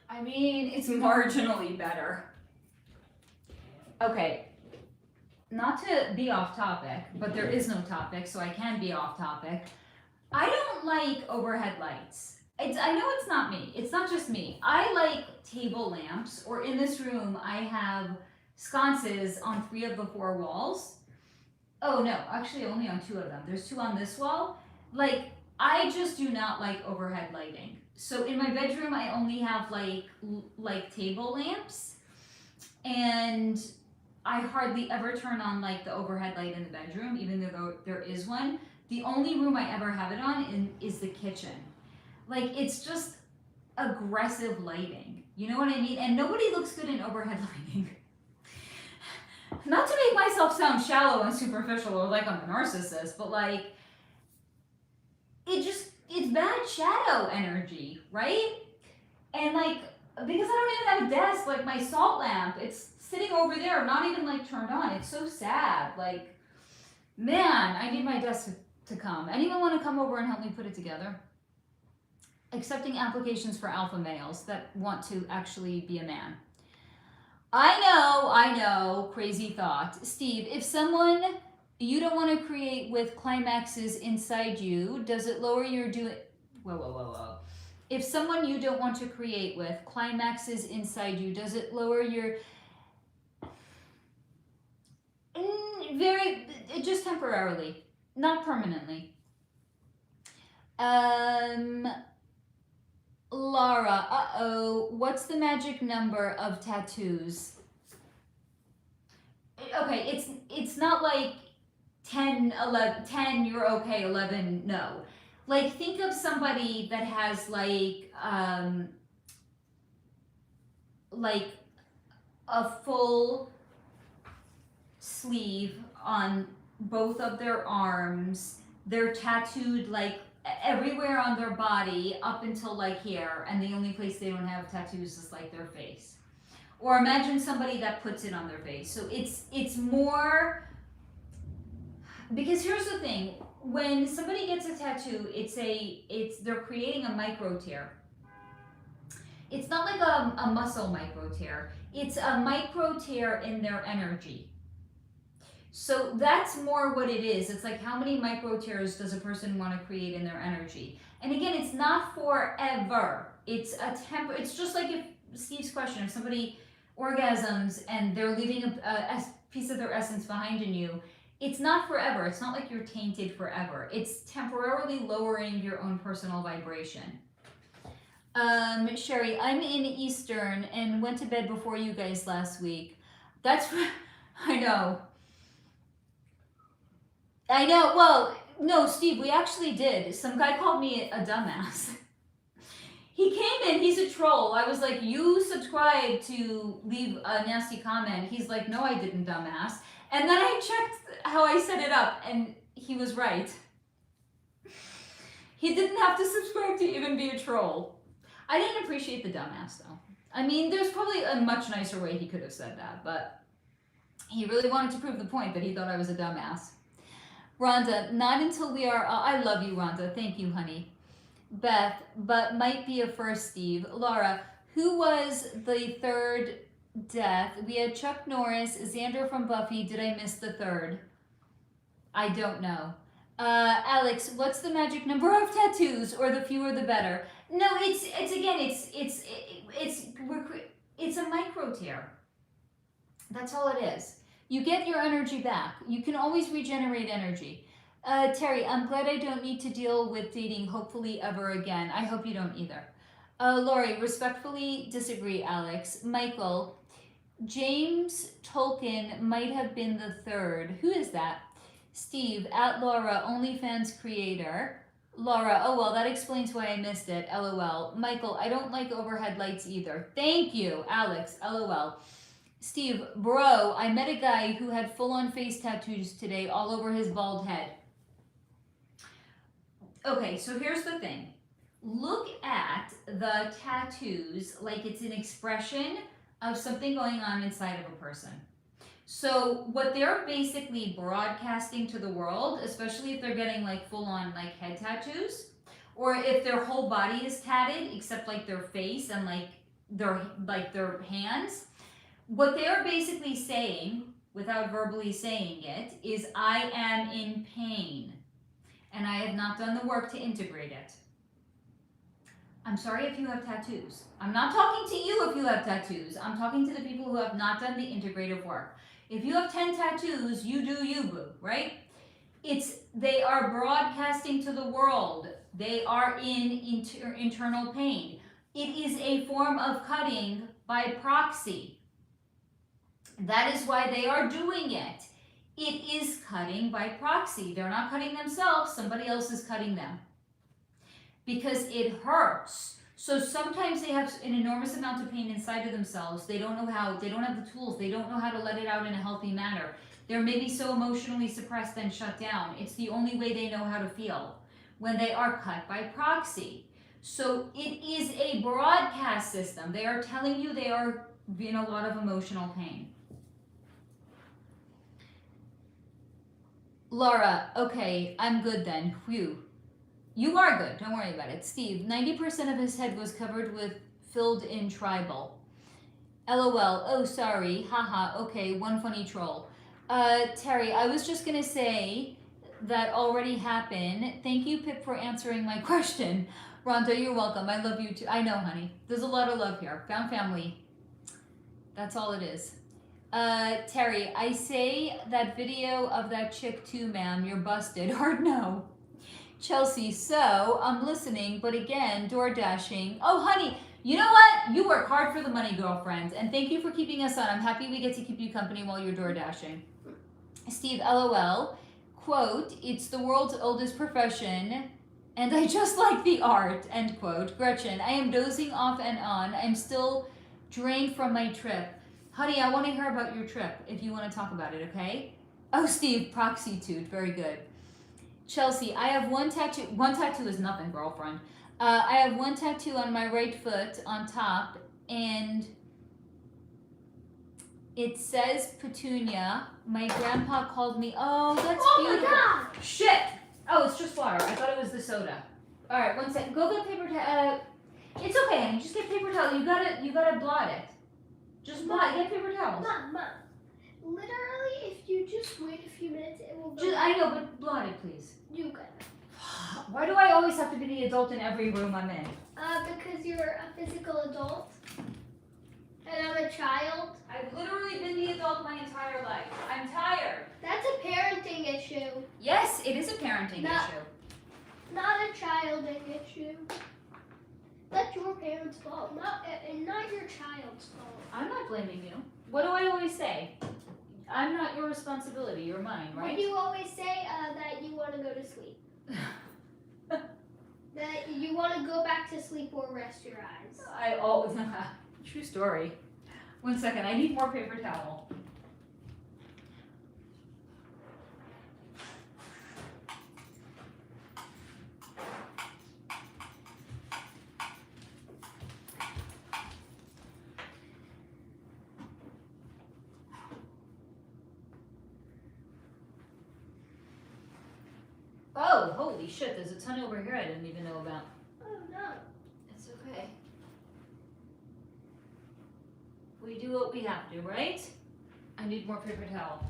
I mean, it's marginally better. Okay, not to be off topic, but there is no topic, so I can be off topic. I don't like overhead lights. I know it's not me. It's not just me. I like table lamps, or in this room, I have sconces on 3 of the 4 walls. Oh no, actually only on 2 of them. There's 2 on this wall. Like, I just do not like overhead lighting. So in my bedroom, I only have like table lamps, and I hardly ever turn on like the overhead light in the bedroom, even though there is one. The only room I ever have it on is the kitchen. Like, it's just aggressive lighting. You know what I mean? And nobody looks good in overhead lighting. Not to make myself sound shallow and superficial or like I'm a narcissist, but like, it's bad shadow energy, right? And like, because I don't even have a desk, like my salt lamp, it's sitting over there, not even like turned on. It's so sad. Like, man, I need my desk to come. Anyone want to come over and help me put it together? Accepting applications for alpha males that want to actually be a man. I know, crazy thought. Steve, if someone you don't want to create with climaxes inside you, does it lower your Whoa. If someone you don't want to create with climaxes inside you, does it lower your... just temporarily, not permanently. Laura, what's the magic number of tattoos? Okay, it's not like 10, 11, 10, you're okay, 11, no. Like, think of somebody that has like a full sleeve on both of their arms. They're tattooed like everywhere on their body up until like here, and the only place they don't have tattoos is like their face. Or imagine somebody that puts it on their face. So it's more, because here's the thing, when somebody gets a tattoo, they're creating a micro tear. It's not like a muscle micro tear. It's a micro tear in their energy. So that's more what it is. It's like, how many micro tears does a person want to create in their energy? And again, it's not forever. It's it's just like if Steve's question, if somebody orgasms and they're leaving a piece of their essence behind in you, it's not forever. It's not like you're tainted forever. It's temporarily lowering your own personal vibration. Sherry, I'm in Eastern and went to bed before you guys last week. That's I know. Well, no, Steve, we actually did. Some guy called me a dumbass. He came in, he's a troll. I was like, you subscribe to leave a nasty comment. He's like, no, I didn't, dumbass. And then I checked how I set it up, and he was right. He didn't have to subscribe to even be a troll. I didn't appreciate the dumbass, though. I mean, there's probably a much nicer way he could have said that, but he really wanted to prove the point that he thought I was a dumbass. Rhonda, not until we are... I love you, Rhonda. Thank you, honey. Beth, but might be a first, Steve. Laura, who was the third death? We had Chuck Norris, Xander from Buffy. Did I miss the third? I don't know. Alex, what's the magic number of tattoos, or the fewer the better? No, it's a micro tear. That's all it is. You get your energy back. You can always regenerate energy. Terry, I'm glad I don't need to deal with dating hopefully ever again. I hope you don't either. Lori, respectfully disagree, Alex. Michael, James Tolkien might have been the third. Who is that? Steve, at Laura, OnlyFans creator. Laura, oh well, that explains why I missed it. LOL. Michael, I don't like overhead lights either. Thank you, Alex. LOL. Steve, bro, I met a guy who had full-on face tattoos today all over his bald head. Okay, so here's the thing. Look at the tattoos like it's an expression of something going on inside of a person. So what they're basically broadcasting to the world, especially if they're getting like full-on like head tattoos, or if their whole body is tatted except like their face and like their hands, what they're basically saying, without verbally saying it, is I am in pain and I have not done the work to integrate it. I'm sorry if you have tattoos. I'm not talking to you if you have tattoos. I'm talking to the people who have not done the integrative work. If you have 10 tattoos, you do you, boo, right? They are broadcasting to the world. They are in internal pain. It is a form of cutting by proxy. That is why they are doing it. It is cutting by proxy. They're not cutting themselves. Somebody else is cutting them. Because it hurts. So sometimes they have an enormous amount of pain inside of themselves. They don't know how, they don't have the tools. They don't know how to let it out in a healthy manner. They're maybe so emotionally suppressed and shut down. It's the only way they know how to feel when they are cut by proxy. So it is a broadcast system. They are telling you they are in a lot of emotional pain. Laura, okay, I'm good then. Whew. You are good. Don't worry about it. Steve, 90% of his head was covered with filled in tribal. LOL. Oh, sorry. Haha. Okay, one funny troll. Terry, I was just going to say that already happened. Thank you, Pip, for answering my question. Rhonda, you're welcome. I love you too. I know, honey. There's a lot of love here. Found family. That's all it is. Terry, I say that video of that chick too, ma'am. You're busted. Hard no. Chelsea, so I'm listening, but again, door dashing. Oh, honey, you know what? You work hard for the money, girlfriend, and thank you for keeping us on. I'm happy we get to keep you company while you're door dashing. Steve, LOL, quote, it's the world's oldest profession, and I just like the art, end quote. Gretchen, I am dozing off and on. I'm still drained from my trip. Honey, I want to hear about your trip if you want to talk about it, okay? Oh, Steve, proxy-tude, very good. Chelsea, I have one tattoo. One tattoo is nothing, girlfriend. I have one tattoo on my right foot on top, and it says Petunia. My grandpa called me. Oh, that's beautiful. Oh my God! Shit! Oh, it's just water. I thought it was the soda. All right, one second. Go get paper towel. It's okay, honey. Just get paper towel. You gotta blot it. Just blot. Get paper towels. Mom. Literally, if you just wait a few minutes, it will go. I know, but blot it, please. You got it. Why do I always have to be the adult in every room I'm in? Because you're a physical adult, and I'm a child. I've literally been the adult my entire life. I'm tired. That's a parenting issue. Yes, it is a parenting issue. Not a childing issue. That's your parents' fault, not your child's fault. I'm not blaming you. What do I always say? I'm not your responsibility. You're mine, right? What do you always say? That you want to go to sleep. That you want to go back to sleep or rest your eyes. True story. One second. I need more paper towel. Oh, holy shit, there's a ton over here I didn't even know about. We do what we have to, right? I need more paper towel.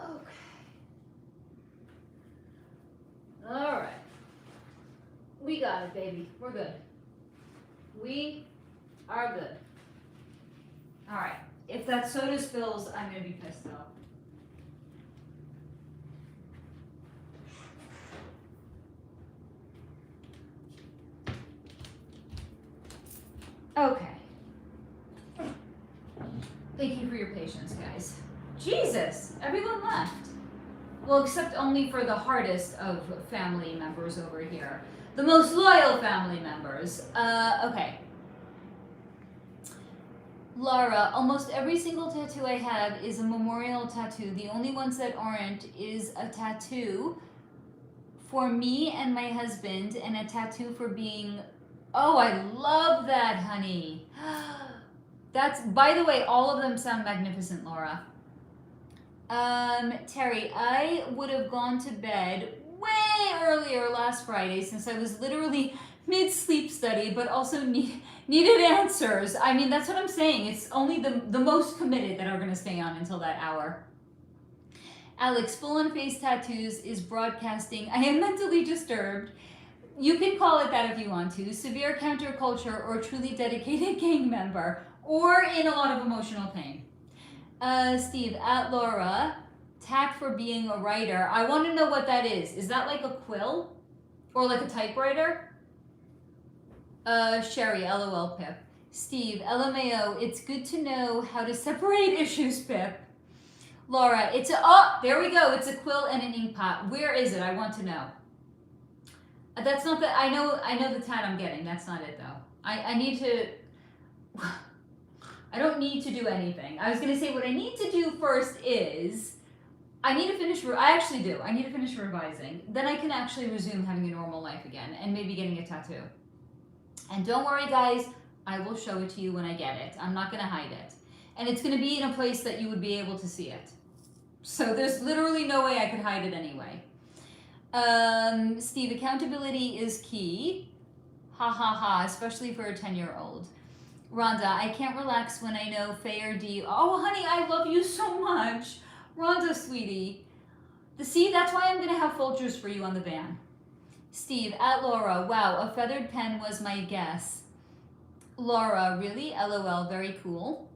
Okay. All right. We got it, baby. We're good. We are good. All right. If that soda spills, I'm gonna be pissed off. Okay. Thank you for your patience, guys. Jesus, everyone left. Well, except only for the hardest of family members over here. The most loyal family members. Okay. Laura, almost every single tattoo I have is a memorial tattoo. The only ones that aren't is a tattoo for me and my husband and a tattoo for being... Oh, I love that, honey. That's, by the way, all of them sound magnificent, Laura. Terry, I would have gone to bed way earlier last Friday since I was literally mid-sleep study, but also needed answers. I mean, that's what I'm saying. It's only the most committed that are going to stay on until that hour. Alex, full-on-face tattoos is broadcasting. I am mentally disturbed. You can call it that if you want to. Severe counterculture or truly dedicated gang member, or in a lot of emotional pain. Steve, at Laura, tack for being a writer. I want to know what that is. Is that like a quill? Or like a typewriter? Sherry, LOL, Pip. Steve, LMAO, it's good to know how to separate issues, Pip. Laura, it's a, oh, there we go. It's a quill and an ink pot. Where is it? I want to know. That's not the, I know the tat I'm getting. That's not it though. I need to, I don't need to do anything. I was going to say what I need to do first is, I need to finish, I actually do. I need to finish revising. Then I can actually resume having a normal life again and maybe getting a tattoo. And don't worry guys, I will show it to you when I get it. I'm not going to hide it. And it's going to be in a place that you would be able to see it. So there's literally no way I could hide it anyway. Steve, accountability is key. Ha ha ha, especially for a 10-year-old. Rhonda, I can't relax when I know Faye or D. Oh, honey, I love you so much. Rhonda, sweetie. See, that's why I'm going to have Folgers for you on the van. Steve, at Laura, wow, a feathered pen was my guess. Laura, really? LOL, very cool.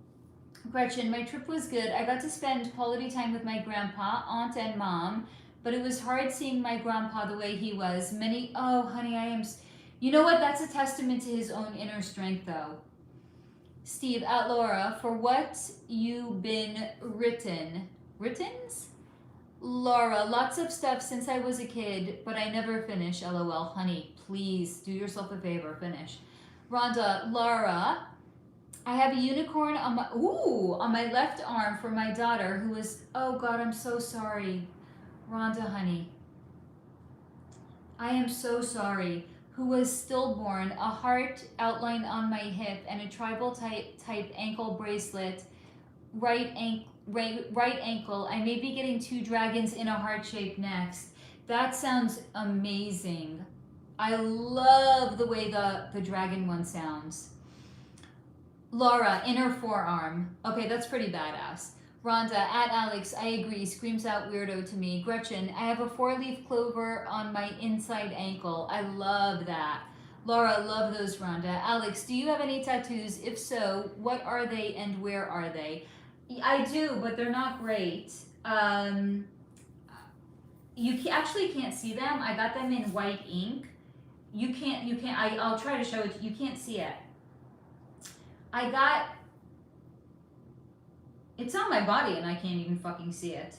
Gretchen, my trip was good. I got to spend quality time with my grandpa, aunt, and mom, but it was hard seeing my grandpa the way he was. Oh, honey, I am... You know what? That's a testament to his own inner strength, though. Steve, at Laura, for what you been writtens? Laura, lots of stuff since I was a kid, but I never finish, LOL. Honey, please, do yourself a favor, finish. Rhonda, Laura, I have a unicorn on my left arm for my daughter who is, oh God, I'm so sorry. Rhonda, honey, I am so sorry. Who was stillborn, a heart outlined on my hip, and a tribal type ankle bracelet, right ankle. I may be getting 2 dragons in a heart shape next. That sounds amazing. I love the way the dragon one sounds. Laura, inner forearm. Okay, that's pretty badass. Rhonda, at Alex, I agree, screams out weirdo to me. Gretchen, I have a 4-leaf clover on my inside ankle. I love that. Laura, love those, Rhonda. Alex, do you have any tattoos? If so, what are they and where are they? I do, but they're not great. You actually can't see them. I got them in white ink. You can't, I'll try to show it. You can't see it. It's on my body and I can't even fucking see it.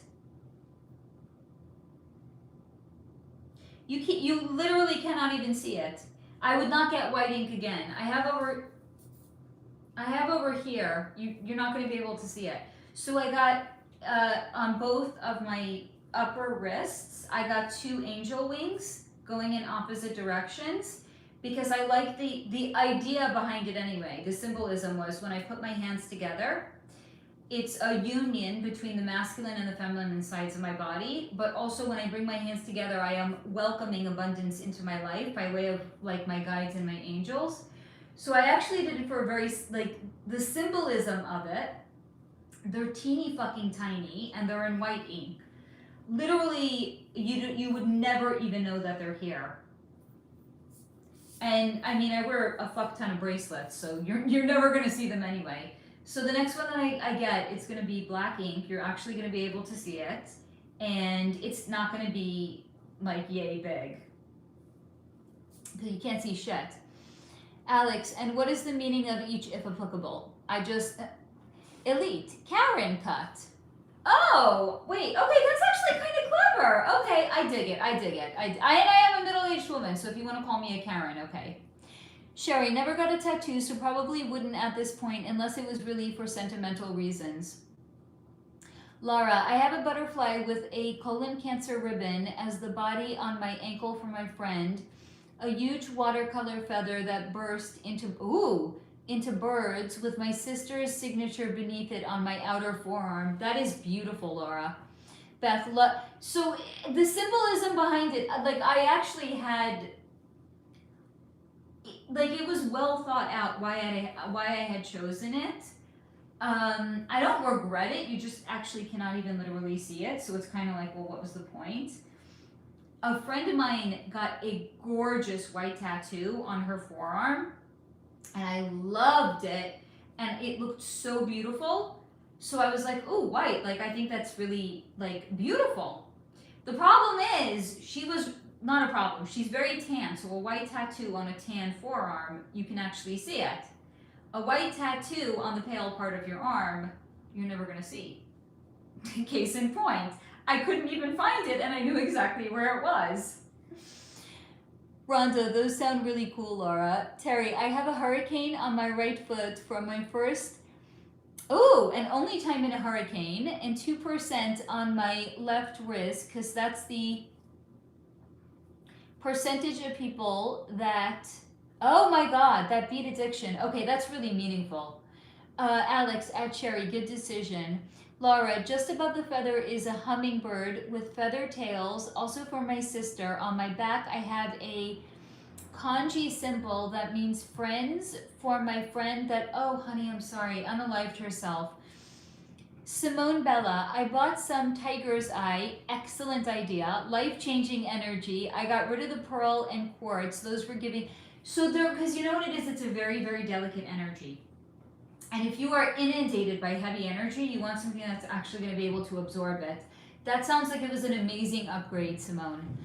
You literally cannot even see it. I would not get white ink again. I have over here. You're not going to be able to see it. So I got on both of my upper wrists, I got 2 angel wings going in opposite directions. because I like the idea behind it anyway. The symbolism was when I put my hands together, it's a union between the masculine and the feminine sides of my body, but also when I bring my hands together, I am welcoming abundance into my life by way of like my guides and my angels. So I actually did it for a very, like, the symbolism of it, they're teeny fucking tiny and they're in white ink. Literally, you would never even know that they're here. And I mean, I wear a fuck ton of bracelets, so you're never gonna see them anyway. So the next one that I get, it's gonna be black ink. You're actually gonna be able to see it, and it's not gonna be like yay big. Because you can't see shit. Alex, and what is the meaning of each if applicable? Elite, Karen cut. Oh, wait, okay, that's actually kind of clever. Okay, I dig it. I am a middle-aged woman, so if you want to call me a Karen, okay. Sherry, never got a tattoo, so probably wouldn't at this point unless it was really for sentimental reasons. Laura, I have a butterfly with a colon cancer ribbon as the body on my ankle for my friend. A huge watercolor feather that burst into birds with my sister's signature beneath it on my outer forearm. That is beautiful, Laura. Beth, so the symbolism behind it, like I actually had, like it was well thought out why I had chosen it. I don't regret it. You just actually cannot even literally see it. So it's kind of like, well, what was the point? A friend of mine got a gorgeous white tattoo on her forearm, and I loved it, and it looked so beautiful. So I was like, oh, white, like I think that's really like beautiful. The problem is she was not a problem. She's very tan, so a white tattoo on a tan forearm, you can actually see it. A white tattoo on the pale part of your arm, you're never gonna see. Case in point. I couldn't even find it, and I knew exactly where it was. Rhonda, those sound really cool, Laura. Terry, I have a hurricane on my right foot from my first, and only time in a hurricane, and 2% on my left wrist, because that's the percentage of people that, oh my God, that beat addiction. Okay, that's really meaningful. Alex, at Cherry, good decision. Laura, just above the feather is a hummingbird with feather tails. Also for my sister, on my back I have a kanji symbol that means friends for my friend that, oh honey, I'm sorry, unalived herself. Simone Bella, I bought some tiger's eye. Excellent idea. Life-changing energy. I got rid of the pearl and quartz. Those were giving, so there, because you know what it is, it's a very, very delicate energy. And if you are inundated by heavy energy, you want something that's actually going to be able to absorb it. That sounds like it was an amazing upgrade, Simone.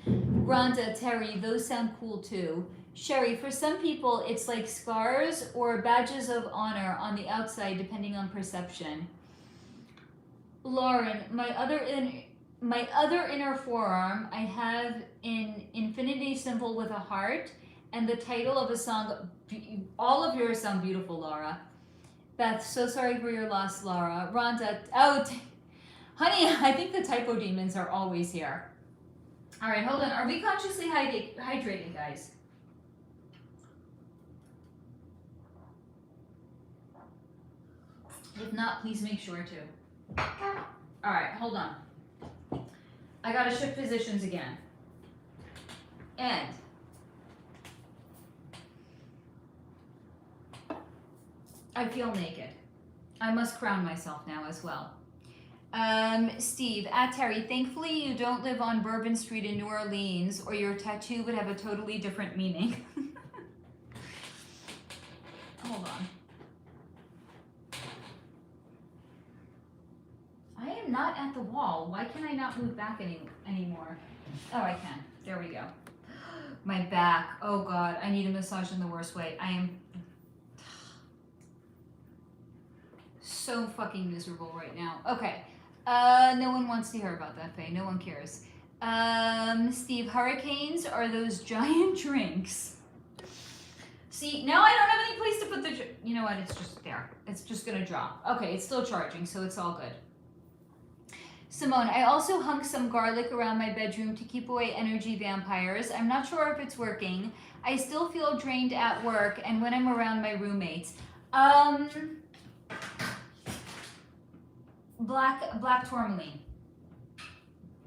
Rhonda, Terry, those sound cool too. Sherry, for some people, it's like scars or badges of honor on the outside, depending on perception. Lauren, my other inner forearm, I have an infinity symbol with a heart and the title of a song. All of yours sound beautiful, Laura. Beth, so sorry for your loss, Laura. Rhonda, honey, I think the typo demons are always here. All right, hold on. Are we consciously hydrating, guys? If not, please make sure to. All right, hold on. I gotta shift positions again. And I feel naked. I must crown myself now as well. Steve, at Terry, thankfully you don't live on Bourbon Street in New Orleans, or your tattoo would have a totally different meaning. Hold on. I am not at the wall. Why can I not move back anymore? Oh, I can. There we go. My back. Oh God, I need a massage in the worst way. I am so fucking miserable right now. Okay. No one wants to hear about that, Faye. No one cares. Steve, hurricanes are those giant drinks. See, now I don't have any place to put the, you know what, it's just there. It's just gonna drop. Okay, it's still charging, so it's all good. Simone, I also hung some garlic around my bedroom to keep away energy vampires. I'm not sure if it's working. I still feel drained at work and when I'm around my roommates. Black tourmaline.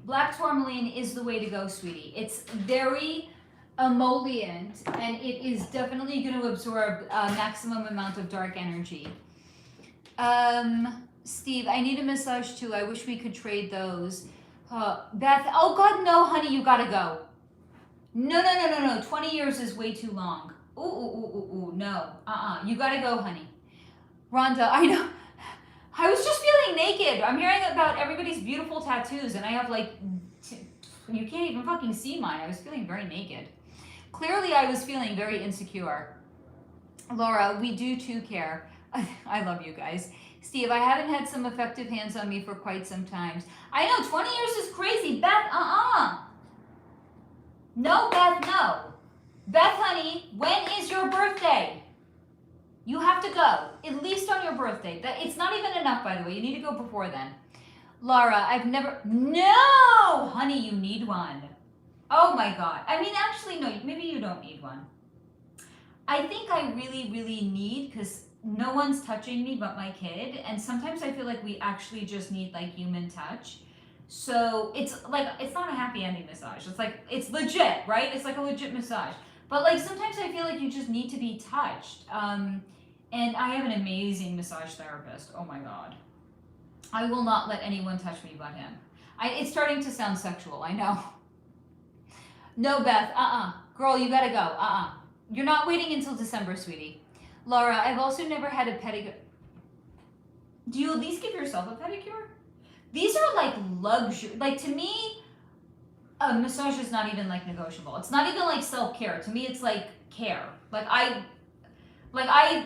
Black tourmaline is the way to go, sweetie. It's very emollient and it is definitely going to absorb a maximum amount of dark energy. Steve, I need a massage too. I wish we could trade those. Beth, oh God, no, honey, you gotta go. No. 20 years is way too long. Ooh, no. You gotta go, honey. Rhonda, I know. I was just feeling naked. I'm hearing about everybody's beautiful tattoos, and I have like, you can't even fucking see mine. I was feeling very naked. Clearly, I was feeling very insecure. Laura, we do too care. I love you guys. Steve, I haven't had some effective hands on me for quite some time. I know, 20 years is crazy. Beth, No, Beth, no. Beth, honey, when is your birthday? You have to go, at least on your birthday. It's not even enough, by the way. You need to go before then. Laura, I've never... No! Honey, you need one. Oh my God. I mean, actually, no, maybe you don't need one. I think I really, really need, because no one's touching me but my kid, and sometimes I feel like we actually just need like human touch. So it's like, it's not a happy ending massage. It's like, it's legit, right? It's like a legit massage. But like sometimes I feel like you just need to be touched. And I have an amazing massage therapist. Oh my God. I will not let anyone touch me but him. It's starting to sound sexual, I know. No, Beth, Girl, you gotta go, You're not waiting until December, sweetie. Laura, I've also never had a pedicure. Do you at least give yourself a pedicure? These are like luxury. Like to me, a massage is not even like negotiable. It's not even like self-care. To me, it's like care. Like I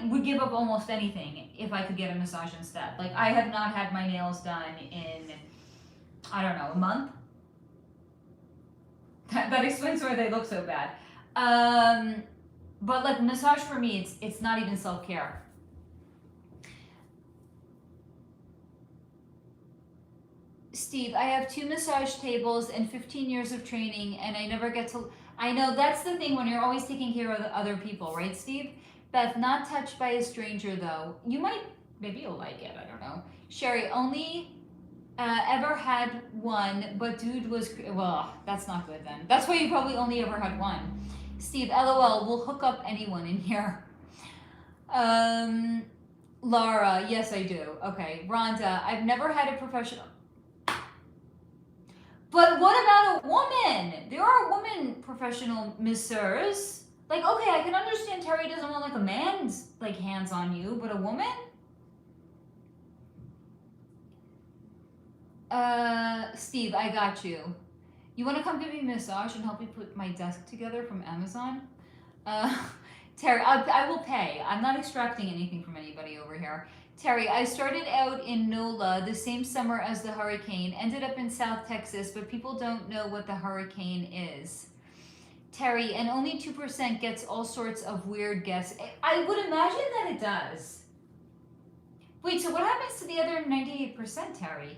would give up almost anything if I could get a massage instead. Like I have not had my nails done in, I don't know, a month. That explains why they look so bad. But like massage for me, it's not even self-care. Steve, I have 2 massage tables and 15 years of training and I never get to... I know, that's the thing when you're always taking care of the other people, right, Steve? Beth, not touched by a stranger though. You might, maybe you'll like it, I don't know. Sherry, only ever had one, but dude was... Well, that's not good then. That's why you probably only ever had one. Steve, LOL, we'll hook up anyone in here. Laura, yes I do. Okay, Rhonda, I've never had a professional... But what about a woman? There are women professional masseurs. Like, okay, I can understand Terry doesn't want like a man's like hands on you, but a woman? Steve, I got you. You want to come give me a massage and help me put my desk together from Amazon? Terry, I will pay. I'm not extracting anything from anybody over here. Terry, I started out in NOLA the same summer as the hurricane, ended up in South Texas, but people don't know what the hurricane is. Terry, and only 2% gets all sorts of weird guests. I would imagine that it does. Wait, so what happens to the other 98%, Terry?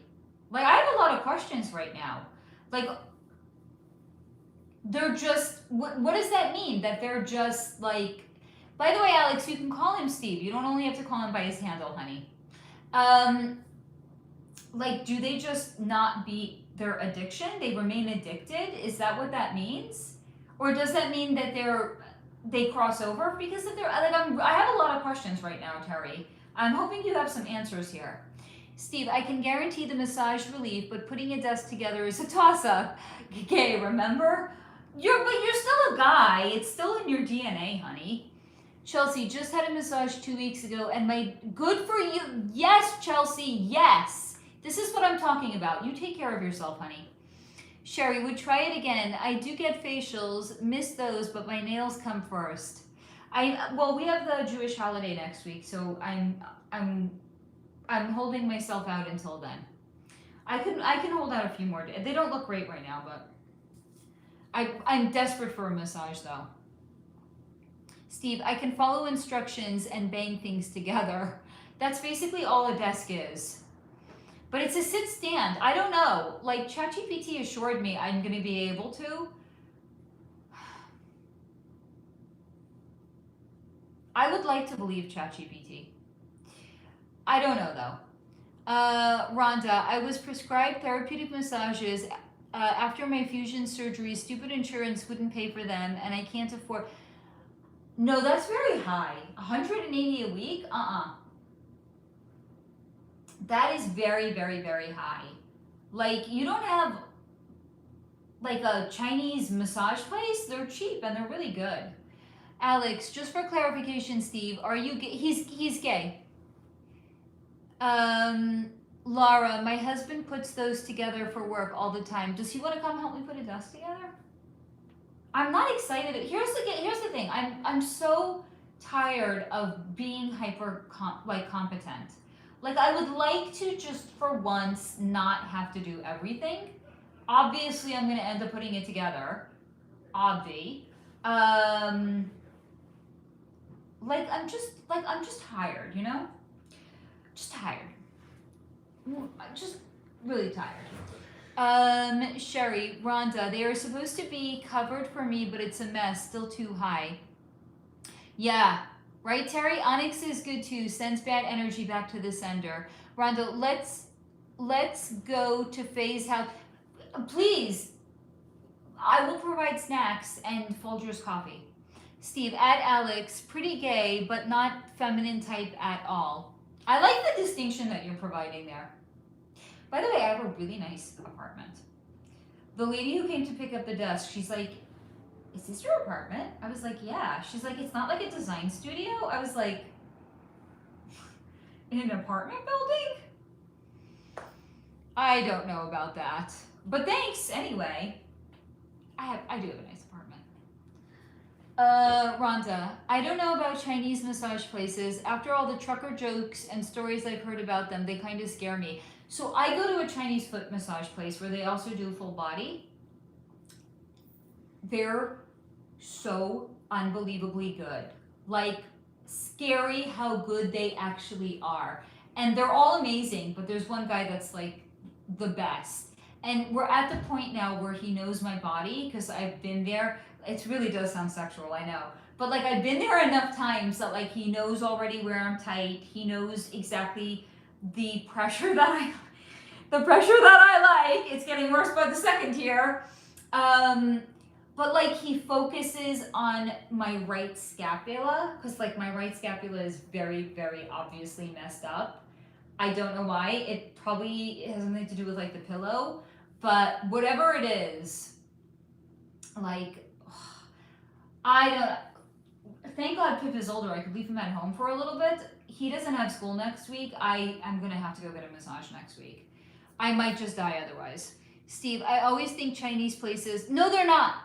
Like, I have a lot of questions right now. Like, they're just, what does that mean? That they're just like... By the way, Alex, you can call him Steve. You don't only have to call him by his handle, honey. Like, do they just not beat their addiction? They remain addicted? Is that what that means? Or does that mean that they cross over? Because if they're, like, I have a lot of questions right now, Terry. I'm hoping you have some answers here. Steve, I can guarantee the massage relief, but putting a desk together is a toss-up. Okay, remember? But you're still a guy. It's still in your DNA, honey. Chelsea, just had a massage 2 weeks ago and good for you. Yes, Chelsea, yes. This is what I'm talking about. You take care of yourself, honey. Sherry, would try it again. I do get facials, miss those, but my nails come first. Well, we have the Jewish holiday next week, so I'm holding myself out until then. I can hold out a few more days. They don't look great right now, but I'm desperate for a massage though. Steve, I can follow instructions and bang things together. That's basically all a desk is. But it's a sit stand. I don't know. Like, ChatGPT assured me I'm going to be able to. I would like to believe ChatGPT. I don't know, though. Rhonda, I was prescribed therapeutic massages after my fusion surgery. Stupid insurance wouldn't pay for them, and I can't afford. No, that's very high. 180 a week? That is very, very, very high. Like, you don't have like a Chinese massage place? They're cheap and they're really good. Alex, just for clarification, Steve, are you gay? He's gay. Laura, my husband puts those together for work all the time. Does he want to come help me put a desk together? I'm not excited. Here's the thing. I'm so tired of being competent. Like, I would like to just for once not have to do everything. Obviously, I'm gonna end up putting it together. I'm just tired, you know? Just tired. I'm just really tired. Sherry, Rhonda, they are supposed to be covered for me, but it's a mess, still too high. Yeah, right, Terry? Onyx is good too, sends bad energy back to the sender. Rhonda, let's go to Faye's house. Please, I will provide snacks and Folgers coffee. Steve, add Alex, pretty gay, but not feminine type at all. I like the distinction that you're providing there. By the way, I have a really nice apartment. The lady who came to pick up the desk, she's like, is this your apartment? I was like, yeah. She's like, it's not like a design studio? I was like, in an apartment building? I don't know about that. But thanks, anyway. I do have a nice apartment. Rhonda, I don't know about Chinese massage places. After all the trucker jokes and stories I've heard about them, they kind of scare me. So I go to a Chinese foot massage place where they also do full body. They're so unbelievably good. Like, scary how good they actually are. And they're all amazing, but there's one guy that's like the best. And we're at the point now where he knows my body because I've been there. It really does sound sexual, I know. But like, I've been there enough times that like he knows already where I'm tight. He knows exactly the pressure that I like. It's getting worse by the second here. But like, he focuses on my right scapula because like my right scapula is very, very obviously messed up. I don't know why. It probably has something to do with like the pillow, but whatever it is, like, I don't. Thank God Pip is older. I could leave him at home for a little bit. He doesn't have school next week. I am gonna have to go get a massage next week. I might just die otherwise. Steve, I always think Chinese places. No, they're not.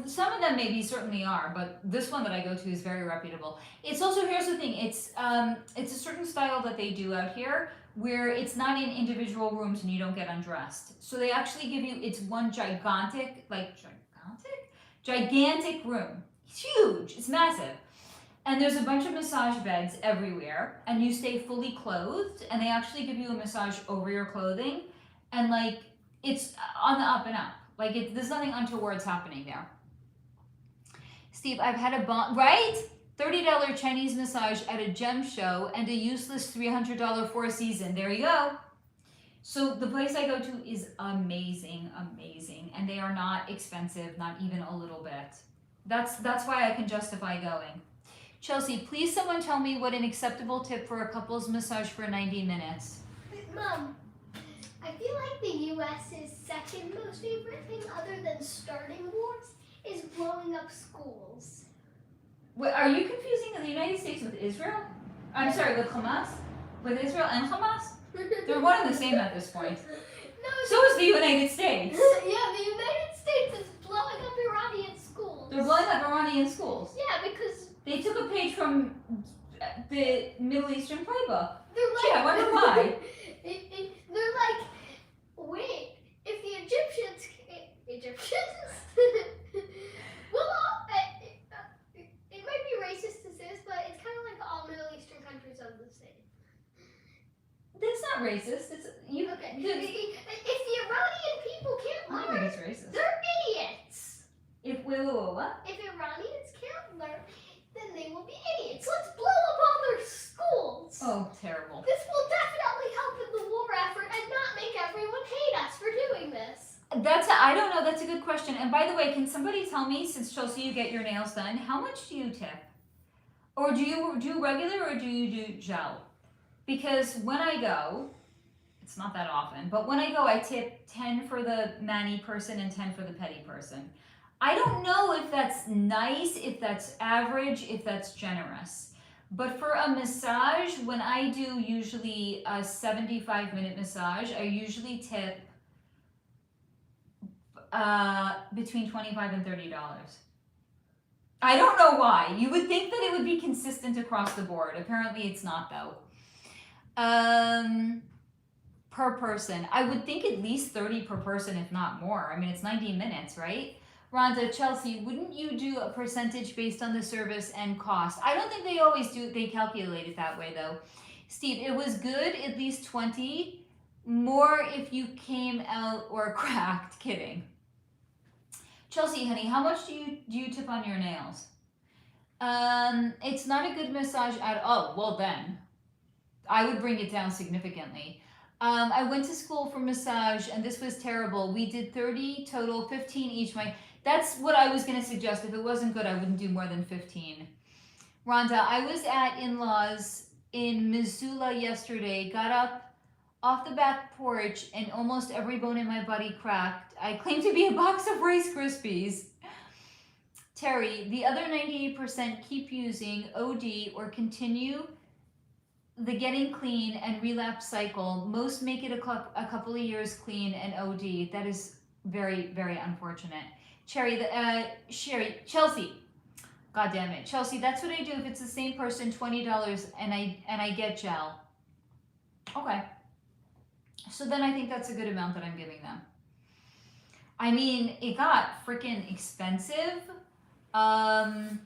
Some of them maybe certainly are, but this one that I go to is very reputable. It's also, here's the thing, it's a certain style that they do out here where it's not in individual rooms and you don't get undressed. So they actually give you, it's one gigantic room. It's huge, it's massive. And there's a bunch of massage beds everywhere and you stay fully clothed and they actually give you a massage over your clothing and like, it's on the up and up. Like, there's nothing untoward's happening there. Steve, I've had a right? $30 Chinese massage at a gem show and a useless $300 Four Seasons. There you go. So the place I go to is amazing, amazing. And they are not expensive, not even a little bit. That's why I can justify going. Chelsea, please someone tell me what an acceptable tip for a couple's massage for 90 minutes. Mom, I feel like the U.S.'s second most favorite thing other than starting wars is blowing up schools. Wait, are you confusing the United States with Israel? I'm sorry, with Hamas? With Israel and Hamas? They're one and the same at this point. No, So is the United States. Yeah, the United States is blowing up Iranian schools. They're blowing up Iranian schools. Yeah, because They took a page from the Middle Eastern playbook. they're like, Gee, I wonder why. They're like, wait, if the Egyptians, well, it might be racist to say this, but it's kind of like all Middle Eastern countries are the same. That's not racist. It's you. Okay, What? If Iranians can't learn, then they will be idiots. Let's blow up all their schools. Oh, terrible. This will definitely help in the war effort and not make everyone hate us for doing this. I don't know, that's a good question. And by the way, can somebody tell me, since Chelsea, you get your nails done, how much do you tip? Or do you do regular or do you do gel? Because when I go, it's not that often, but when I go, I tip 10 for the mani person and 10 for the pedi person. I don't know if that's nice, if that's average, if that's generous. But for a massage, when I do usually a 75-minute massage, I usually tip between $25 and $30. I don't know why. You would think that it would be consistent across the board. Apparently it's not though. Per person. I would think at least 30 per person, if not more. I mean, it's 90 minutes, right? Rhonda, Chelsea, wouldn't you do a percentage based on the service and cost? I don't think they always do. They calculate it that way though. Steve, it was good, at least 20. More if you came out or cracked. Kidding. Chelsea, honey, how much do you tip on your nails? It's not a good massage at all. Well then, I would bring it down significantly. I went to school for massage and this was terrible. We did 30 total, 15 each. That's what I was going to suggest. If it wasn't good, I wouldn't do more than 15. Rhonda, I was at in-laws in Missoula yesterday, got up off the back porch and almost every bone in my body cracked. I claim to be a box of Rice Krispies. Terry, the other 98% keep using OD or continue the getting clean and relapse cycle. Most make it a couple of years clean and OD. That is very, very unfortunate. Chelsea. God damn it. Chelsea, that's what I do if it's the same person, $20 and I get gel. Okay. So then I think that's a good amount that I'm giving them. I mean, it got freaking expensive. Like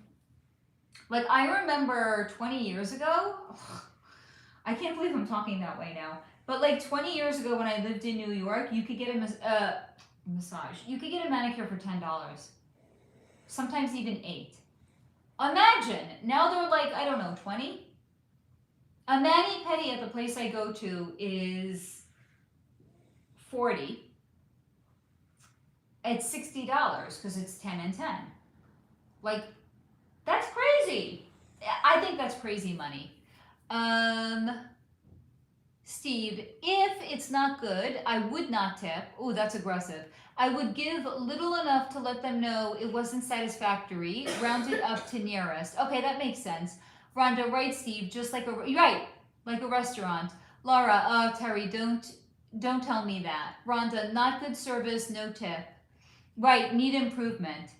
I remember 20 years ago, I can't believe I'm talking that way now. But like 20 years ago when I lived in New York, you could get a massage. You could get a manicure for $10. Sometimes even $8. Imagine, now they're like, I don't know, 20? A mani-pedi at the place I go to is 40. It's $60 because it's 10 and 10. Like, that's crazy. I think that's crazy money. Steve, if it's not good, I would not tip. Oh, that's aggressive. I would give little enough to let them know it wasn't satisfactory, round it up to nearest. Okay, that makes sense. Rhonda, right, Steve, just like like a restaurant. Laura, Terry, don't tell me that. Rhonda, not good service, no tip. Right, need improvement.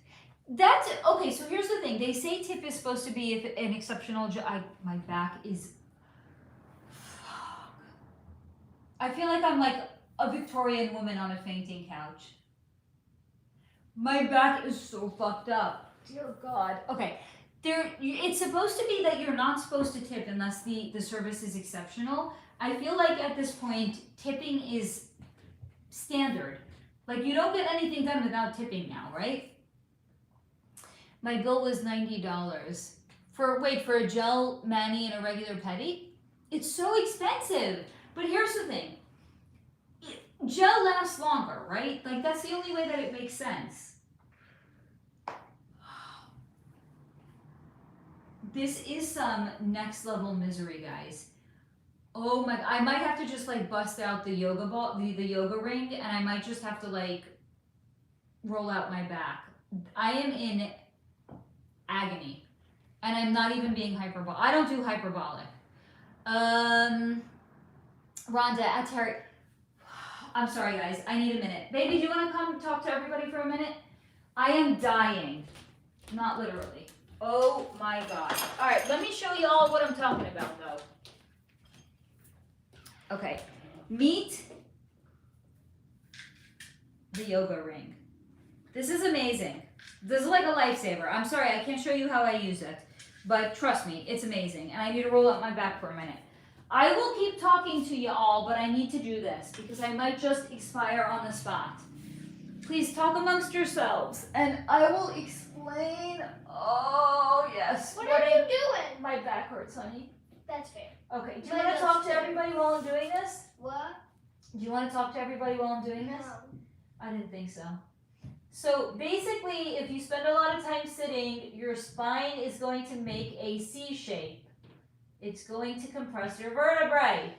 That's, okay, so here's the thing. They say tip is supposed to be if an exceptional job. My back is, I feel like I'm like a Victorian woman on a fainting couch. My back is so fucked up. Dear God. Okay, it's supposed to be that you're not supposed to tip unless the service is exceptional. I feel like at this point, tipping is standard. Like you don't get anything done without tipping now, right? My bill was $90 for a gel mani and a regular pedi. It's so expensive. But here's the thing. Gel lasts longer, right? Like that's the only way that it makes sense. This is some next level misery, guys. Oh my, I might have to just like bust out the yoga ball, the yoga ring, and I might just have to like roll out my back. I am in agony. And I'm not even being hyperbolic. I don't do hyperbolic. Rhonda, Terry. I'm sorry, guys. I need a minute. Baby, do you want to come talk to everybody for a minute? I am dying. Not literally. Oh my God. All right, let me show you all what I'm talking about, though. Okay. Meet the yoga ring. This is amazing. This is like a lifesaver. I'm sorry, I can't show you how I use it. But trust me, it's amazing. And I need to roll up my back for a minute. I will keep talking to you all, but I need to do this because I might just expire on the spot. Please talk amongst yourselves, and I will explain. Oh, yes. What are you doing? My back hurts, honey. That's fair. Okay, do you want to talk to everybody while I'm doing this? What? Do you want to talk to everybody while I'm doing this? No. I didn't think so. So basically, if you spend a lot of time sitting, your spine is going to make a C shape. It's going to compress your vertebrae.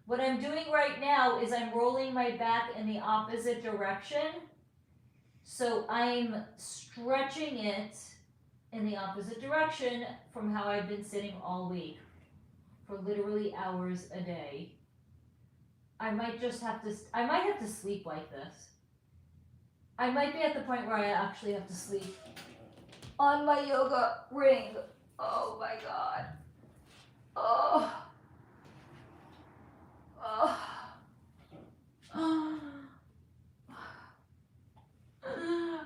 What I'm doing right now is I'm rolling my back in the opposite direction. So I'm stretching it in the opposite direction from how I've been sitting all week for literally hours a day. I might have to sleep like this. I might be at the point where I actually have to sleep on my yoga ring. Oh my God. Oh. Oh.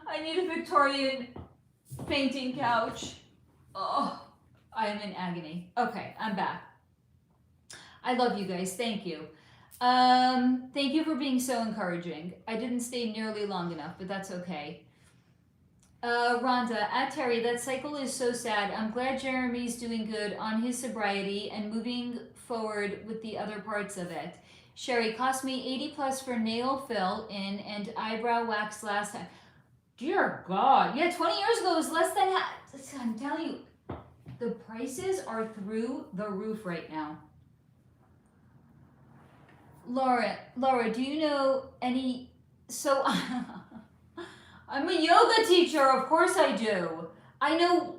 I need a Victorian fainting couch. Oh, I am in agony. Okay, I'm back. I love you guys. Thank you. Thank you for being so encouraging. I didn't stay nearly long enough, but that's okay. Rhonda, at Terry, that cycle is so sad. I'm glad Jeremy's doing good on his sobriety and moving forward with the other parts of it. Sherry, cost me 80 plus for nail fill in and eyebrow wax last time. Dear God. Yeah, 20 years ago it was less than half. I'm telling you, the prices are through the roof right now. Laura, do you know any, so I'm a yoga teacher, of course I do. I know,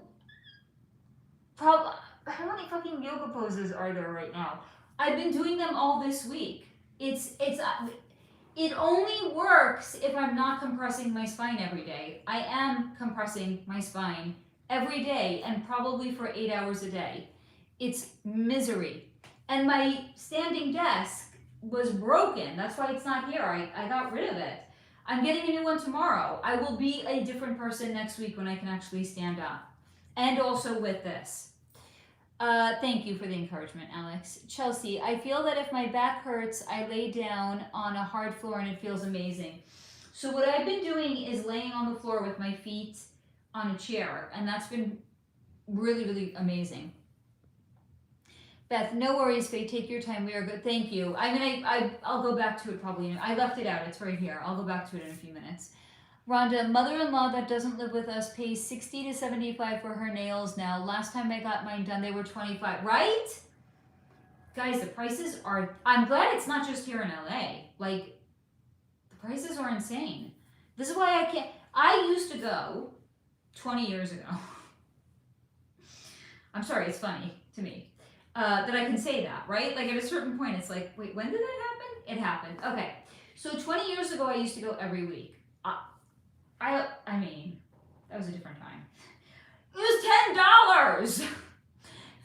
how many fucking yoga poses are there right now? I've been doing them all this week. It only works if I'm not compressing my spine every day. I am compressing my spine every day and probably for 8 hours a day. It's misery. And my standing desk was broken. That's why it's not here. I got rid of it. I'm getting a new one tomorrow. I will be a different person next week when I can actually stand up. And also with this. Thank you for the encouragement, Alex. Chelsea, I feel that if my back hurts, I lay down on a hard floor and it feels amazing. So what I've been doing is laying on the floor with my feet on a chair, and that's been really, really amazing. Beth, no worries, Faye. Take your time. We are good. Thank you. I'll go back to it probably. I left it out. It's right here. I'll go back to it in a few minutes. Rhonda, mother-in-law that doesn't live with us pays 60 to 75 for her nails now. Last time I got mine done, they were 25. Right? Guys, the prices are... I'm glad it's not just here in LA. Like, the prices are insane. This is why I can't... I used to go 20 years ago. I'm sorry, it's funny to me. That I can say that, right? Like, at a certain point, it's like, wait, when did that happen? It happened. Okay. So 20 years ago, I used to go every week. I mean, that was a different time. It was $10!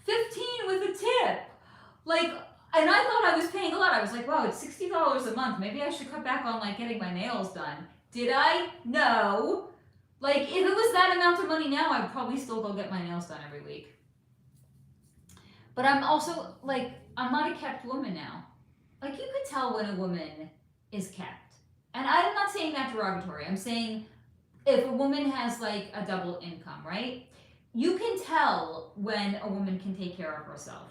15 with a tip. Like, and I thought I was paying a lot. I was like, wow, it's $60 a month. Maybe I should cut back on, like, getting my nails done. Did I? No. Like, if it was that amount of money now, I'd probably still go get my nails done every week. But I'm also, like, I'm not a kept woman now. Like, you could tell when a woman is kept. And I'm not saying that derogatory. I'm saying if a woman has, like, a double income, right? You can tell when a woman can take care of herself.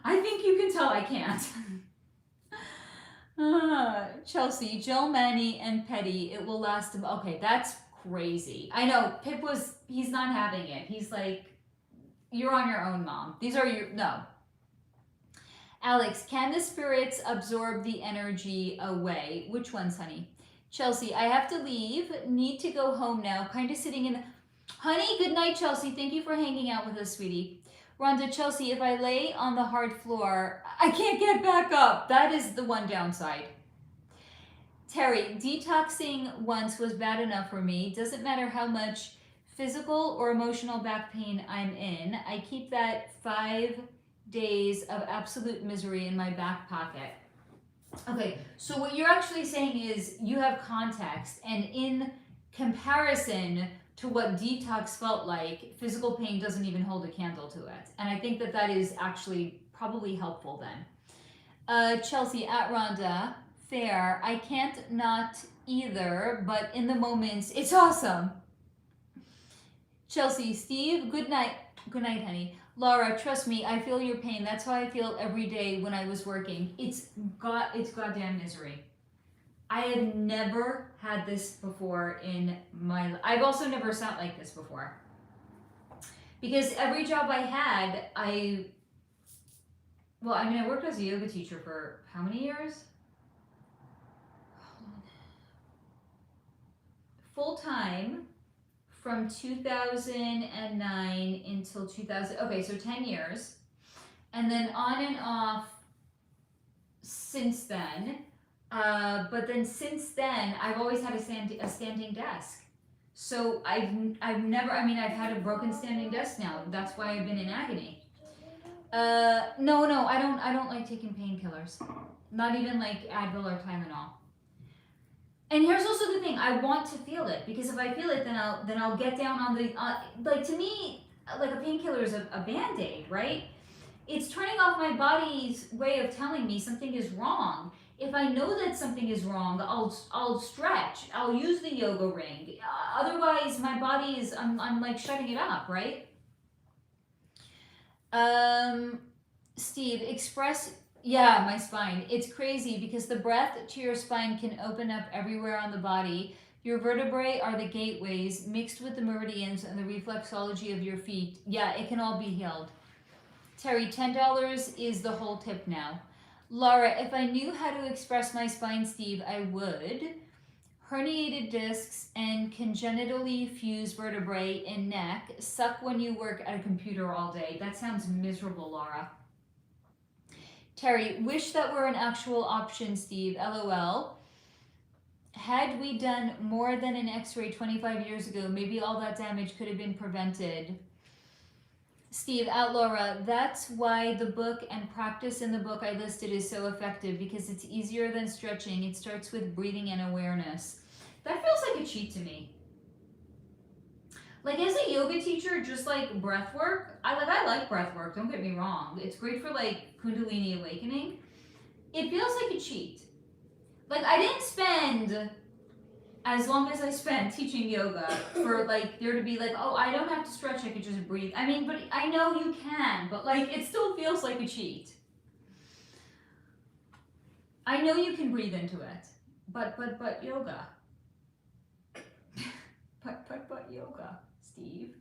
I think you can tell I can't. Chelsea, Joe, Manny, and Petty, it will last him. Okay, that's crazy. I know, Pip he's not having it. He's like, you're on your own, Mom. These are no. Alex, can the spirits absorb the energy away? Which ones, honey? Chelsea, I have to leave. Need to go home now. Kind of sitting in... Honey, good night, Chelsea. Thank you for hanging out with us, sweetie. Rhonda, Chelsea, if I lay on the hard floor, I can't get back up. That is the one downside. Terry, detoxing once was bad enough for me. Doesn't matter how much physical or emotional back pain I'm in. I keep that 5 days of absolute misery in my back pocket. Okay, so what you're actually saying is you have context, and in comparison to what detox felt like, physical pain doesn't even hold a candle to it. And I think that is actually probably helpful then. Chelsea, at Rhonda, fair. I can't not either, but in the moments, it's awesome. Chelsea, Steve, good night. Good night, honey. Laura, trust me, I feel your pain. That's how I feel every day when I was working. It's goddamn misery. I have never had this before in my life. I've also never sat like this before. Because every job I had, I worked as a yoga teacher for how many years? Full time from 2009 until 2000. Okay, so 10 years. And then on and off since then. But then since then, I've always had a standing desk. So I've never, I've had a broken standing desk now. That's why I've been in agony. No, I don't like taking painkillers. Not even like Advil or Tylenol. And here's also the thing, I want to feel it, because if I feel it, then I'll get down on the, like to me, like a painkiller is a Band-Aid, right? It's turning off my body's way of telling me something is wrong. If I know that something is wrong, I'll stretch, I'll use the yoga ring. Otherwise, my body is, I'm like shutting it up, right? Steve, express, yeah, my spine. It's crazy because the breath to your spine can open up everywhere on the body. Your vertebrae are the gateways mixed with the meridians and the reflexology of your feet. Yeah, it can all be healed. Terry, $10 is the whole tip now. Laura, if I knew how to express my spine, Steve, I would. Herniated discs and congenitally fused vertebrae in neck suck when you work at a computer all day. That sounds miserable, Laura. Terry, wish that were an actual option, Steve. LOL. Had we done more than an x-ray 25 years ago, maybe all that damage could have been prevented. Steve, at Laura, that's why the book and practice in the book I listed is so effective, because it's easier than stretching. It starts with breathing and awareness. That feels like a cheat to me. Like as a yoga teacher, just like breath work, I like breath work, don't get me wrong. It's great for like Kundalini awakening. It feels like a cheat. Like I didn't spend as long as I spent teaching yoga for like there to be like, oh, I don't have to stretch, I could just breathe. I mean, but I know you can, but like it still feels like a cheat. I know you can breathe into it, but yoga. but yoga, Steve.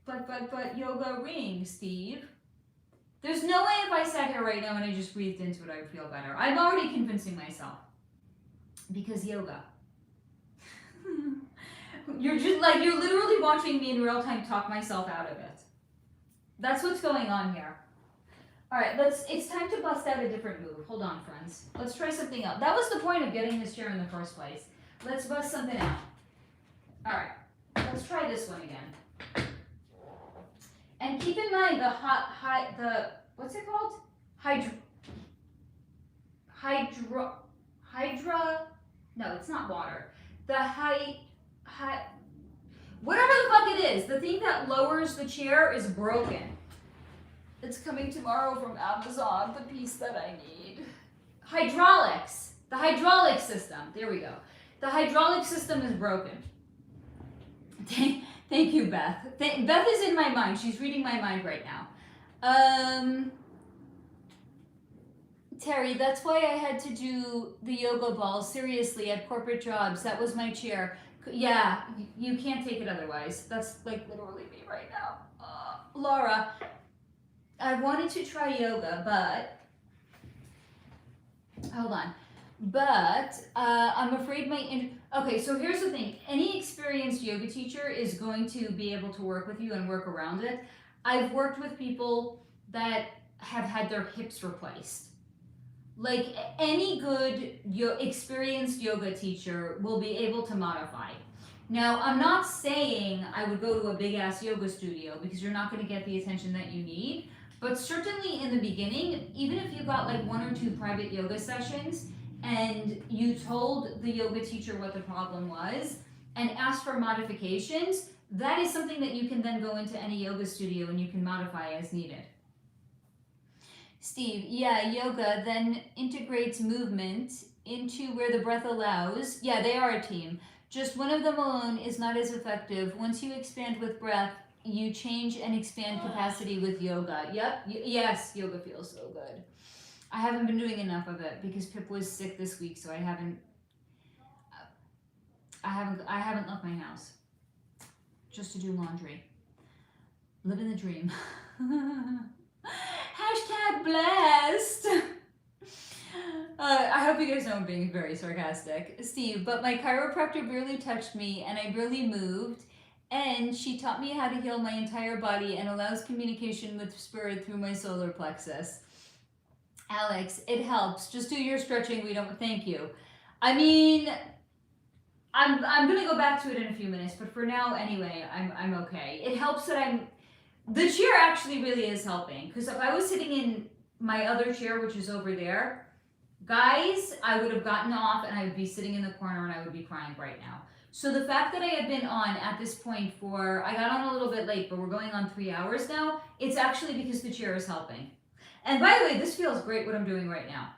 But yoga ring, Steve. There's no way if I sat here right now and I just breathed into it, I would feel better. I'm already convincing myself. Because yoga. You're literally watching me in real time talk myself out of it. That's what's going on here. All right, it's time to bust out a different move. Hold on, friends. Let's try something else. That was the point of getting this chair in the first place. Let's bust something out. All right, let's try this one again. And keep in mind what's it called? No, it's not water. Whatever the fuck it is, the thing that lowers the chair is broken. It's coming tomorrow from Amazon, the piece that I need. Hydraulics. The hydraulic system. There we go. The hydraulic system is broken. Thank you, Beth. Beth is in my mind. She's reading my mind right now. Terry, that's why I had to do the yoga ball, seriously, at corporate jobs. That was my chair. Yeah, you can't take it otherwise. That's like literally me right now. Laura, I wanted to try yoga, but, hold on. But I'm afraid okay, so here's the thing. Any experienced yoga teacher is going to be able to work with you and work around it. I've worked with people that have had their hips replaced. Like any good experienced yoga teacher will be able to modify. Now, I'm not saying I would go to a big ass yoga studio because you're not going to get the attention that you need, but certainly in the beginning, even if you got like 1 or 2 private yoga sessions and you told the yoga teacher what the problem was and asked for modifications, that is something that you can then go into any yoga studio and you can modify as needed. Steve, yeah, yoga then integrates movement into where the breath allows. Yeah, they are a team. Just one of them alone is not as effective. Once you expand with breath, you change and expand capacity with yoga. Yep, yes, yoga feels so good. I haven't been doing enough of it because Pip was sick this week, so I haven't left my house just to do laundry. Living the dream. Hashtag blessed. I hope you guys know I'm being very sarcastic. Steve, but my chiropractor barely touched me and I barely moved. And she taught me how to heal my entire body and allows communication with spirit through my solar plexus. Alex, it helps. Just do your stretching. We don't thank you. I mean, I'm gonna go back to it in a few minutes, but for now anyway, I'm okay. It helps that the chair actually really is helping. Because if I was sitting in my other chair, which is over there, guys, I would have gotten off and I would be sitting in the corner and I would be crying right now. So the fact that I have been on at this point I got on a little bit late, but we're going on 3 hours now, it's actually because the chair is helping. And by the way, this feels great what I'm doing right now.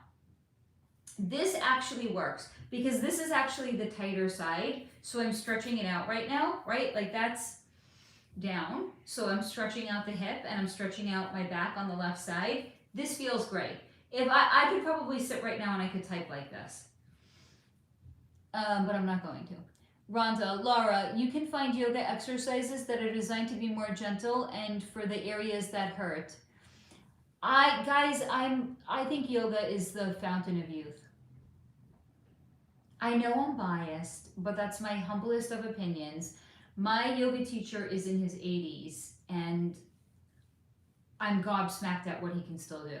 This actually works because this is actually the tighter side. So I'm stretching it out right now, right? Like that's down. So I'm stretching out the hip and I'm stretching out my back on the left side. This feels great. If I could probably sit right now and I could type like this. But I'm not going to. Rhonda, Laura, you can find yoga exercises that are designed to be more gentle and for the areas that hurt. I think yoga is the fountain of youth. I know I'm biased, but that's my humblest of opinions. My yoga teacher is in his 80s, and I'm gobsmacked at what he can still do.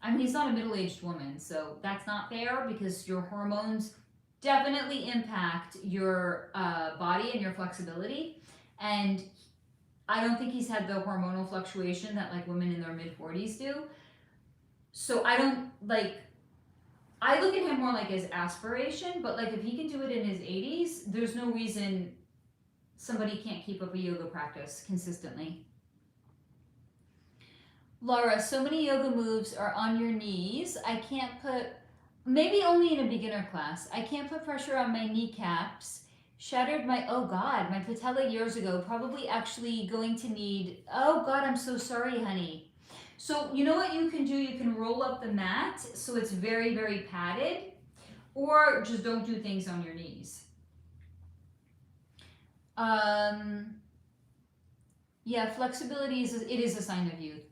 I mean, he's not a middle-aged woman, so that's not fair because your hormones definitely impact your body and your flexibility. And I don't think he's had the hormonal fluctuation that like women in their mid-40s do. So I look at him more like as aspiration, but like if he can do it in his 80s, there's no reason somebody can't keep up a yoga practice consistently. Laura, so many yoga moves are on your knees. I can't maybe only in a beginner class. I can't put pressure on my kneecaps. Shattered my patella years ago. Probably actually going to need, oh God, I'm so sorry, honey. So you know what you can do? You can roll up the mat so it's very, very padded, or just don't do things on your knees. Yeah, flexibility is a sign of youth.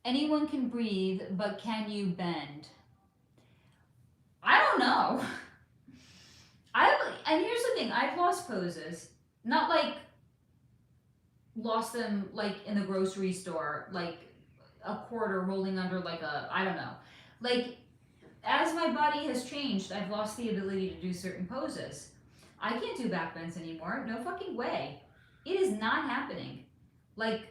Anyone can breathe, but can you bend? I don't know. And here's the thing, I've lost poses. Not like lost them like in the grocery store, like a quarter rolling under like I don't know. Like as my body has changed, I've lost the ability to do certain poses. I can't do back bends anymore. No fucking way. It is not happening. Like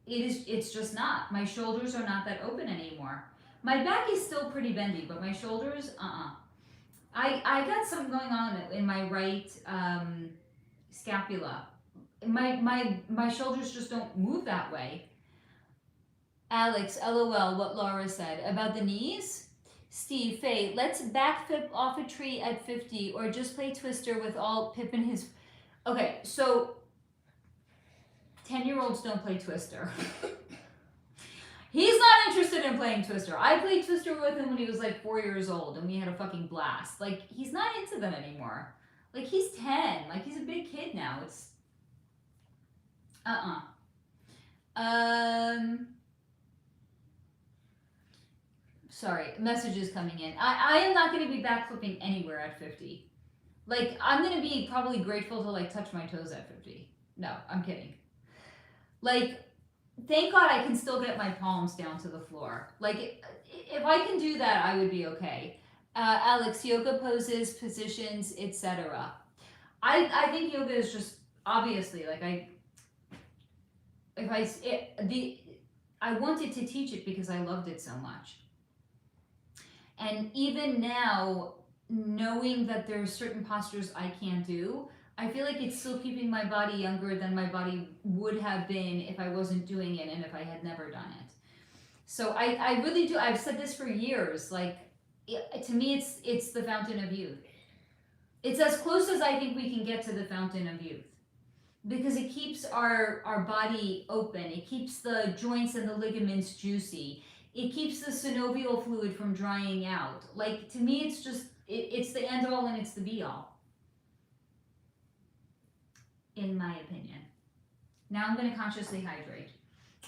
it's just not. My shoulders are not that open anymore. My back is still pretty bendy, but my shoulders, I got something going on in my right scapula. My shoulders just don't move that way. Alex, LOL, what Laura said about the knees. Steve, Faye, let's backflip off a tree at 50 or just play Twister with all Pip and his. Okay, so 10-year-olds don't play Twister. He's not interested in playing Twister. I played Twister with him when he was like 4 years old and we had a fucking blast. Like, he's not into them anymore. Like, he's 10. Like, he's a big kid now. It's... Sorry, messages coming in. I am not going to be backflipping anywhere at 50. Like, I'm going to be probably grateful to, like, touch my toes at 50. No, I'm kidding. Like... Thank God I can still get my palms down to the floor. Like, if I can do that, I would be okay. Alex, yoga poses, positions, etc. I think yoga is just, obviously, like, I wanted to teach it because I loved it so much. And even now, knowing that there are certain postures I can't do, I feel like it's still keeping my body younger than my body would have been if I wasn't doing it and if I had never done it. So I really do. I've said this for years. Like, to me, it's the fountain of youth. It's as close as I think we can get to the fountain of youth, because it keeps our body open. It keeps the joints and the ligaments juicy. It keeps the synovial fluid from drying out. Like, to me, it's just, it's the end all and it's the be all, in my opinion. Now I'm going to consciously hydrate.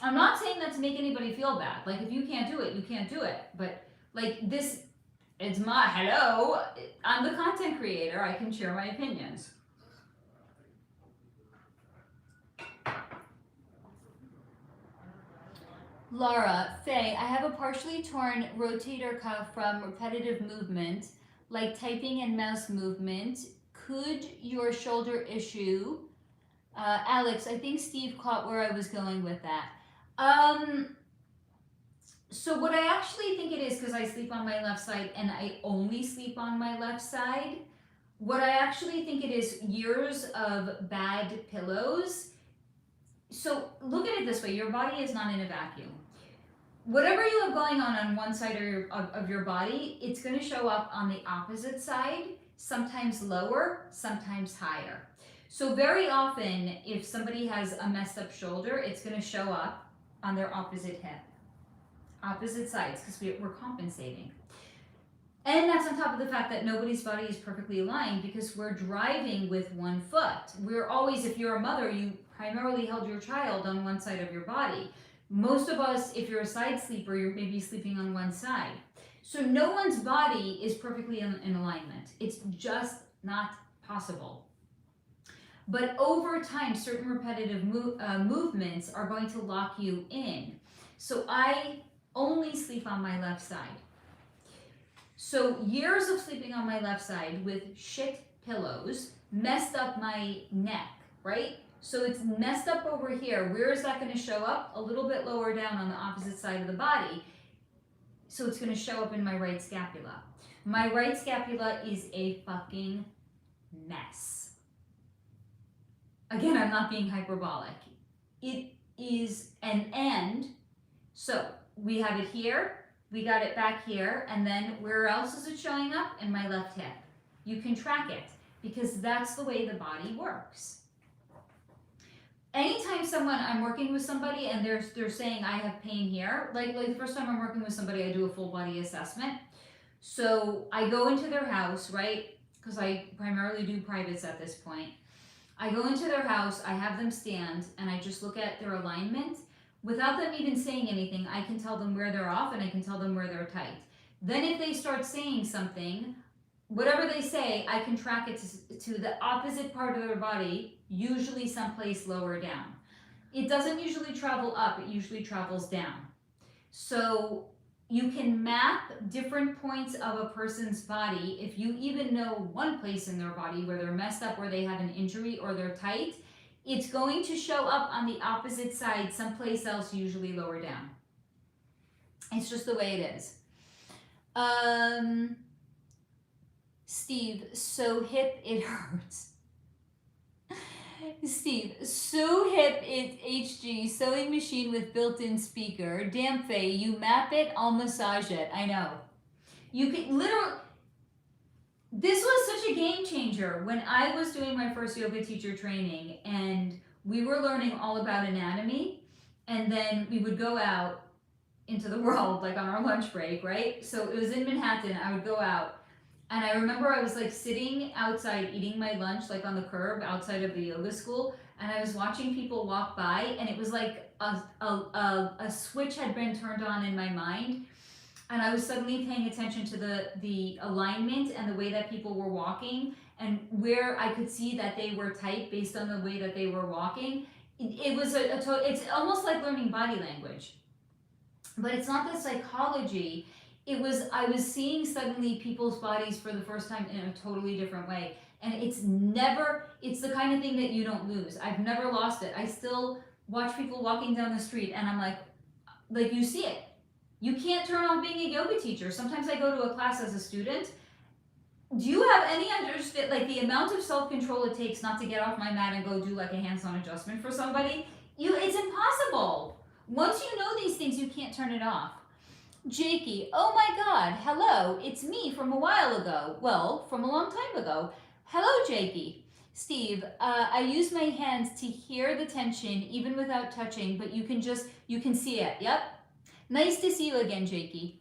I'm not saying that to make anybody feel bad. Like, if you can't do it, you can't do it. But, like, this, it's my, hello, I'm the content creator. I can share my opinions. Laura, Faye, I have a partially torn rotator cuff from repetitive movement, like typing and mouse movement. Could your shoulder issue? Alex, I think Steve caught where I was going with that. So what I actually think it is, because I sleep on my left side and I only sleep on my left side, what I actually think it is years of bad pillows. So look at it this way, your body is not in a vacuum. Whatever you have going on one side of your body, it's going to show up on the opposite side, sometimes lower, sometimes higher. So very often, if somebody has a messed up shoulder, it's going to show up on their opposite hip, opposite sides, because we're compensating. And that's on top of the fact that nobody's body is perfectly aligned, because we're driving with one foot. We're always, if you're a mother, you primarily held your child on one side of your body. Most of us, if you're a side sleeper, you're maybe sleeping on one side. So no one's body is perfectly in alignment. It's just not possible. But over time, certain repetitive movements are going to lock you in. So I only sleep on my left side. So years of sleeping on my left side with shit pillows messed up my neck, right? So it's messed up over here. Where is that going to show up? A little bit lower down on the opposite side of the body. So it's going to show up in my right scapula. My right scapula is a fucking mess. Again, I'm not being hyperbolic. It is an end. So we have it here, we got it back here, and then where else is it showing up? In my left hip. You can track it, because that's the way the body works. Anytime I'm working with somebody and they're saying I have pain here, like the first time I'm working with somebody, I do a full body assessment. So I go into their house, right? Because I primarily do privates at this point. I go into their house, I have them stand, and I just look at their alignment. Without them even saying anything, I can tell them where they're off and I can tell them where they're tight. Then if they start saying something, whatever they say, I can track it to the opposite part of their body, usually someplace lower down. It doesn't usually travel up, it usually travels down. So you can map different points of a person's body. If you even know one place in their body where they're messed up, where they have an injury or they're tight, it's going to show up on the opposite side, someplace else, usually lower down. It's just the way it is. Steve, so hip it hurts. Steve, so hip it HG, sewing machine with built-in speaker. Damn Faye, you map it, I'll massage it. I know. You can literally, this was such a game changer when I was doing my first yoga teacher training and we were learning all about anatomy, and then we would go out into the world like on our lunch break, right? So it was in Manhattan. I would go out and I remember I was like sitting outside eating my lunch like on the curb outside of the yoga school, and I was watching people walk by, and it was like a switch had been turned on in my mind. And I was suddenly paying attention to the alignment and the way that people were walking, and where I could see that they were tight based on the way that they were walking. It was it's almost like learning body language, but it's not the psychology. I was seeing suddenly people's bodies for the first time in a totally different way. And it's the kind of thing that you don't lose. I've never lost it. I still watch people walking down the street and I'm like you see it. You can't turn off being a yoga teacher. Sometimes I go to a class as a student. Do you have any understanding, like the amount of self-control it takes not to get off my mat and go do like a hands-on adjustment for somebody? It's impossible. Once you know these things, you can't turn it off. Jakey, oh my God, hello, it's me from a while ago. Well, from a long time ago. Hello, Jakey. Steve, I use my hands to hear the tension even without touching, but you can see it. Yep. Nice to see you again, Jakey.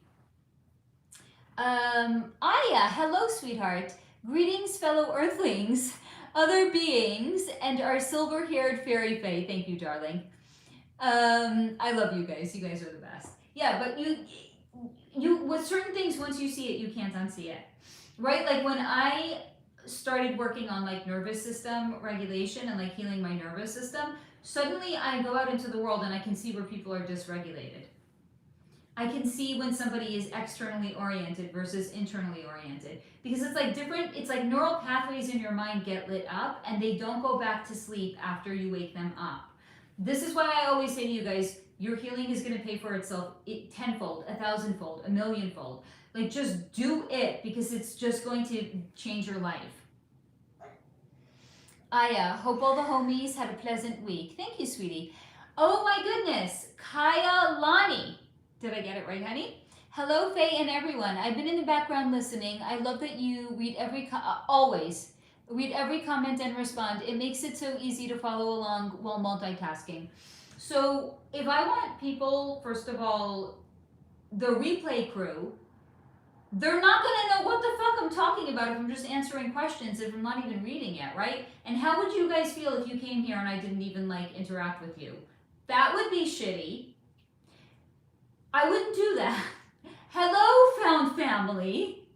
Aya, hello, sweetheart. Greetings, fellow earthlings, other beings, and our silver-haired fairy fae. Thank you, darling. I love you guys. You guys are the best. Yeah, but you with certain things, once you see it, you can't unsee it, right? Like when I started working on like nervous system regulation and like healing my nervous system, suddenly I go out into the world and I can see where people are dysregulated. I can see when somebody is externally oriented versus internally oriented, because it's like different, it's like neural pathways in your mind get lit up and they don't go back to sleep after you wake them up. This is why I always say to you guys, your healing is going to pay for itself tenfold, 1,000-fold, 1,000,000-fold. Like just do it, because it's just going to change your life. Aya, hope all the homies had a pleasant week. Thank you, sweetie. Oh my goodness, Kaya Lani. Did I get it right, honey? Hello, Faye and everyone. I've been in the background listening. I love that you read always read every comment and respond. It makes it so easy to follow along while multitasking. So if I want people, first of all, the replay crew, they're not going to know what the fuck I'm talking about if I'm just answering questions, if I'm not even reading it, right? And how would you guys feel if you came here and I didn't even like interact with you? That would be shitty. I wouldn't do that. Hello, found family.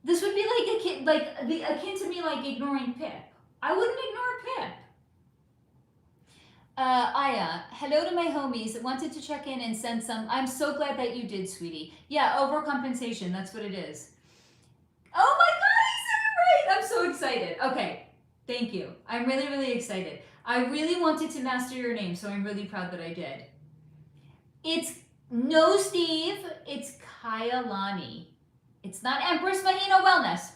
This would be akin to me like ignoring Pip. I wouldn't ignore Pip. Aya, hello to my homies. Wanted to check in and send some. I'm so glad that you did, sweetie. Yeah, overcompensation. That's what it is. Oh my God, I said it right. I'm so excited. Okay, thank you. I'm really, really excited. I really wanted to master your name, so I'm really proud that I did. It's no Steve. It's Kyalani. It's not Empress Mahina Wellness.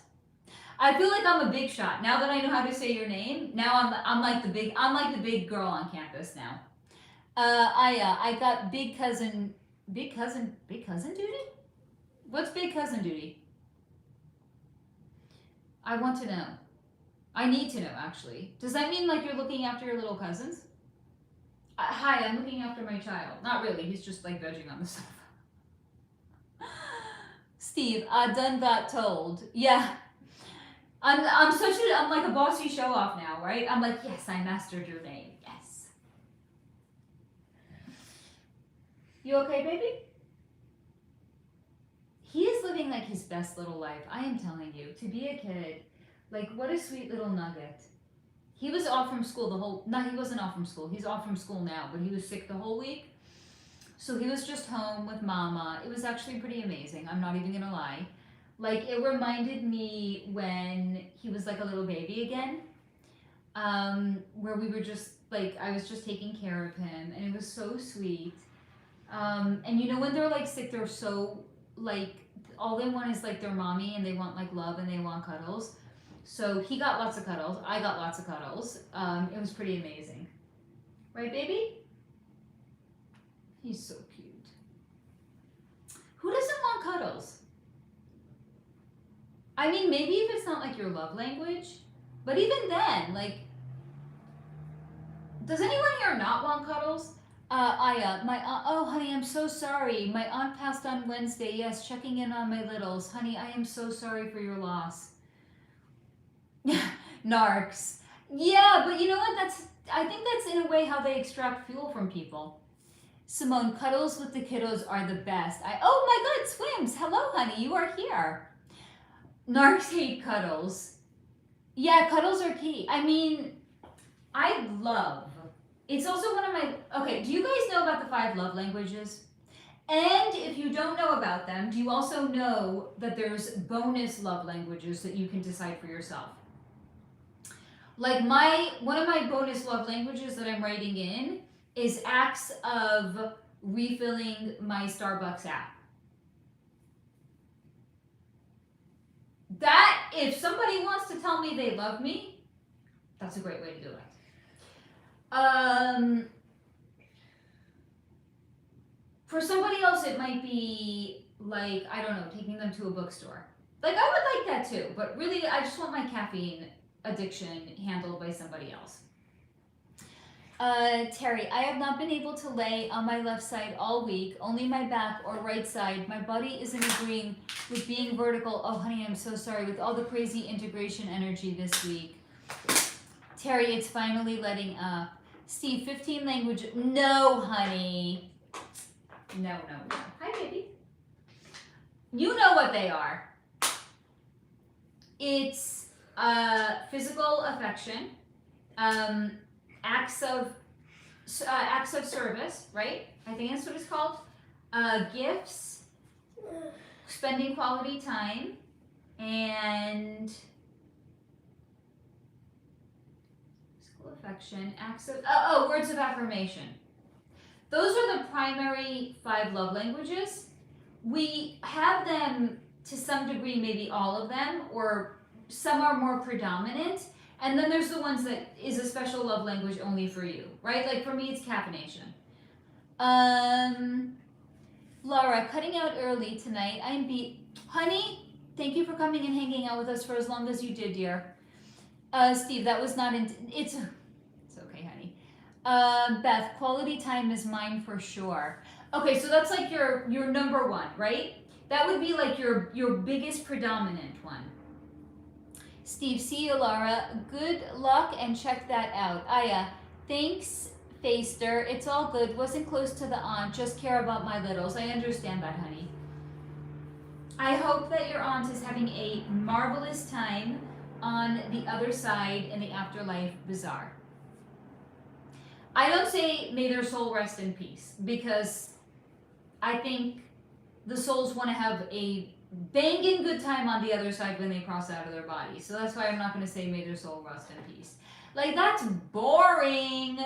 I feel like I'm a big shot now that I know how to say your name. Now I'm like the big girl on campus now. I got big cousin duty. What's big cousin duty? I want to know. I need to know actually. Does that mean like you're looking after your little cousins? Hi, I'm looking after my child. Not really. He's just like vegging on the sofa. Steve, I done got told. Yeah. I'm like a bossy show off now, right? I'm like, yes, I mastered your name. Yes. You okay, baby? He is living like his best little life. I am telling you, to be a kid, like what a sweet little nugget. He was off from school he wasn't off from school. He's off from school now, but he was sick the whole week. So he was just home with mama. It was actually pretty amazing. I'm not even gonna lie. Like it reminded me when he was like a little baby again, where we were just like, I was just taking care of him and it was so sweet. And you know, when they're like sick, they're so like, all they want is like their mommy and they want like love and they want cuddles. So he got lots of cuddles. I got lots of cuddles. It was pretty amazing. Right, baby? He's so cute. Who doesn't want cuddles? I mean, maybe if it's not like your love language, but even then, like, does anyone here not want cuddles? Aya, my aunt, oh honey, I'm so sorry. My aunt passed on Wednesday. Yes, checking in on my littles. Honey, I am so sorry for your loss. Narcs. Yeah, but you know what? I think that's in a way how they extract fuel from people. Simone, cuddles with the kiddos are the best. Oh my God, Swims. Hello, honey. You are here. Narcs hate cuddles. Yeah, cuddles are key. I mean, it's also one of my, okay, do you guys know about the 5 love languages? And if you don't know about them, do you also know that there's bonus love languages that you can decide for yourself? Like one of my bonus love languages that I'm writing in is acts of refilling my Starbucks app. That, if somebody wants to tell me they love me, that's a great way to do it. For somebody else, it might be like, I don't know, taking them to a bookstore. Like, I would like that too, but really, I just want my caffeine addiction handled by somebody else. Terry, I have not been able to lay on my left side all week, only my back or right side. My body isn't agreeing with being vertical. Oh, honey, I'm so sorry. With all the crazy integration energy this week. Terry, it's finally letting up. Steve, 15 language. No, honey. No. Hi, baby. You know what they are. It's physical affection, acts of service, right? I think that's what it's called. Gifts, spending quality time, and physical affection, acts of words of affirmation. Those are the primary 5 love languages. We have them to some degree, maybe all of them, or some are more predominant. And then there's the ones that is a special love language only for you, right? Like for me, it's caffeination. Laura, cutting out early tonight. I'm beat. Honey, thank you for coming and hanging out with us for as long as you did, dear. Steve, that was not it's okay, honey. Beth, quality time is mine for sure. Okay, so that's like your number one, right? That would be like your biggest predominant one. Steve, see you, Laura. Good luck and check that out. Aya, thanks, Faster. It's all good. Wasn't close to the aunt. Just care about my littles. I understand that, honey. I hope that your aunt is having a marvelous time on the other side in the afterlife bazaar. I don't say may their soul rest in peace because I think the souls want to have a banging good time on the other side when they cross out of their body. So that's why I'm not going to say may their soul rest in peace. Like, that's boring.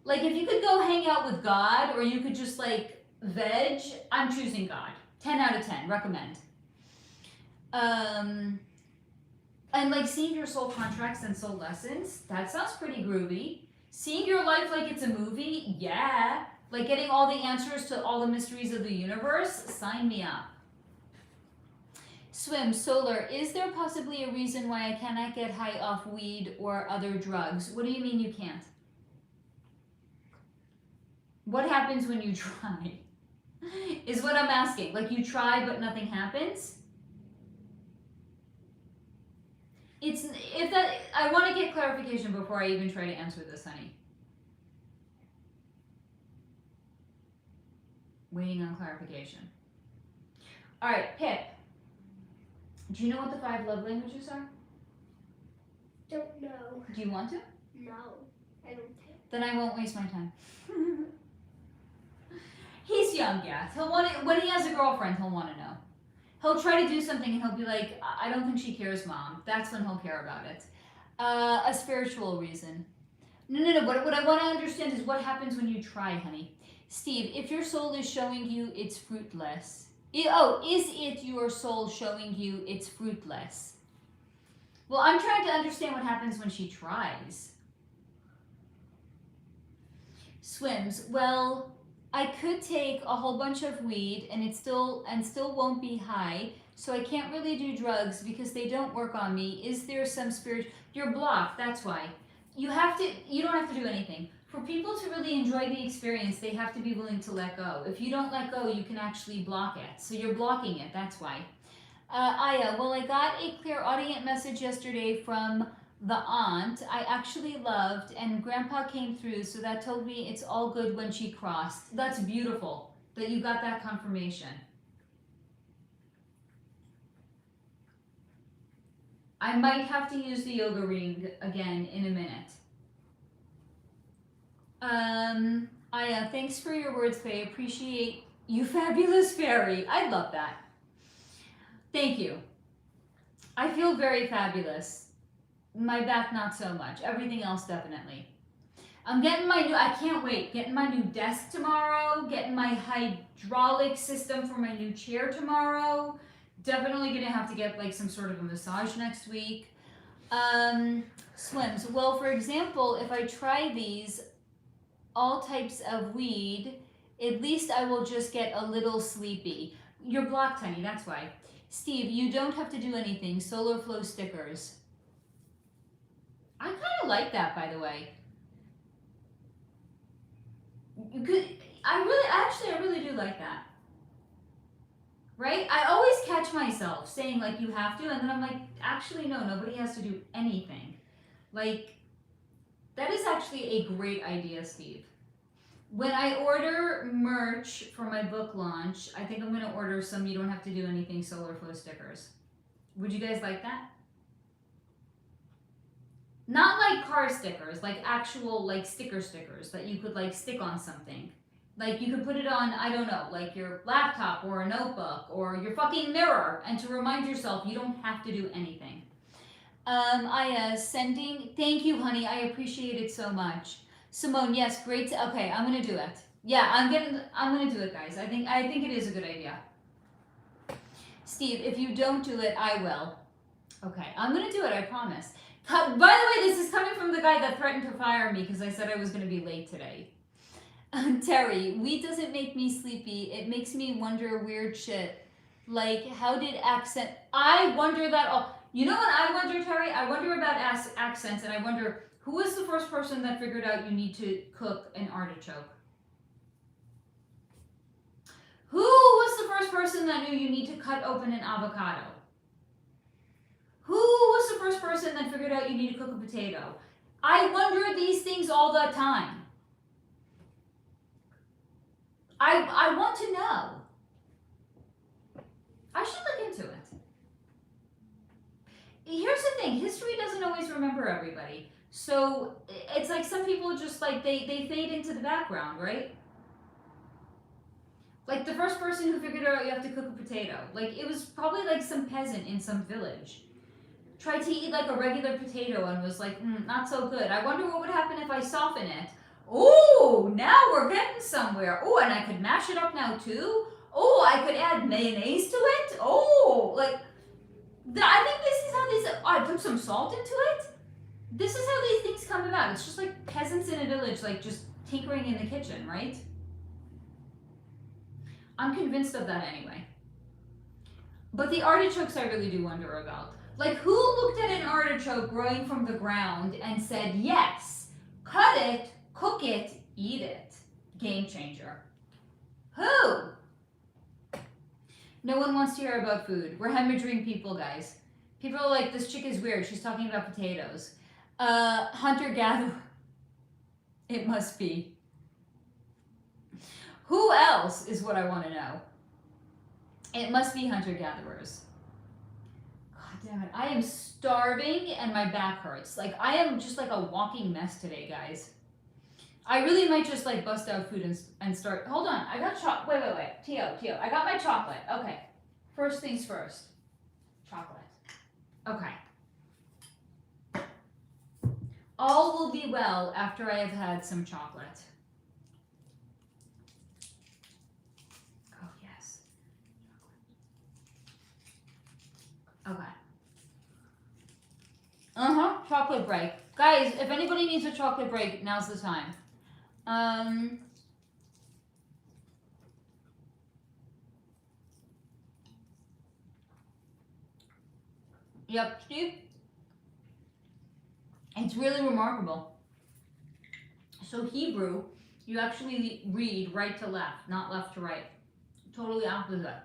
Like, if you could go hang out with God or you could just, like, veg, I'm choosing God. 10 out of 10. Recommend. And, like, seeing your soul contracts and soul lessons, that sounds pretty groovy. Seeing your life like it's a movie, yeah. Like, getting all the answers to all the mysteries of the universe, sign me up. Swim, solar, is there possibly a reason why I cannot get high off weed or other drugs? What do you mean you can't? What happens when you try? Is what I'm asking. Like, you try but nothing happens? I want to get clarification before I even try to answer this, honey. Waiting on clarification. All right, Pip. Do you know what the 5 love languages are? Don't know. Do you want to? No, I don't think. Then I won't waste my time. He's young, yeah. He'll want it when he has a girlfriend. He'll want to know. He'll try to do something and he'll be like, "I don't think she cares, Mom." That's when he'll care about it. A spiritual reason. No. What I want to understand is what happens when you try, honey. Steve, if your soul is showing you it's fruitless. Is it your soul showing you it's fruitless? Well, I'm trying to understand what happens when she tries. Swims. Well, I could take a whole bunch of weed and still won't be high, so I can't really do drugs because they don't work on me. Is there some spirit? You're blocked, that's why. You don't have to do anything. For people to really enjoy the experience, they have to be willing to let go. If you don't let go, you can actually block it. So you're blocking it, that's why. Aya, well, I got a clairaudient message yesterday from the aunt I actually loved, and Grandpa came through, so that told me it's all good when she crossed. That's beautiful that you got that confirmation. I might have to use the yoga ring again in a minute. Aya, thanks for your words, Faye. Appreciate you, fabulous fairy. I love that. Thank you. I feel very fabulous. My back, not so much. Everything else, definitely. I'm getting I can't wait. Getting my new desk tomorrow. Getting my hydraulic system for my new chair tomorrow. Definitely gonna have to get like some sort of a massage next week. Swims. Well, for example, if I try these all types of weed, At least I will just get a little sleepy. You're blocked, honey, that's why. Steve, you don't have to do anything. Solar flow stickers. I kind of like that, by the way. I really do like that. Right? I always catch myself saying like you have to, and then I'm like, actually no, nobody has to do anything. Like, that is actually a great idea, Steve. When I order merch for my book launch, I think I'm gonna order some you don't have to do anything solar flow stickers. Would you guys like that? Not like car stickers, like actual like stickers that you could like stick on something. Like you could put it on, I don't know, like your laptop or a notebook or your fucking mirror, and to remind yourself you don't have to do anything. Sending, thank you, honey, I appreciate it so much. Simone, yes, great, okay, I'm gonna do it. Yeah, I'm gonna do it, guys. I think it is a good idea. Steve, if you don't do it, I will. Okay, I'm gonna do it, I promise. By the way, this is coming from the guy that threatened to fire me because I said I was gonna be late today. Terry, wheat doesn't make me sleepy. It makes me wonder weird shit. Like, how did accent... I wonder that all... You know what I wonder, Terry? I wonder about accents, and I wonder, who was the first person that figured out you need to cook an artichoke? Who was the first person that knew you need to cut open an avocado? Who was the first person that figured out you need to cook a potato? I wonder these things all the time. I want to know. I should look into it. Here's the thing, history doesn't always remember everybody. So it's like some people just like, they fade into the background, right? Like the first person who figured out you have to cook a potato. Like it was probably like some peasant in some village. Tried to eat like a regular potato and was like, not so good. I wonder what would happen if I soften it. Oh, now we're getting somewhere. Oh, and I could mash it up now too. Oh, I could add mayonnaise to it. Oh, like, I think this is how these, I put some salt into it. This is how these things come about. It's just like peasants in a village, like just tinkering in the kitchen, right? I'm convinced of that anyway. But the artichokes I really do wonder about. Like, who looked at an artichoke growing from the ground and said, yes, cut it, cook it, eat it. Game changer. Who? No one wants to hear about food. We're hemorrhaging people, guys. People are like, this chick is weird. She's talking about potatoes. Hunter-gatherer. It must be. Who else is what I want to know. It must be hunter-gatherers. God damn it. I am starving and my back hurts. Like, I am just like a walking mess today, guys. I really might just like bust out food and start. Hold on, I got chocolate. Wait. Tio, I got my chocolate. Okay. First things first. Chocolate. Okay. All will be well after I have had some chocolate. Oh, yes. Okay. Chocolate break. Guys, if anybody needs a chocolate break, now's the time. Yep, Steve. It's really remarkable. So Hebrew, you actually read right to left, not left to right. Totally opposite.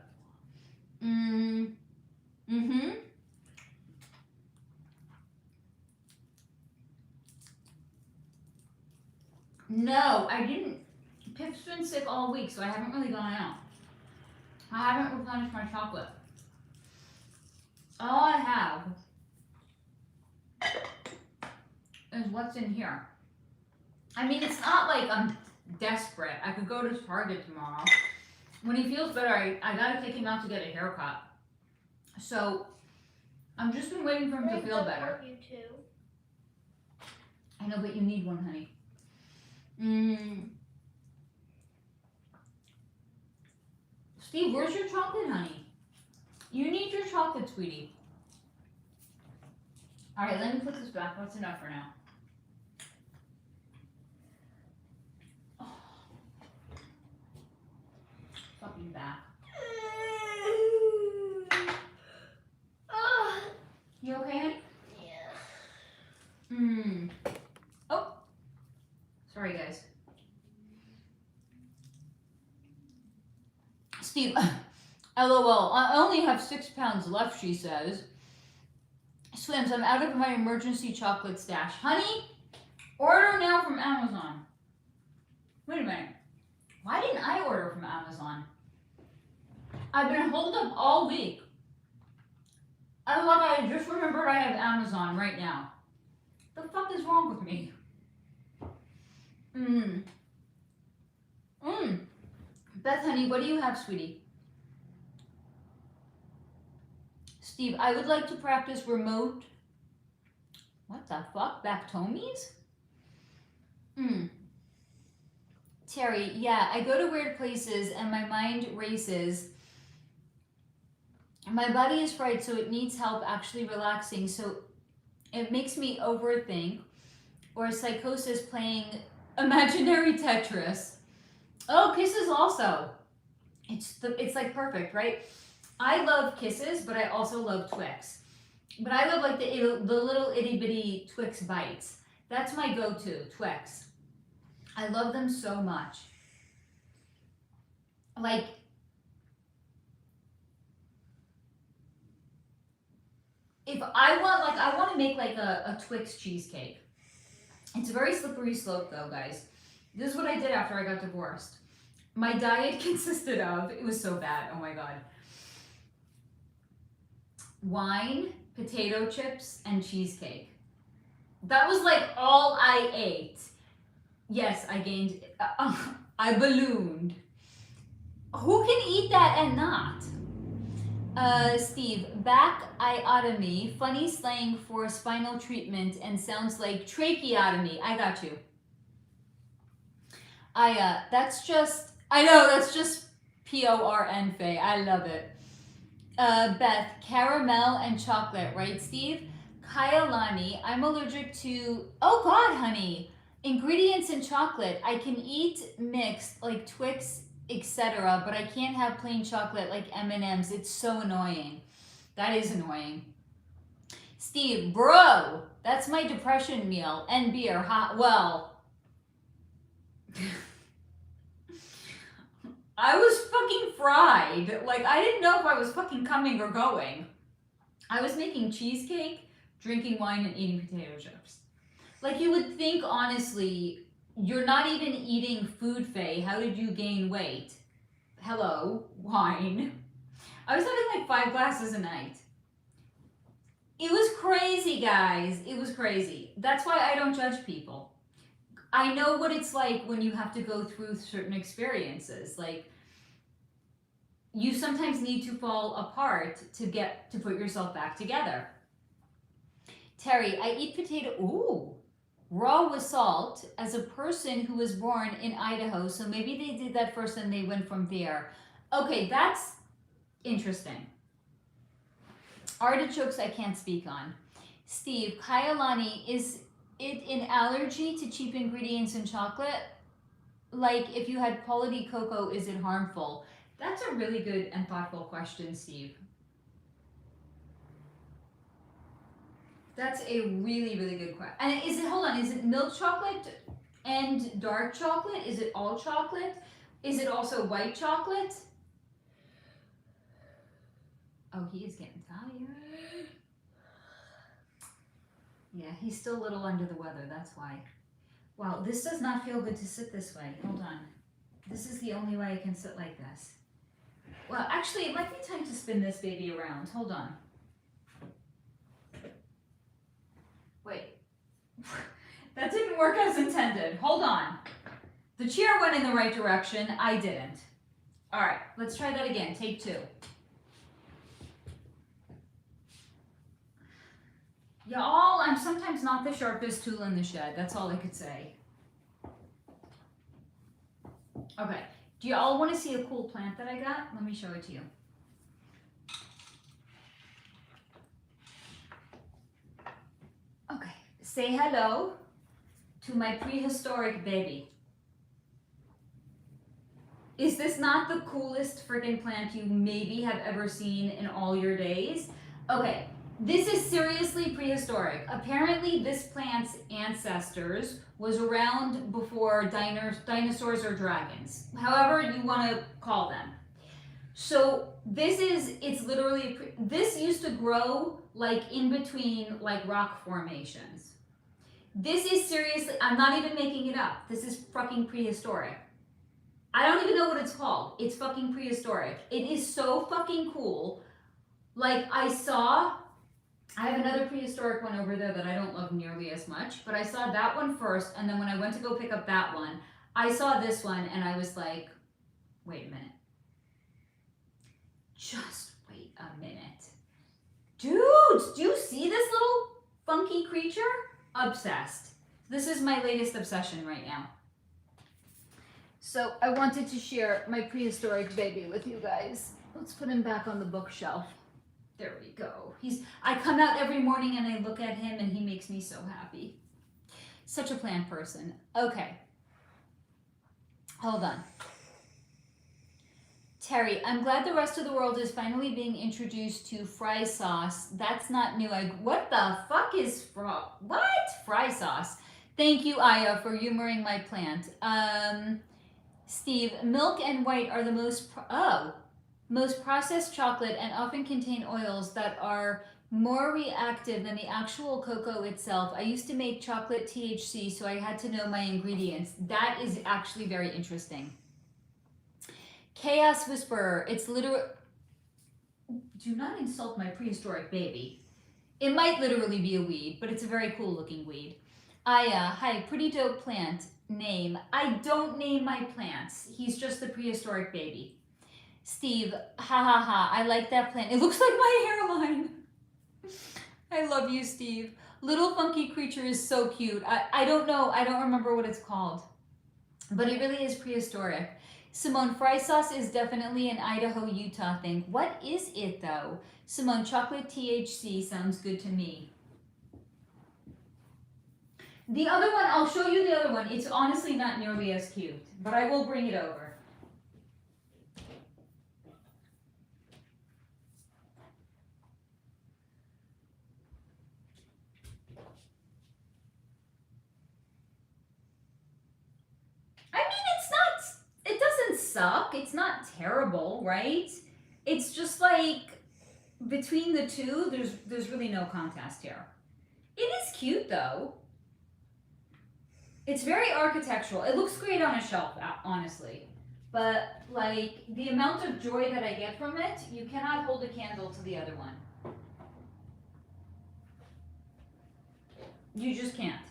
No, I didn't. Pip's been sick all week, so I haven't really gone out. I haven't replenished my chocolate. All I have is what's in here. I mean, it's not like I'm desperate. I could go to Target tomorrow. When he feels better, I gotta take him out to get a haircut. So, I've just been waiting for him to feel better. You too. I know, but you need one, honey. Steve, where's your chocolate, honey? You need your chocolate, sweetie. All right, let me put this back. That's enough for now. fucking back. You okay, honey? Yeah. Oh. Sorry, guys. Steve, LOL. I only have 6 pounds left, she says. Swims, I'm out of my emergency chocolate stash. Honey, order now from Amazon. Wait a minute. Why didn't I order from Amazon? I've been holed up all week. I just remembered I have Amazon right now. The fuck is wrong with me? Beth, honey, what do you have, sweetie? Steve, I would like to practice remote. What the fuck? Bactomies? Terry, yeah, I go to weird places and my mind races. My body is fried, so it needs help actually relaxing. So it makes me overthink, or psychosis playing imaginary Tetris. Oh, kisses also. It's like perfect, right? I love kisses, but I also love Twix. But I love like the little itty bitty Twix bites. That's my go-to, Twix. I love them so much. Like, if I want to make like a Twix cheesecake. It's a very slippery slope though, guys. This is what I did after I got divorced. My diet consisted of, it was so bad, oh my God. Wine, potato chips, and cheesecake. That was like all I ate. Yes, I gained, I ballooned. Who can eat that and not? Steve, back iotomy, funny slang for spinal treatment and sounds like tracheotomy. I got you. That's just PORN, Faye. I love it. Beth, caramel and chocolate, right, Steve? Kyalani, I'm allergic to, oh God, honey. Ingredients in chocolate. I can eat mixed, like Twix, etc., but I can't have plain chocolate like M&Ms. It's so annoying. That is annoying. Steve, bro, that's my depression meal. And beer, hot, well. I was fucking fried. Like, I didn't know if I was fucking coming or going. I was making cheesecake, drinking wine, and eating potato chips. Like, you would think, honestly, you're not even eating food, Faye. How did you gain weight? Hello, wine. I was having like 5 glasses a night. It was crazy, guys. It was crazy. That's why I don't judge people. I know what it's like when you have to go through certain experiences. Like, you sometimes need to fall apart to get to put yourself back together. Terry, I eat potato, raw with salt as a person who was born in Idaho. So maybe they did that first and they went from there. Okay, that's interesting. Artichokes I can't speak on. Steve, Kyalani, is it an allergy to cheap ingredients in chocolate? Like, if you had quality cocoa, is it harmful? That's a really good and thoughtful question, Steve. That's a really, really good question. And is it milk chocolate and dark chocolate? Is it all chocolate? Is it also white chocolate? Oh, he is getting tired. Yeah, he's still a little under the weather, that's why. Wow, this does not feel good to sit this way. Hold on. This is the only way I can sit like this. Well, actually, it might be time to spin this baby around. Hold on. Wait. That didn't work as intended. Hold on. The chair went in the right direction. I didn't. All right, let's try that again. Take 2. Y'all, I'm sometimes not the sharpest tool in the shed. That's all I could say. Okay. Do y'all want to see a cool plant that I got? Let me show it to you. Okay. Say hello to my prehistoric baby. Is this not the coolest freaking plant you maybe have ever seen in all your days? Okay, this is seriously prehistoric. Apparently this plant's ancestors was around before dinosaurs or dragons, however you want to call them. So it's literally, this used to grow like in between like rock formations. This is seriously, I'm not even making it up. This is fucking prehistoric. I don't even know what it's called. It's fucking prehistoric. It is so fucking cool. Like I have another prehistoric one over there that I don't love nearly as much, but I saw that one first, and then when I went to go pick up that one, I saw this one and I was like, wait a minute. Just wait a minute. Dudes, do you see this little funky creature? Obsessed. This is my latest obsession right now. So I wanted to share my prehistoric baby with you guys. Let's put him back on the bookshelf. There we go. I come out every morning and I look at him and he makes me so happy. Such a plant person. Okay. Hold on. Terry, I'm glad the rest of the world is finally being introduced to fry sauce. That's not new. What the fuck is fry sauce? Thank you, Aya, for humoring my plant. Steve, milk and white are the most processed chocolate and often contain oils that are more reactive than the actual cocoa itself. I used to make chocolate THC, so I had to know my ingredients. That is actually very interesting. Chaos Whisperer, it's literally, do not insult my prehistoric baby. It might literally be a weed, but it's a very cool looking weed. Aya, hi, pretty dope plant. Name, I don't name my plants. He's just the prehistoric baby. Steve, ha ha ha, I like that plant. It looks like my hairline. I love you, Steve. Little funky creature is so cute. I don't know, I don't remember what it's called, but it really is prehistoric. Simone, fry sauce is definitely an Idaho, Utah thing. What is it though? Simone, chocolate THC sounds good to me. The other one, I'll show you the other one. It's honestly not nearly as cute, but I will bring it over. I mean, it doesn't suck. It's not terrible, right? It's just like between the two, there's really no contest here. It is cute though. It's very architectural. It looks great on a shelf, honestly. But like the amount of joy that I get from it, you cannot hold a candle to the other one. You just can't.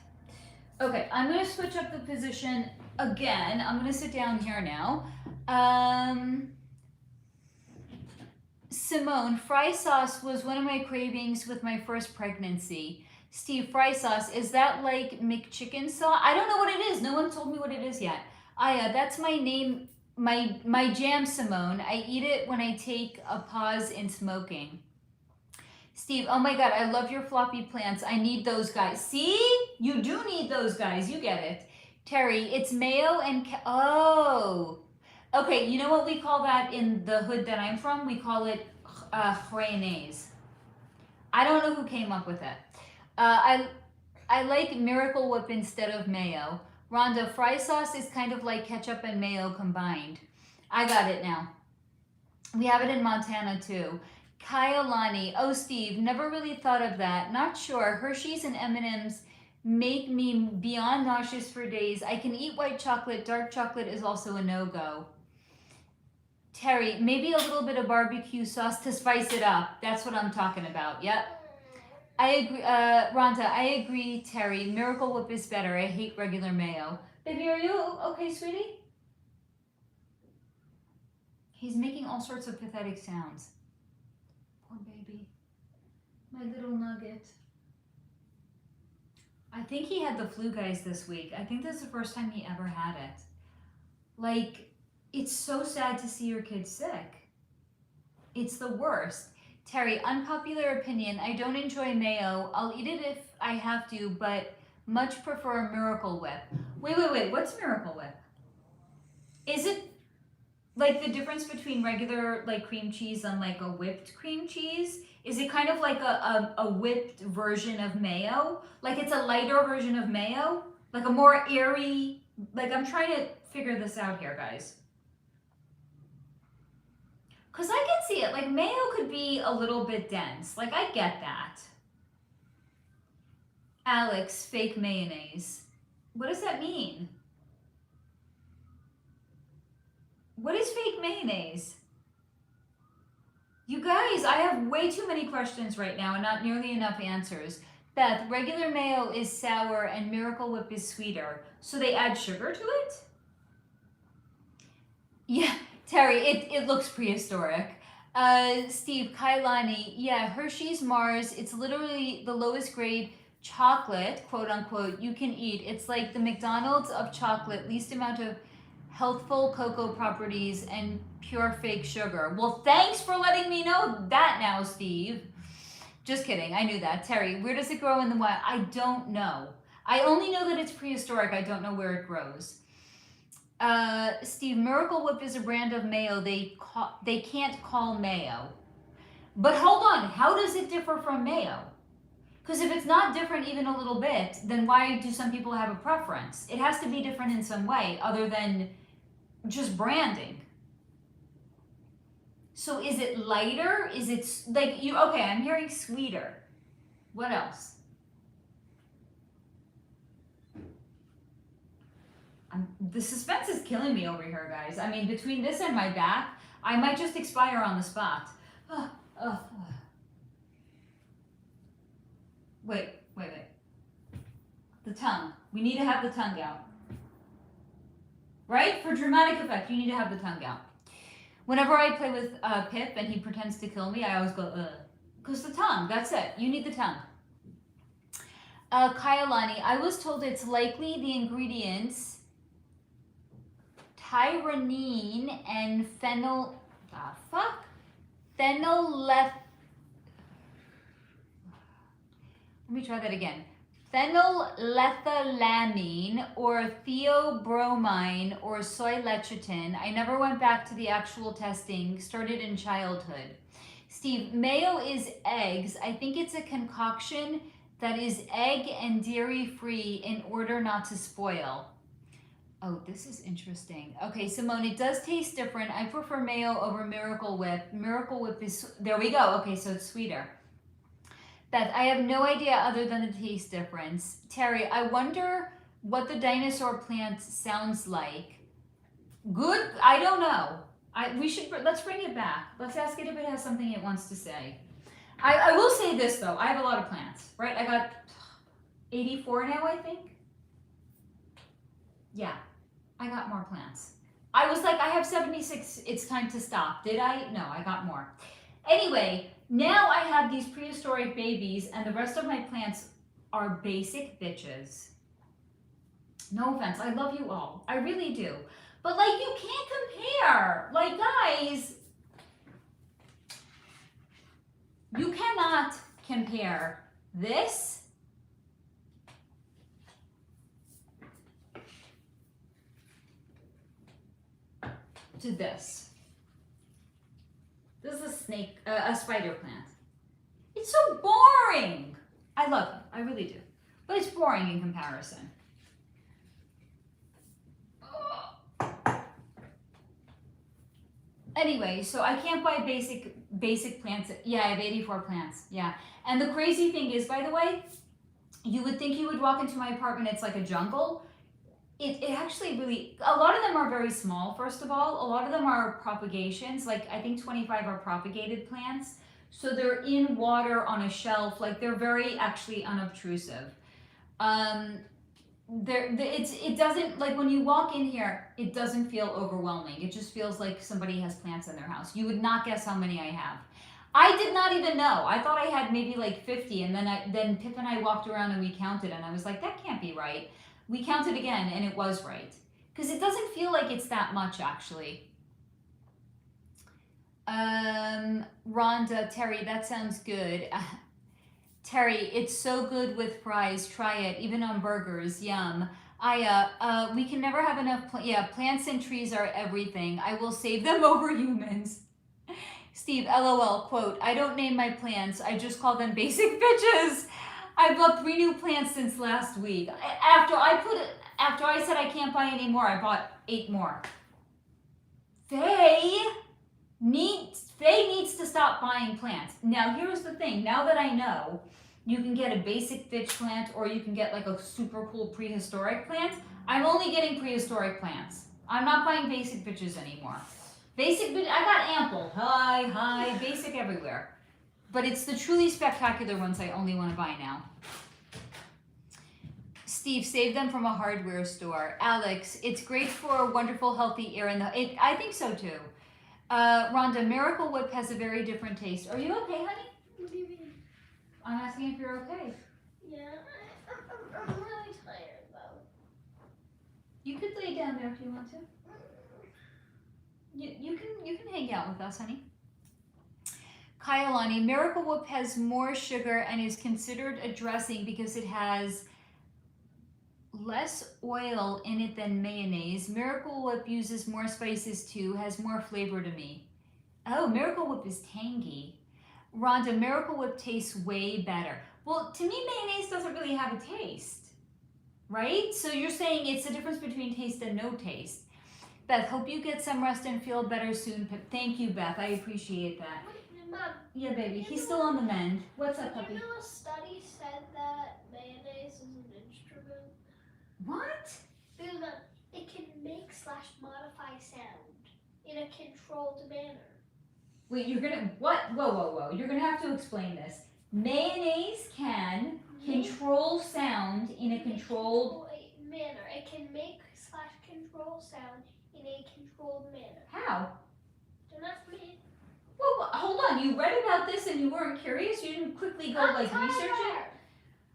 Okay, I'm gonna switch up the position again. I'm gonna sit down here now. Simone, fry sauce was one of my cravings with my first pregnancy. Steve, fry sauce, is that like McChicken sauce? I don't know what it is. No one told me what it is yet. Aya, that's my name, my jam, Simone. I eat it when I take a pause in smoking. Steve, oh my God, I love your floppy plants. I need those guys. See? You do need those guys. You get it. Terry, it's mayo and, oh. Okay, you know what we call that in the hood that I'm from? We call it mayonnaise. I don't know who came up with it. I like Miracle Whip instead of mayo. Rhonda, fry sauce is kind of like ketchup and mayo combined. I got it now. We have it in Montana too. Kyalani, oh Steve, never really thought of that. Not sure. Hershey's and M&M's make me beyond nauseous for days. I can eat white chocolate. Dark chocolate is also a no-go. Terry, maybe a little bit of barbecue sauce to spice it up. That's what I'm talking about. Yep. I agree, Rhonda, I agree, Terry. Miracle Whip is better. I hate regular mayo. Baby, are you okay, sweetie? He's making all sorts of pathetic sounds. Poor baby. My little nugget. I think he had the flu, guys, this week. I think this is the first time he ever had it. Like, it's so sad to see your kid sick. It's the worst. Terry, unpopular opinion. I don't enjoy mayo. I'll eat it if I have to, but much prefer Miracle Whip. Wait. What's Miracle Whip? Is it like the difference between regular like cream cheese and like a whipped cream cheese? Is it kind of like a whipped version of mayo? Like it's a lighter version of mayo? Like a more airy, like I'm trying to figure this out here, guys. Because I can see it, like mayo could be a little bit dense. Like I get that. Alex, fake mayonnaise. What does that mean? What is fake mayonnaise? You guys, I have way too many questions right now and not nearly enough answers. Beth, regular mayo is sour and Miracle Whip is sweeter. So they add sugar to it? Yeah, Terry, it looks prehistoric. Steve, Kailani, yeah, Hershey's Mars, it's literally the lowest grade chocolate, quote unquote, you can eat. It's like the McDonald's of chocolate, least amount of healthful cocoa properties and pure fake sugar. Well, thanks for letting me know that now, Steve. Just kidding, I knew that. Terry, where does it grow in the wild? I don't know. I only know that it's prehistoric. I don't know where it grows. Steve, Miracle Whip is a brand of mayo they can't call mayo. But hold on, how does it differ from mayo? Because if it's not different even a little bit, then why do some people have a preference? It has to be different in some way other than just branding. So is it lighter? Is it like you? Okay, I'm hearing sweeter. What else? The suspense is killing me over here, guys. I mean, between this and my back, I might just expire on the spot. Wait. The tongue. We need to have the tongue out. Right? For dramatic effect, you need to have the tongue out. Whenever I play with Pip and he pretends to kill me, I always go, ugh. Because the tongue, that's it. You need the tongue. Kailani, I was told it's likely the ingredients tyranine and phenoleth. Let me try that again. Phenylethylamine or theobromine or soy lecithin. I never went back to the actual testing, started in childhood. Steve, mayo is eggs. I think it's a concoction that is egg and dairy free in order not to spoil. Oh, this is interesting. Okay, Simone, it does taste different. I prefer mayo over Miracle Whip. Miracle Whip is, there we go. Okay, so it's sweeter. Beth, I have no idea other than the taste difference. Terry, I wonder what the dinosaur plant sounds like. Good, I don't know. Let's bring it back. Let's ask it if it has something it wants to say. I will say this though, I have a lot of plants, right? I got 84 now, I think. Yeah, I got more plants. I was like, I have 76, it's time to stop. Did I? No, I got more. Anyway, now I have these prehistoric babies and the rest of my plants are basic bitches. No offense, I love you all. I really do. But like, you can't compare. Like, guys, you cannot compare this to this. This is a spider plant. It's so boring. I love it, I really do. But it's boring in comparison. Anyway, so I can't buy basic plants. Yeah, I have 84 plants, yeah. And the crazy thing is, by the way, you would think you would walk into my apartment, it's like a jungle. It actually really, a lot of them are very small, first of all. A lot of them are propagations, like I think 25 are propagated plants. So they're in water on a shelf, like they're very actually unobtrusive. It doesn't, like when you walk in here, it doesn't feel overwhelming. It just feels like somebody has plants in their house. You would not guess how many I have. I did not even know. I thought I had maybe like 50, and then Pip and I walked around and we counted, and I was like, that can't be right. We counted again, and it was right. Because it doesn't feel like it's that much, actually. Rhonda, Terry, that sounds good. Terry, it's so good with fries. Try it, even on burgers. Yum. We can never have enough. Plants and trees are everything. I will save them over humans. Steve, LOL. Quote: I don't name my plants. I just call them basic bitches. I bought 3 new plants since last week. After I said I can't buy any more, I bought 8 more. Faye needs to stop buying plants. Now here's the thing. Now that I know, you can get a basic bitch plant or you can get like a super cool prehistoric plant. I'm only getting prehistoric plants. I'm not buying basic bitches anymore. I got ample. Hi, basic everywhere. But it's the truly spectacular ones I only want to buy now. Steve, save them from a hardware store. Alex, it's great for a wonderful, healthy air in the... I think so too. Rhonda, Miracle Whip has a very different taste. Are you okay, honey? What do you mean? I'm asking if you're okay. Yeah, I'm really tired though. You could lay down there if you want to. You can hang out with us, honey. Kyalani, Miracle Whip has more sugar and is considered a dressing because it has less oil in it than mayonnaise. Miracle Whip uses more spices too, has more flavor to me. Oh, Miracle Whip is tangy. Rhonda, Miracle Whip tastes way better. Well, to me, mayonnaise doesn't really have a taste, right? So you're saying it's the difference between taste and no taste. Beth, hope you get some rest and feel better soon. Thank you, Beth. I appreciate that. Mom, Yeah, baby. He's still on the mend. What's up, puppy? You know a study said that mayonnaise is an instrument? What? Because it can make/modify sound in a controlled manner. Wait, you're gonna what? Whoa! You're gonna have to explain this. Mayonnaise can control sound in a controlled manner. It can make/control sound in a controlled manner. How? Don't ask me. Well, hold on. You read about this and you weren't curious? You didn't quickly go research it?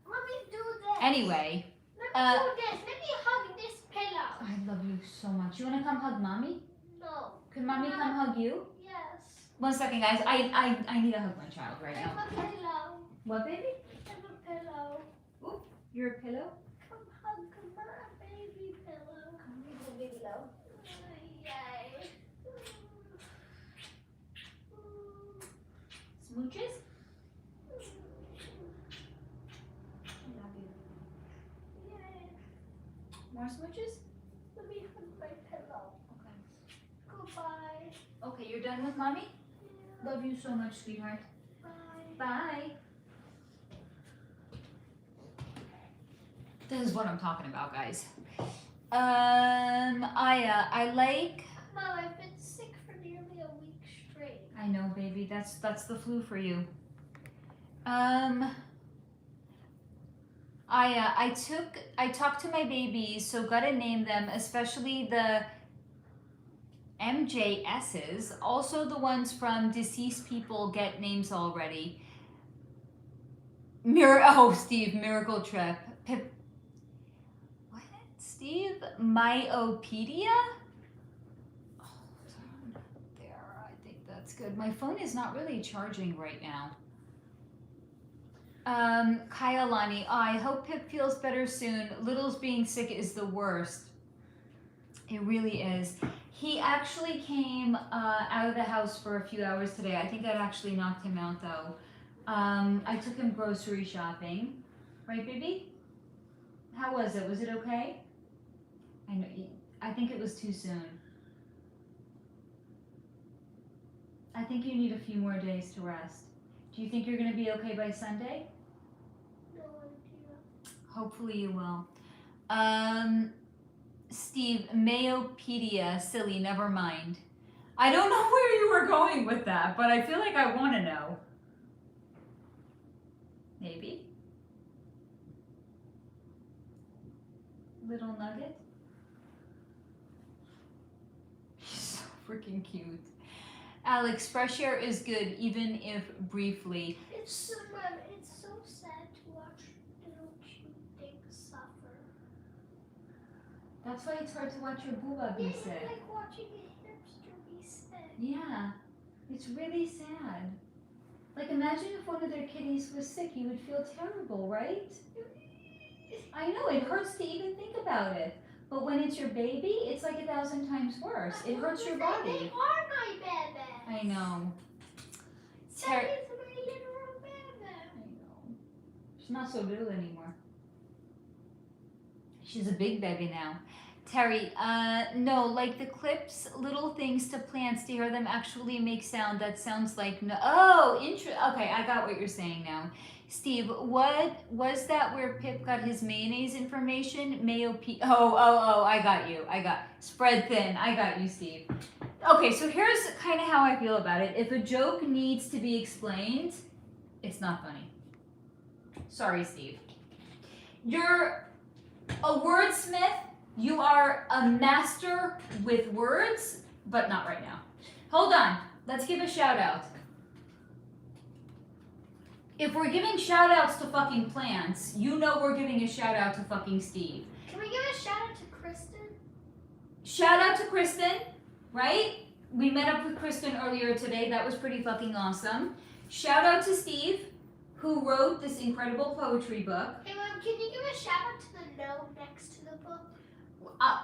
Let me do this. Anyway. Let me do this. Let me hug this pillow. I love you so much. You wanna come hug mommy? No. Can mommy come hug you? Yes. 1 second, guys. I need to hug my child right now. I'm a pillow. What, baby? I'm a pillow. Ooh, you're a pillow? Come hug my baby pillow. Come here, baby pillow. Yay. Smooches? Love you. Yay. More smooches? Let me hug my pillow. Okay. Goodbye. Okay, you're done with mommy? Yeah. Love you so much, sweetheart. Bye. Bye. This is what I'm talking about, guys. I like. Mom, I've been sick for nearly a week straight. I know, baby. That's the flu for you. I talked to my babies, so gotta name them, especially the MJSs. Also the ones from deceased people get names already. Steve, Miracle Trip. What? Steve? Myopedia? Hold on. There, I think that's good. My phone is not really charging right now. Kyalani, I hope Pip feels better soon. Little's being sick is the worst. It really is. He actually came out of the house for a few hours today. I think that actually knocked him out though. I took him grocery shopping. Right, baby? How was it? Was it okay? I know. I think it was too soon. I think you need a few more days to rest. Do you think you're going to be okay by Sunday? No idea. Hopefully you will. Steve, Mayopedia, silly, never mind. I don't know where you were going with that, but I feel like I want to know. Maybe. Little nugget. He's so freaking cute. Alex, fresh air is good, even if briefly. It's so sad to watch little cute things suffer. That's why it's hard to watch your booba be It's sick. like watching a hamster be sick. Yeah, it's really sad. Like imagine if one of their kitties was sick, you would feel terrible, right? I know, it hurts to even think about it. But when it's your baby, it's like 1,000 times worse. It hurts your They body. are my babies. I know. Daddy's my literal baby. I know. She's not so little anymore. She's a big baby now. Terry, no, like the clips, little things to plants to hear them actually make sound. That sounds like no. Oh, okay, I got what you're saying now. Steve, what was that where Pip got his mayonnaise information? Oh, I got you. Spread thin. I got you, Steve. Okay, so here's kind of how I feel about it. If a joke needs to be explained, it's not funny. Sorry, Steve. You're a wordsmith. You are a master with words, but not right now. Hold on. Let's give a shout out. If we're giving shout outs to fucking plants, you know we're giving a shout out to fucking Steve. Can we give a shout out to Kristen? Shout out to Kristen, right? We met up with Kristen earlier today. That was pretty fucking awesome. Shout out to Steve, who wrote this incredible poetry book. Hey, Mom, can you give a shout out to the gnome next to the book?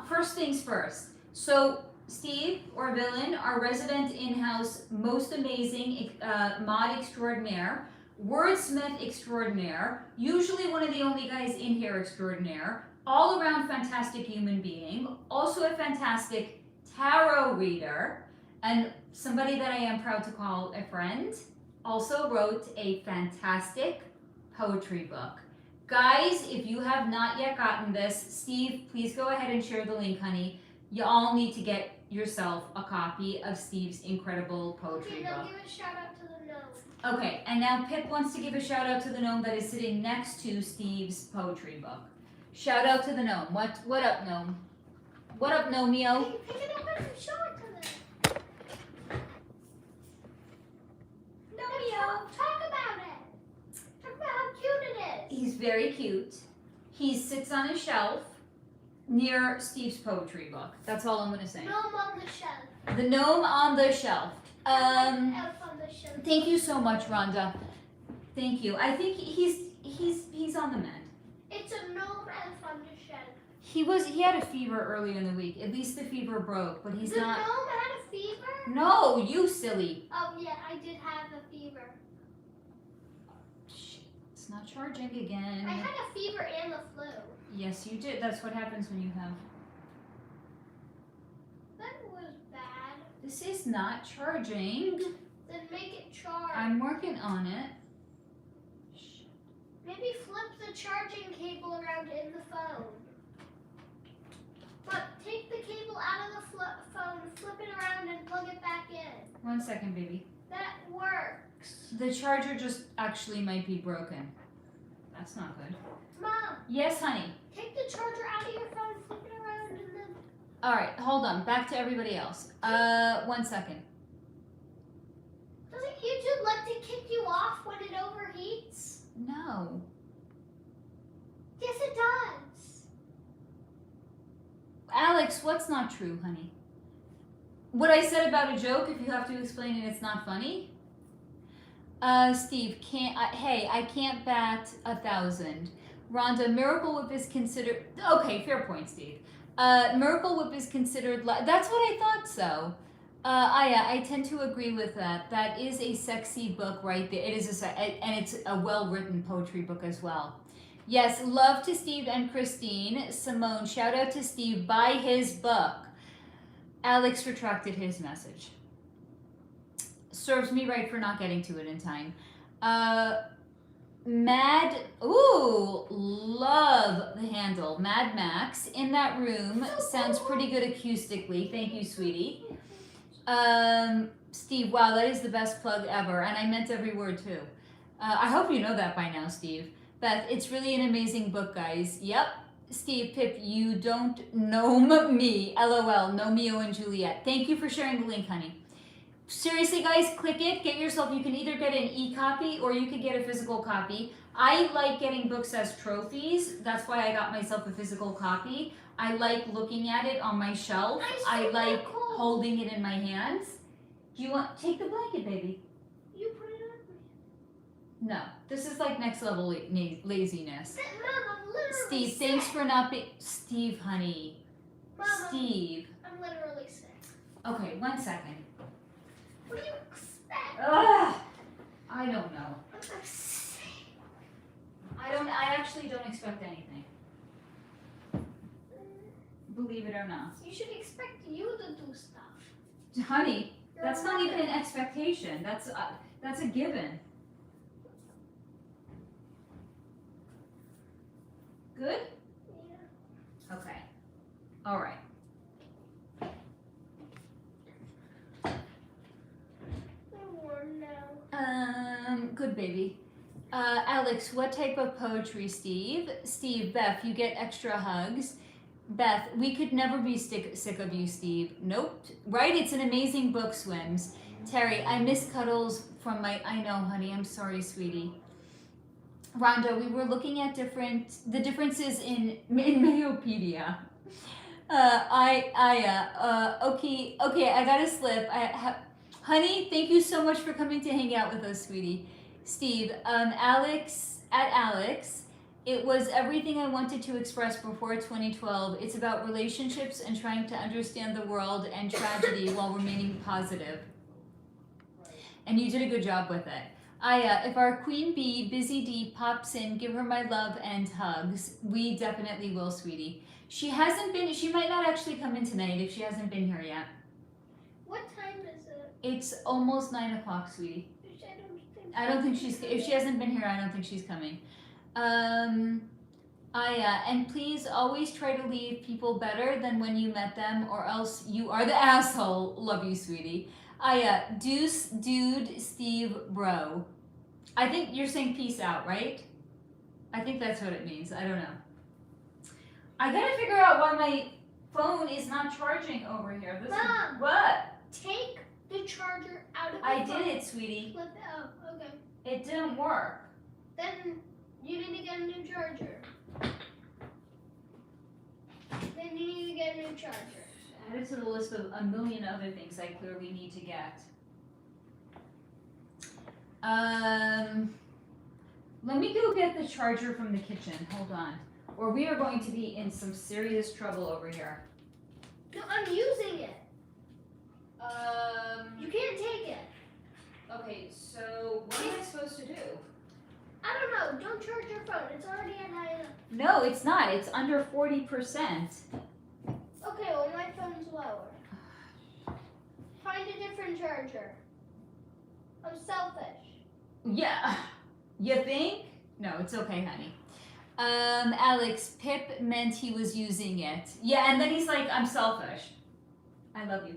First things first. So Steve, or Villain, our resident in-house, most amazing mod extraordinaire, wordsmith extraordinaire, usually one of the only guys in here extraordinaire, all around fantastic human being, also a fantastic tarot reader, and somebody that I am proud to call a friend, also wrote a fantastic poetry book. Guys, if you have not yet gotten this, Steve, please go ahead and share the link, honey. You all need to get yourself a copy of Steve's incredible poetry Okay, now book. give a shout out to the gnome. Okay, and now Pip wants to give a shout out to the gnome that is sitting next to Steve's poetry book. Shout out to the gnome. What up, gnome? What up, Gnomeo? Hey, pick it up and show it to them. Gnomeo, talk about it. Talk about how cute it is. He's very cute. He sits on a shelf near Steve's poetry book. That's all I'm gonna say. Gnome on the shelf. The gnome on the shelf. Elf on the shelf. Thank you so much, Rhonda. Thank you. I think he's on the mend. It's a gnome elf on the shelf. He had a fever earlier in the week. At least the fever broke, but he's The not. gnome had a fever? No, you silly. Oh yeah, I did have a fever. Shit, it's not charging again. I had a fever and the flu. Yes, you did. That's what happens when you have. That was bad. This is not charging. Then make it charge. I'm working on it. Maybe flip the charging cable around in the phone. But take the cable out of the phone, flip it around, and plug it back in. 1 second, baby. That works. The charger just actually might be broken. That's not good. Mom, Yes, honey. take the charger out of your phone, flip it around, and then... All right, hold on. Back to everybody else. 1 second. Doesn't YouTube like to kick you off when it overheats? No. Yes, it does. Alex, what's not true, honey? What I said about a joke, if you have to explain it, it's not funny? Steve, hey, I can't bat 1,000. Rhonda, Miracle Whip is considered... Okay, fair point, Steve. Miracle Whip is considered... That's what I thought so. Aya, I tend to agree with that. That is a sexy book right there. It is and it's a well-written poetry book as well. Yes, love to Steve and Christine. Simone, shout out to Steve. Buy his book. Alex retracted his message. Serves me right for not getting to it in time. Love the handle. Mad Max, in that room. Sounds pretty good acoustically. Thank you, sweetie. Steve, wow, that is the best plug ever. And I meant every word too. I hope you know that by now, Steve. Beth, it's really an amazing book, guys. Yep. Steve, Pip, you don't gnome me. LOL, Gnomeo and Juliet. Thank you for sharing the link, honey. Seriously, guys, click it. Get yourself, you can either get an e-copy or you could get a physical copy. I like getting books as trophies. That's why I got myself a physical copy. I like looking at it on my shelf. I like holding it in my hands. Do you want, take the blanket, baby. You put it on me. No, this is like next level laziness. Mom, I'm literally Steve, sick. thanks for not being... Steve, honey. Mama, Steve. I'm literally sick. Okay, 1 second. What do you expect? Ugh! I don't know. I'm sick. I actually don't expect anything. Believe it or not. You should expect you to do stuff. Honey, You're that's a not even mother. an expectation. That's a given. Good? Yeah. Okay. All right. I'm warm now. Good baby. Alex, what type of poetry, Steve? Steve, Beth, you get extra hugs. Beth, we could never be sick of you, Steve. Nope. Right? It's an amazing book, Swims. Terry, I miss cuddles from my... I know, honey. I'm sorry, sweetie. Rhonda, we were looking at the differences in Mayopedia. Okay, I gotta slip. Honey, thank you so much for coming to hang out with us, sweetie. Steve, Alex, it was everything I wanted to express before 2012. It's about relationships and trying to understand the world and tragedy while remaining positive. And you did a good job with it. If our queen bee, Busy D, pops in, give her my love and hugs. We definitely will, sweetie. She might not actually come in tonight if she hasn't been here yet. What time is it? It's almost 9 o'clock, sweetie. I don't think If she hasn't been here, I don't think she's coming. And please always try to leave people better than when you met them, or else you are the asshole. Love you, sweetie. Deuce, dude, Steve, bro. I think you're saying peace out, right? I think that's what it means. I don't know. I gotta figure out why my phone is not charging over here. Mom! What? Take the charger out of the I phone. did it, sweetie. Oh, okay. It didn't work. Then you need to get a new charger. Then you need to get a new charger. Add it to the list of a million other things I clearly need to get. Let me go get the charger from the kitchen. Hold on. Or we are going to be in some serious trouble over here. No, I'm using it. You can't take it. Okay, so what am I supposed to do? I don't know. Don't charge your phone. It's already at 9. No, it's not. It's under 40%. Okay, well, my phone's lower. Find a different charger. I'm selfish. Yeah. You think? No, it's okay, honey. Alex, Pip meant he was using it. Yeah, and then he's like, I'm selfish. I love you.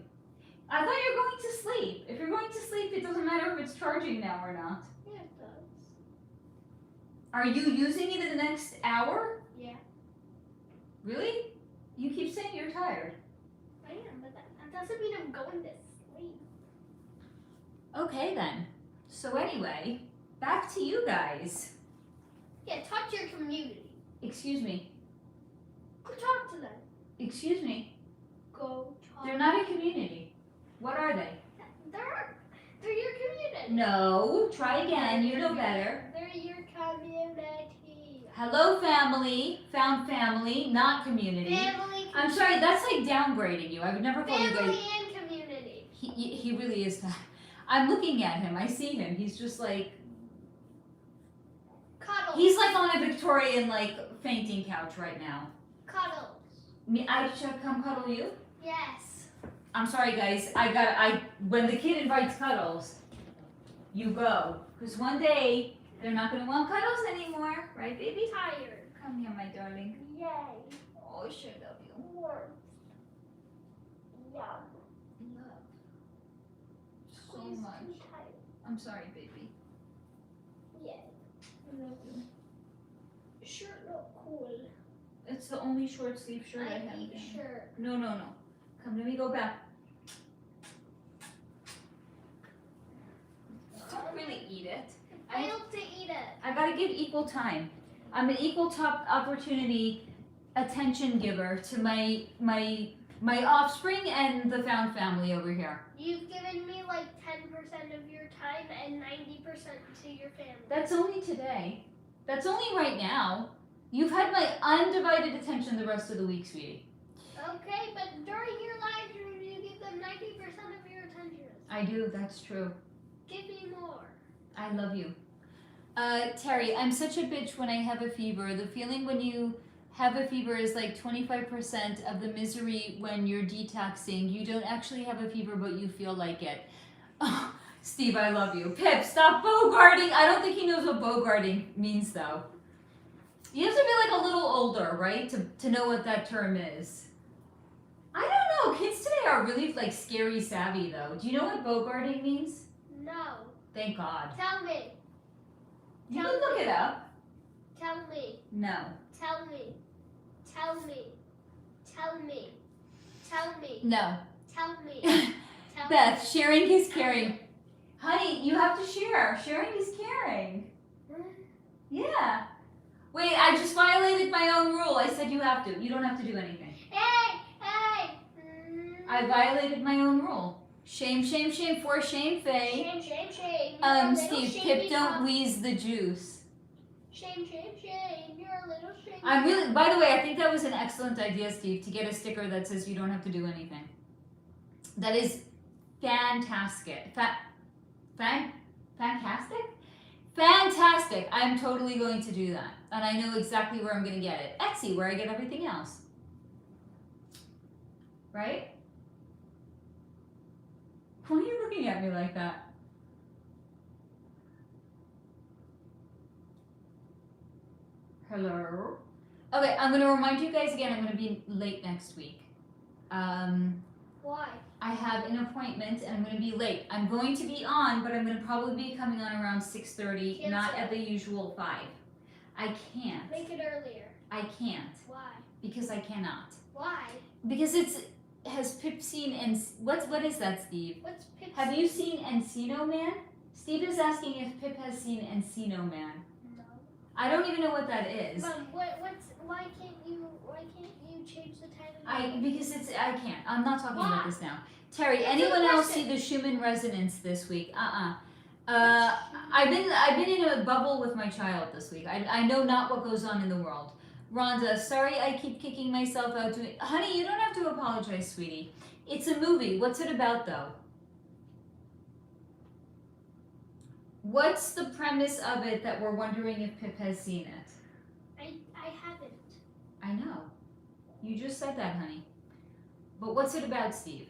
I thought you were going to sleep. If you're going to sleep, it doesn't matter if it's charging now or not. Yeah, it does. Are you using it in the next hour? Yeah, Really? You keep saying you're tired. I am, but that doesn't mean I'm going to sleep. Okay, then. So anyway, back to you guys. Yeah, talk to your community. Excuse me. Go talk to them. Excuse me. Go talk. They're not a community. What are they? They're your community. No. Try again. You know better. They're your community. Hello, family. Found family, not community. Family. I'm sorry, that's like downgrading you. I would never call you Family guys. and community. He really is that. I'm looking at him. I see him. He's just like. Cuddles. He's like on a Victorian like fainting couch right now. Cuddles. Me, I should come cuddle you. Yes. I'm sorry, guys. When the kid invites cuddles, you go. Because one day, they're not going to want cuddles anymore. Right, baby? Tired. Come here, my darling. Yay. Oh, I sure love you. Warm. Yum. Love. So Squeeze much. too tight. I'm sorry, baby. Yay. I love you. Shirt look cool. It's the only short sleeve shirt I have. eat shirt. No. Come, let me go back. Don't really eat it. Failed to eat it. I gotta give equal time. I'm an equal top opportunity attention giver to my offspring and the found family over here. You've given me like 10% of your time and 90% to your family. That's only today. That's only right now. You've had my undivided attention the rest of the week, sweetie. Okay, but during your live stream, you give them 90% of your attention. I do, that's true. Give me more. I love you. Terry, I'm such a bitch when I have a fever. The feeling when you have a fever is like 25% of the misery when you're detoxing. You don't actually have a fever, but you feel like it. Oh, Steve, I love you. Pip, stop bogarting. I don't think he knows what bogarting means, though. You have to be like a little older, right, to know what that term is. I don't know. Kids today are really like scary savvy, though. Do you know what bogarting means? No. Thank God. Tell me. You can look it up. Tell me. No. Tell me. Tell me. Tell me. Tell me. No. Tell me. Tell Beth, me. sharing is caring. Honey, you have to share. Sharing is caring. Yeah. Wait, I just violated my own rule. I said you have to. You don't have to do anything. Hey! Hey! I violated my own rule. Shame, shame, shame. For shame, Faye. Shame, shame, shame. You're a little Steve, shamey Pip, don't pup. wheeze the juice. Shame, shame, shame. You're a little shamey. I'm really, by the way, I think that was an excellent idea, Steve, to get a sticker that says you don't have to do anything. That is fantastic. Fantastic? Fantastic. I'm totally going to do that. And I know exactly where I'm going to get it. Etsy, where I get everything else. Right? Why are you looking at me like that? Hello? Okay, I'm going to remind you guys again, I'm going to be late next week. Why? I have an appointment and I'm going to be late. I'm going to be on, but I'm going to probably be coming on around 6:30, Cancel. not at the usual 5. I can't. Make it earlier. I can't. Why? Because I cannot. Why? Because has Pip seen, and what is that, Steve? What's Pip's? Have you seen Encino Man? Steve is asking if Pip has seen Encino Man. No. I don't even know what that is. Mom, why can't you change the title? Because I can't. I'm not talking Why? about this now. Terry, Answer anyone the else see question. the Schumann resonance this week? I've been in a bubble with my child this week. I know not what goes on in the world. Rhonda, sorry I keep kicking myself out. Honey, you don't have to apologize, sweetie. It's a movie. What's it about, though? What's the premise of it that we're wondering if Pip has seen it? I haven't. I know. You just said that, honey. But what's it about, Steve?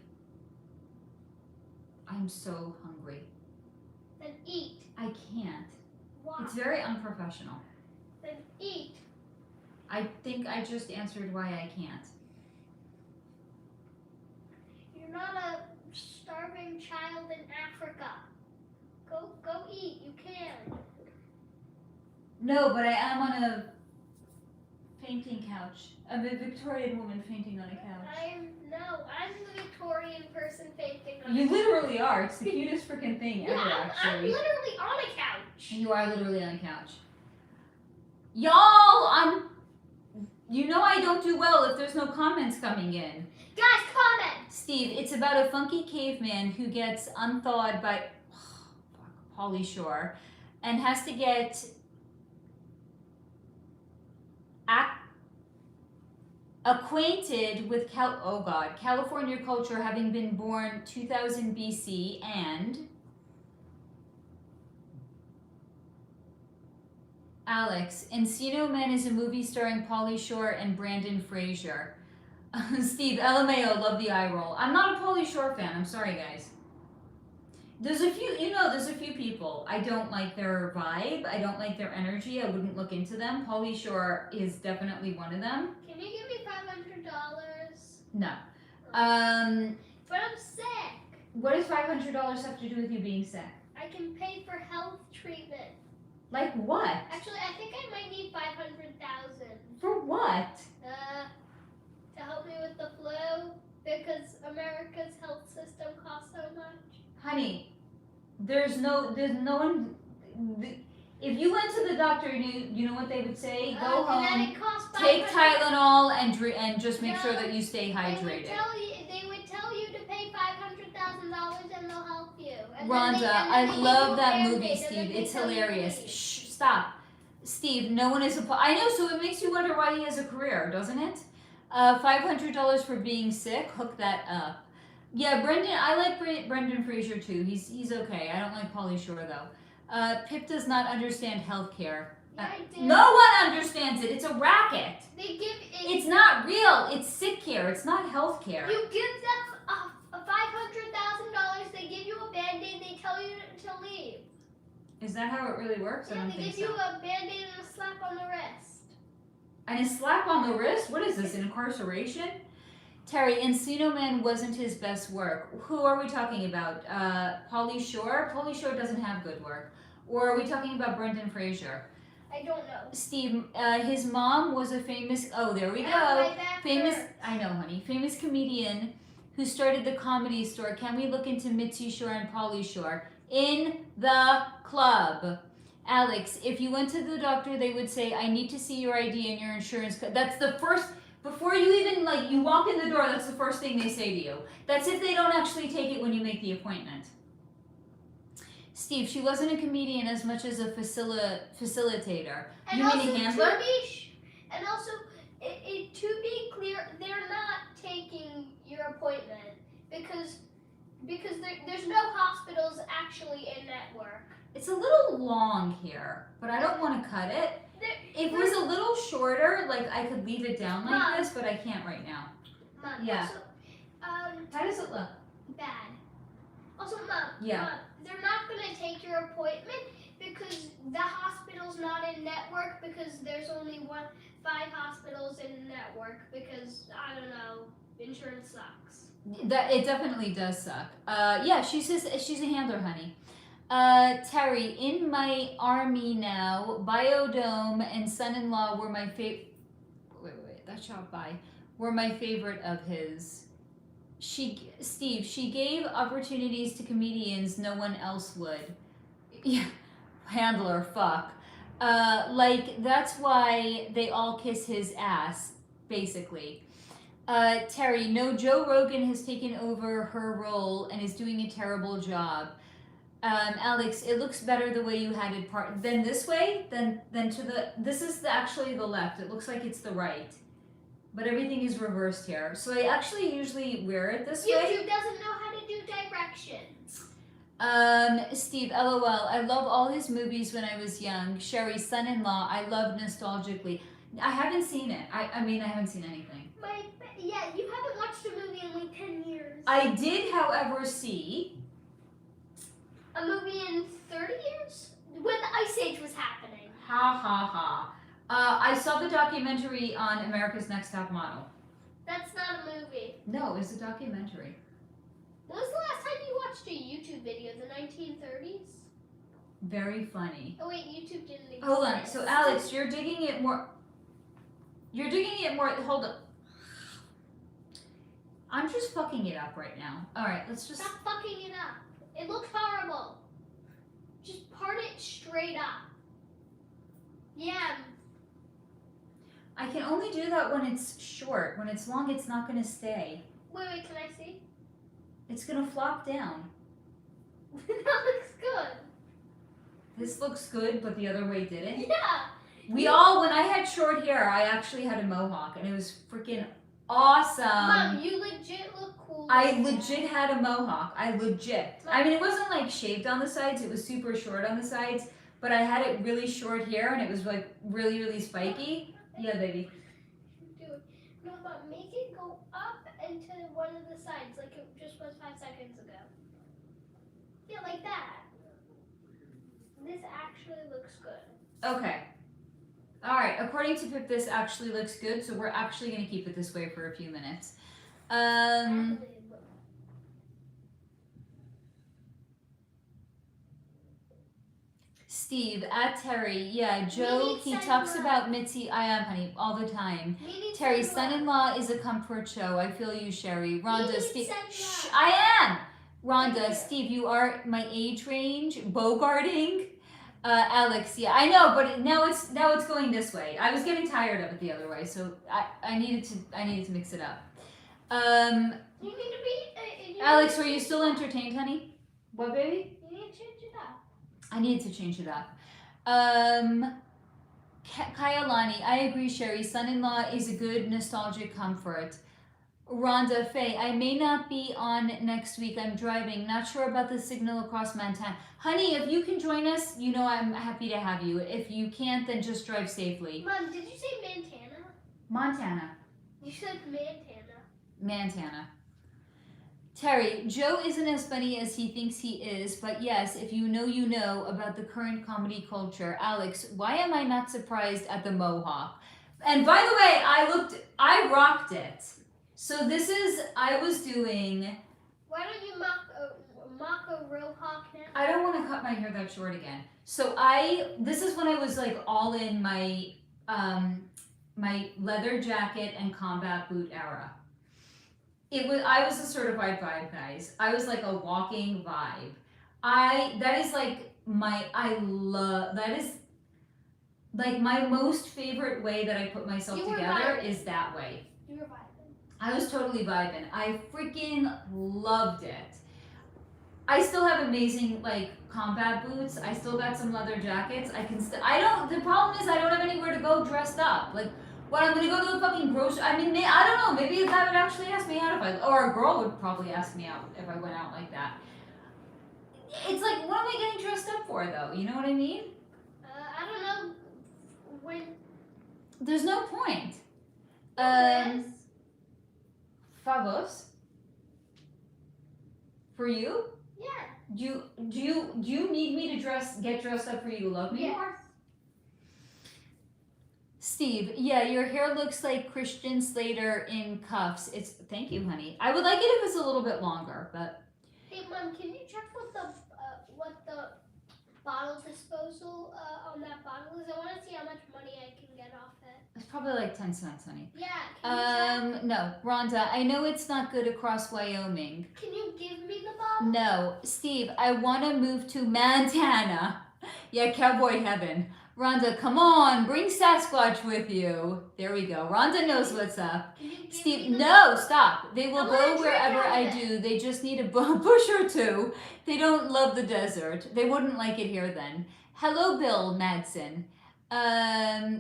I'm so hungry. Then eat. I can't. Why? It's very unprofessional. Then eat. I think I just answered why I can't. You're not a starving child in Africa. Go eat. You can. No, but I am on a fainting couch. I'm a Victorian woman fainting on a couch. I'm the Victorian person fainting on You a couch. literally are. It's the cutest freaking thing ever, Yeah, I'm actually. literally on a couch. You are literally on a couch. Y'all, you know I don't do well if there's no comments coming in. Guys, comment. Steve, it's about a funky caveman who gets unthawed by Pauly Shore and has to get acquainted with California culture, having been born 2000 BC, and Alex, Encino Man is a movie starring Pauly Shore and Brandon Fraser. Steve, LMAO, love the eye roll. I'm not a Pauly Shore fan. I'm sorry, guys. There's a few people. I don't like their vibe. I don't like their energy. I wouldn't look into them. Pauly Shore is definitely one of them. Can you give me $500? No. But I'm sick. What does $500 have to do with you being sick? I can pay for health treatment. Like what? Actually, I think I might need $500,000. For what? To help me with the flu, because America's health system costs so much. Honey, there's no one. If you went to the doctor, you know what they would say? Go And then home, it costs take $500. Tylenol, and just make sure No, that you stay hydrated. They would tell you to pay $500,000 and they'll help you. And Rhonda, then they I give love you a that Band-Aid, movie, and then Steve. they It's tell you to hilarious. eat. Shh, stop. Steve, no one is I know, so it makes you wonder why he has a career, doesn't it? $500 for being sick. Hook that up. Yeah, Brendan. I like Brendan Fraser too. He's okay. I don't like Pauly Shore though. Pip does not understand healthcare. Yeah, I do. No one understands it. It's a racket. They give It's not real. It's sick care. It's not healthcare. You give them a $500,000. They give you a Band-Aid. They tell you to leave. Is that how it really works? I Yeah, don't they think give so. you a Band-Aid and a slap on the wrist. And a slap on the wrist? What is this, incarceration? Terry, Encino Man wasn't his best work. Who are we talking about? Pauly Shore? Pauly Shore doesn't have good work. Or are we talking about Brendan Fraser? I don't know. Steve, his mom was a famous, oh, there we go. My back Famous, hurts. I know, honey. Famous comedian who started the Comedy Store. Can we look into Mitzi Shore and Pauly Shore? In the club. Alex, if you went to the doctor, they would say, I need to see your ID and your insurance card. That's the first, before you even, like, you walk in the door, that's the first thing they say to you. That's if they don't actually take it when you make the appointment. Steve, she wasn't a comedian as much as a facilitator. And You also, mean a handler? To be clear, they're not taking your appointment because there's no hospitals actually in network. It's a little long here, but I don't want to cut it. If it was a little shorter, like I could leave it down like Mom. this, but I can't right now. Mom, Yeah. Also, How does it look? bad. Also, Mom, Yeah. Mom, they're not going to take your appointment because the hospital's not in network because there's only 5 hospitals in network because, I don't know, insurance sucks. That it definitely does suck. Yeah, she's a handler, honey. Terry, in my army now, Biodome and Son-in-Law were my favorite. Wait, that shot by were my favorite of his. Steve, she gave opportunities to comedians no one else would. Yeah, handler, fuck. Like that's why they all kiss his ass, basically. Terry, no, Joe Rogan has taken over her role and is doing a terrible job. Alex, it looks better the way you had it than this way, than to the, this is actually the left. It looks like it's the right. But everything is reversed here. So I actually usually wear it this way. YouTube doesn't know how to do directions. Steve, LOL, I love all his movies when I was young. Sherry, Son-in-Law, I love nostalgically. I haven't seen it. I mean, I haven't seen anything. Yeah, you haven't watched a movie in like 10 years. I did, however, see A movie in 30 years? When the Ice Age was happening. Ha ha ha. I saw the documentary on America's Next Top Model. That's not a movie. No, it's a documentary. When was the last time you watched a YouTube video? The 1930s? Very funny. Oh wait, YouTube didn't exist. Hold on. So Alex, you're digging it more. Hold up. I'm just fucking it up right now. All right, let's just. Stop fucking it up. It looks horrible. Just part it straight up. Yeah. I can only do that when it's short. When it's long, it's not going to stay. Wait, can I see? It's going to flop down. That looks good. This looks good, but the other way didn't. Yeah. When I had short hair, I actually had a mohawk, and it was freaking awesome. Mom, you legit look cool. I legit had a mohawk. I legit. I mean, it wasn't like shaved on the sides. It was super short on the sides, but I had it really short hair, and it was like really, really spiky. Yeah, baby. Do it. No, but make it go up and to one of the sides like it just was 5 seconds ago. Yeah, like that. This actually looks good. Okay. All right. According to Pip, this actually looks good, so we're actually going to keep it this way for a few minutes. Steve, at Terry, yeah, Joe, he talks about Mitzi, I am, honey, all the time. Terry, Son-in-Law is a comfort show. I feel you, Sherry. Rhonda, Steve, shh, I am! Rhonda, Steve, you are my age range, bogarting. Alex, yeah, I know, but now it's going this way. I was getting tired of it the other way, so I needed to mix it up. You need to be. Alex, were you still entertained, honey? What, baby? You need to change it up. I needed to change it up. Kyalani, I agree, Sherry. Son-in-law is a good nostalgic comfort. Rhonda, Faye, I may not be on next week. I'm driving. Not sure about the signal across Montana. Honey, if you can join us, you know I'm happy to have you. If you can't, then just drive safely. Mom, did you say Montana? Montana. You said Montana. Montana. Terry, Joe isn't as funny as he thinks he is, but yes, if you know about the current comedy culture. Alex, why am I not surprised at the mohawk? And by the way, I rocked it. So this is, I was doing... Why don't you mock a real hawk now? I don't want to cut my hair that short again. So this is when I was like all in my, my leather jacket and combat boot era. I was a certified vibe, guys. I was like a walking vibe. That is like that is like my most favorite way that I put myself together is that way. You were vibing. I was totally vibing. I freaking loved it. I still have amazing like combat boots. I still got some leather jackets. The problem is I don't have anywhere to go dressed up. Like, what, I'm gonna go to the fucking grocery, I mean, I don't know, maybe a guy would actually ask me out or a girl would probably ask me out if I went out like that. It's like, what am I getting dressed up for though? You know what I mean? I don't know when. There's no point. Yes. Favos? For you? Yeah. Do you need me to get dressed up for you to love me more? Steve, yeah, your hair looks like Christian Slater in cuffs. Thank you, honey. I would like it if it's a little bit longer, but. Hey, Mom, can you check what the bottle disposal on that bottle is? I want to see how much money I can get off it. It's probably like 10 cents, honey. Yeah. Can you check? No, Rhonda, I know it's not good across Wyoming. Can you give me the bottle? No, Steve, I want to move to Montana. Yeah, cowboy heaven. Rhonda, come on, bring Sasquatch with you. There we go. Rhonda knows what's up. Steve, no, stop. They will go wherever I do. They just need a bush or two. They don't love the desert. They wouldn't like it here then. Hello, Bill Madsen.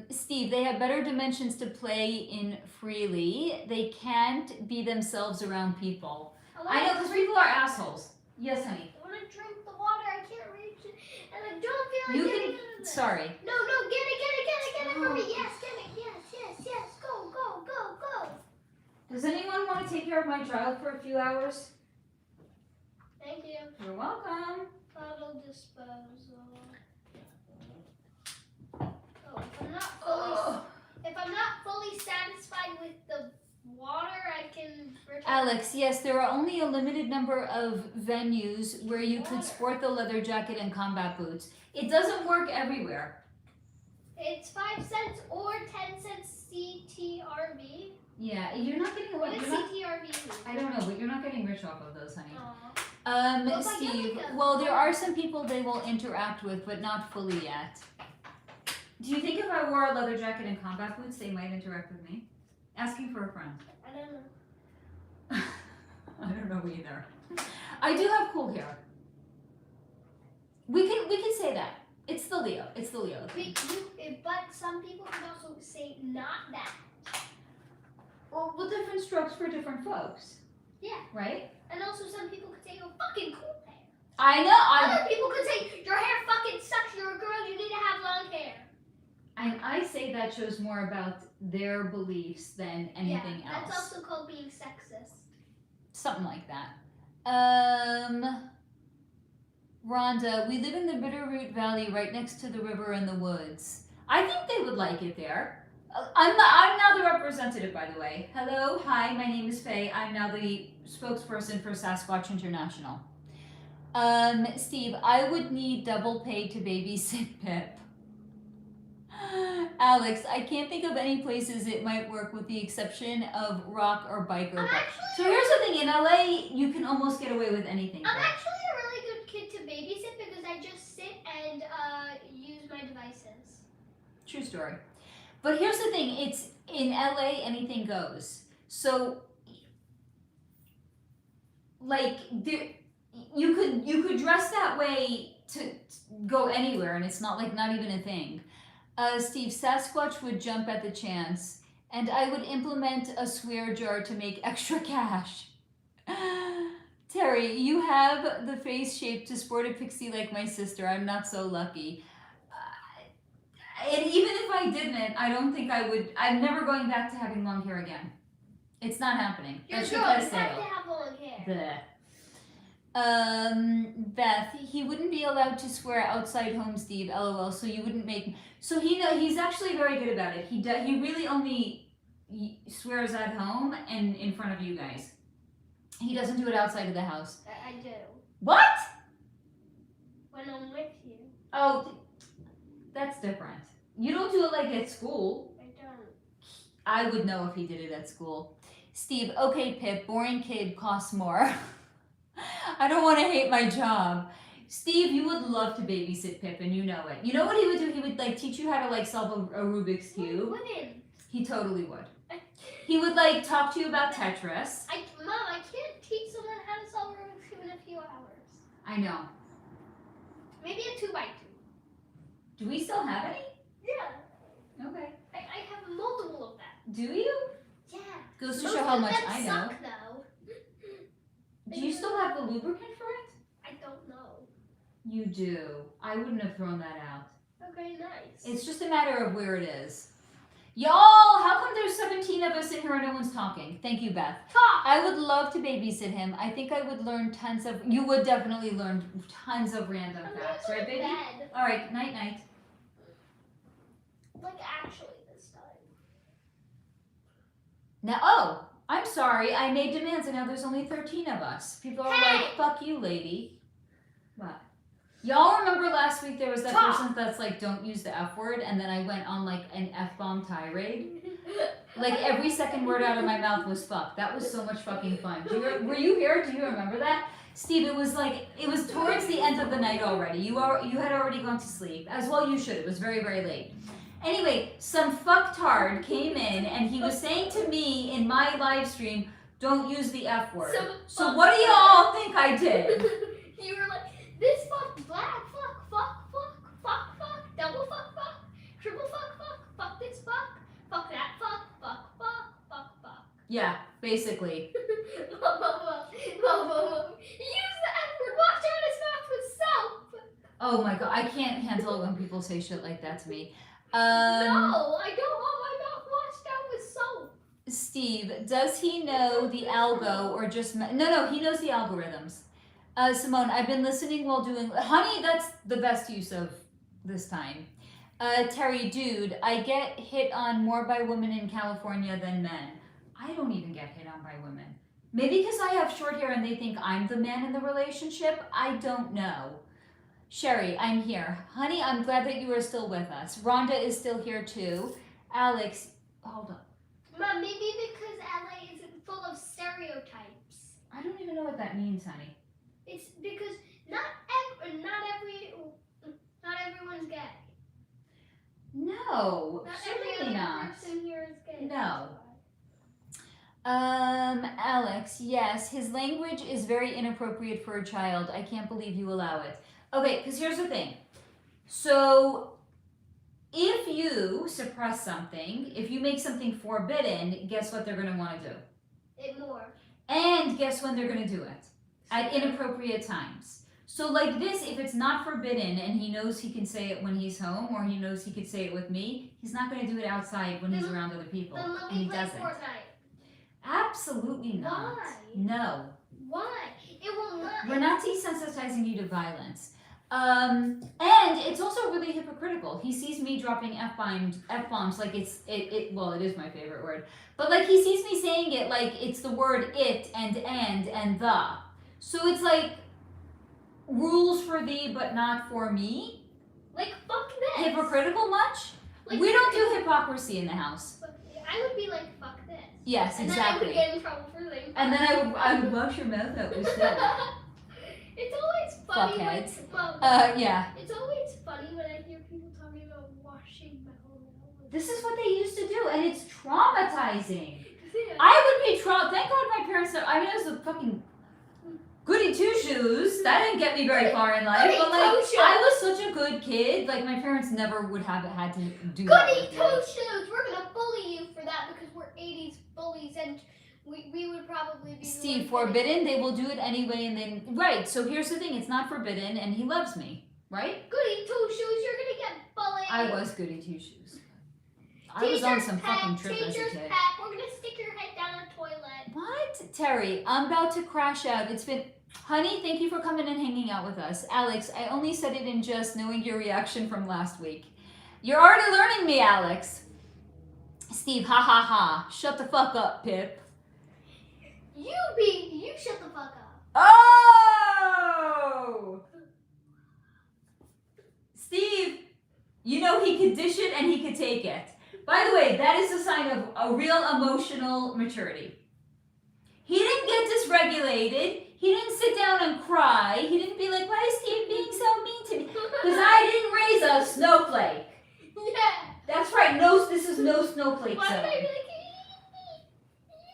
Steve, they have better dimensions to play in freely. They can't be themselves around people. I know, because people are assholes. Yes, honey. I want to drink the water. I can't reach it. And I don't feel like getting it. Sorry. No, get it for me. Yes, get it. Yes. Go. Does anyone want to take care of my child for a few hours? Thank you. You're welcome. Bottle disposal. Oh, if I'm not fully satisfied with the water, I can return. Alex, yes, there are only a limited number of venues where you could sport the leather jacket and combat boots. It doesn't work everywhere. It's 5 cents or 10 cents CTRV. Yeah, you're not getting What does CTRV mean? I don't know, but you're not getting rich off of those, honey. Well, Steve, well, there are some people they will interact with, but not fully yet. Do you think if I wore a leather jacket and combat boots, they might interact with me? Asking for a friend. I don't know. I don't know either. I do have cool hair. We can say that. It's the Leo. But some people can also say not that. Well, different strokes for different folks. Yeah. Right? And also some people could say, oh, fucking cool hair. I know. Other people could say, your hair fucking sucks. You're a girl. You need to have long hair. And I say that shows more about their beliefs than anything else. That's also called being sexist. Something like that. Rhonda, we live in the Bitterroot Valley right next to the river and the woods. I think they would like it there. I'm now the representative, by the way. Hello, hi, my name is Faye. I'm now the spokesperson for Sasquatch International. Steve, I would need double pay to babysit Pip. Alex, I can't think of any places it might work with the exception of rock or biker. So here's the thing, in LA, you can almost get away with anything. I'm actually a really good kid to babysit because I just sit and use my devices. True story. But here's the thing, it's in LA, anything goes. So, like, you could dress that way to go anywhere, and it's not even a thing. Steve, Sasquatch would jump at the chance, and I would implement a swear jar to make extra cash. Terry, you have the face shape to sport a pixie like my sister. I'm not so lucky. And even if I didn't, I don't think I would. I'm never going back to having long hair again. It's not happening. You're That girl, ship you has have to sailed. have long hair. Bleh. Beth, he wouldn't be allowed to swear outside home, Steve. LOL. So you wouldn't make. So he's actually very good about it. He really only swears at home and in front of you guys. He doesn't do it outside of the house. I do. What? When I'm with you. Oh, that's different. You don't do it like at school. I don't. I would know if he did it at school. Steve, okay, Pip, boring kid costs more. I don't want to hate my job. Steve, you would love to babysit Pip, and you know it. You know what he would do? He would teach you how to solve a Rubik's Cube. Wouldn't. He totally would. He would talk to you about Tetris. Mom, I can't teach someone how to solve a Rubik's Cube in a few hours. I know. Maybe a 2x2. Do we still have any? Yeah. Okay. I have multiple of them. Do you? Yeah. Goes to Most show how of much them I know. suck, though. Do you still have the lubricant for it? I don't know. You do. I wouldn't have thrown that out. Okay, nice. It's just a matter of where it is. Y'all, how come there's 17 of us in here and no one's talking? Thank you, Beth. Talk. I would love to babysit him. I think I would learn you would definitely learn tons of random facts, right, baby? Bed. All right, night. Actually this time. Now, I'm sorry, I made demands and now there's only 13 of us. People are like, fuck you, lady. What? Y'all remember last week there was that person that's don't use the F word, and then I went on an F-bomb tirade? Every second word out of my mouth was fuck. That was so much fucking fun. Were you here? Do you remember that? Steve, it was towards the end of the night already. You had already gone to sleep. As well you should. It was very, very late. Anyway, some fucktard came in and he was saying to me in my live stream, don't use the F word. So what do y'all think I did? You were like, this fuck, black fuck, double fuck, triple fuck this fuck that fuck. Yeah, basically. Use the F word, wash out his mouth with soap. Oh my god, I can't handle it when people say shit like that to me. No, I don't want my mouth washed out with soap. Steve, does he know the algo or just... No, he knows the algorithms. Simone, I've been listening while doing... Honey, that's the best use of this time. Terry, dude, I get hit on more by women in California than men. I don't even get hit on by women. Maybe because I have short hair and they think I'm the man in the relationship. I don't know. Sherry, I'm here. Honey, I'm glad that you are still with us. Rhonda is still here too. Alex, hold on. Mom, maybe because LA is full of stereotypes. I don't even know what that means, honey. It's because not everyone's gay. No, Not every certainly other not. person here is gay. No. Alex, yes, his language is very inappropriate for a child. I can't believe you allow it. Okay, because here's the thing. So, if you suppress something, if you make something forbidden, guess what they're going to want to do? It more. And guess when they're going to do it? At inappropriate times. So this, if it's not forbidden and he knows he can say it when he's home or he knows he could say it with me, he's not going to do it outside when he's around other people. Then let And he me play doesn't. Fortnite. Absolutely not. Why? No. Why? It will not. We're not desensitizing you to violence. And it's also really hypocritical. He sees me dropping F-bombs like well, it is my favorite word. But he sees me saying it like it's the word it and the. So it's rules for thee but not for me. Fuck this. Hypocritical much? We don't do hypocrisy in the house. I would be like, fuck this. Yes, And exactly. then I would get in trouble for saying And then I would wash your mouth out with soap. It's always funny Fuckheads. yeah. It's always funny when I hear people talking about washing my whole mouth. This is what they used to do, and it's traumatizing. I would be thank God my parents. I mean, it was a fucking goody two shoes. That didn't get me very far in life. Goody But like, two-shoes. I was such a good kid. Like my parents never would have had to do that. Goody with me. two shoes. We're gonna bully you for that because we're 80s bullies and we would probably be. Steve, forbidden. They will do it anyway, and then right. So here's the thing: it's not forbidden, and he loves me, right? Goody two shoes. You're gonna get bullied. I was goody two shoes. I was on some fucking trip as a Teacher's kid. pet. We're gonna stick your head down a toilet. What? Terry, I'm about to crash out. It's been... Honey, thank you for coming and hanging out with us. Alex, I only said it in jest knowing your reaction from last week. You're already learning me, Alex. Steve, ha ha ha. Shut the fuck up, Pip. You shut the fuck up. Oh! Steve, you know he could dish it and he could take it. By the way, that is a sign of a real emotional maturity. He didn't get dysregulated. He didn't sit down and cry. He didn't be like, why is Steve being so mean to me? Because I didn't raise a snowflake. Yeah. That's right. No, this is no snowflake Why would I zone. be like,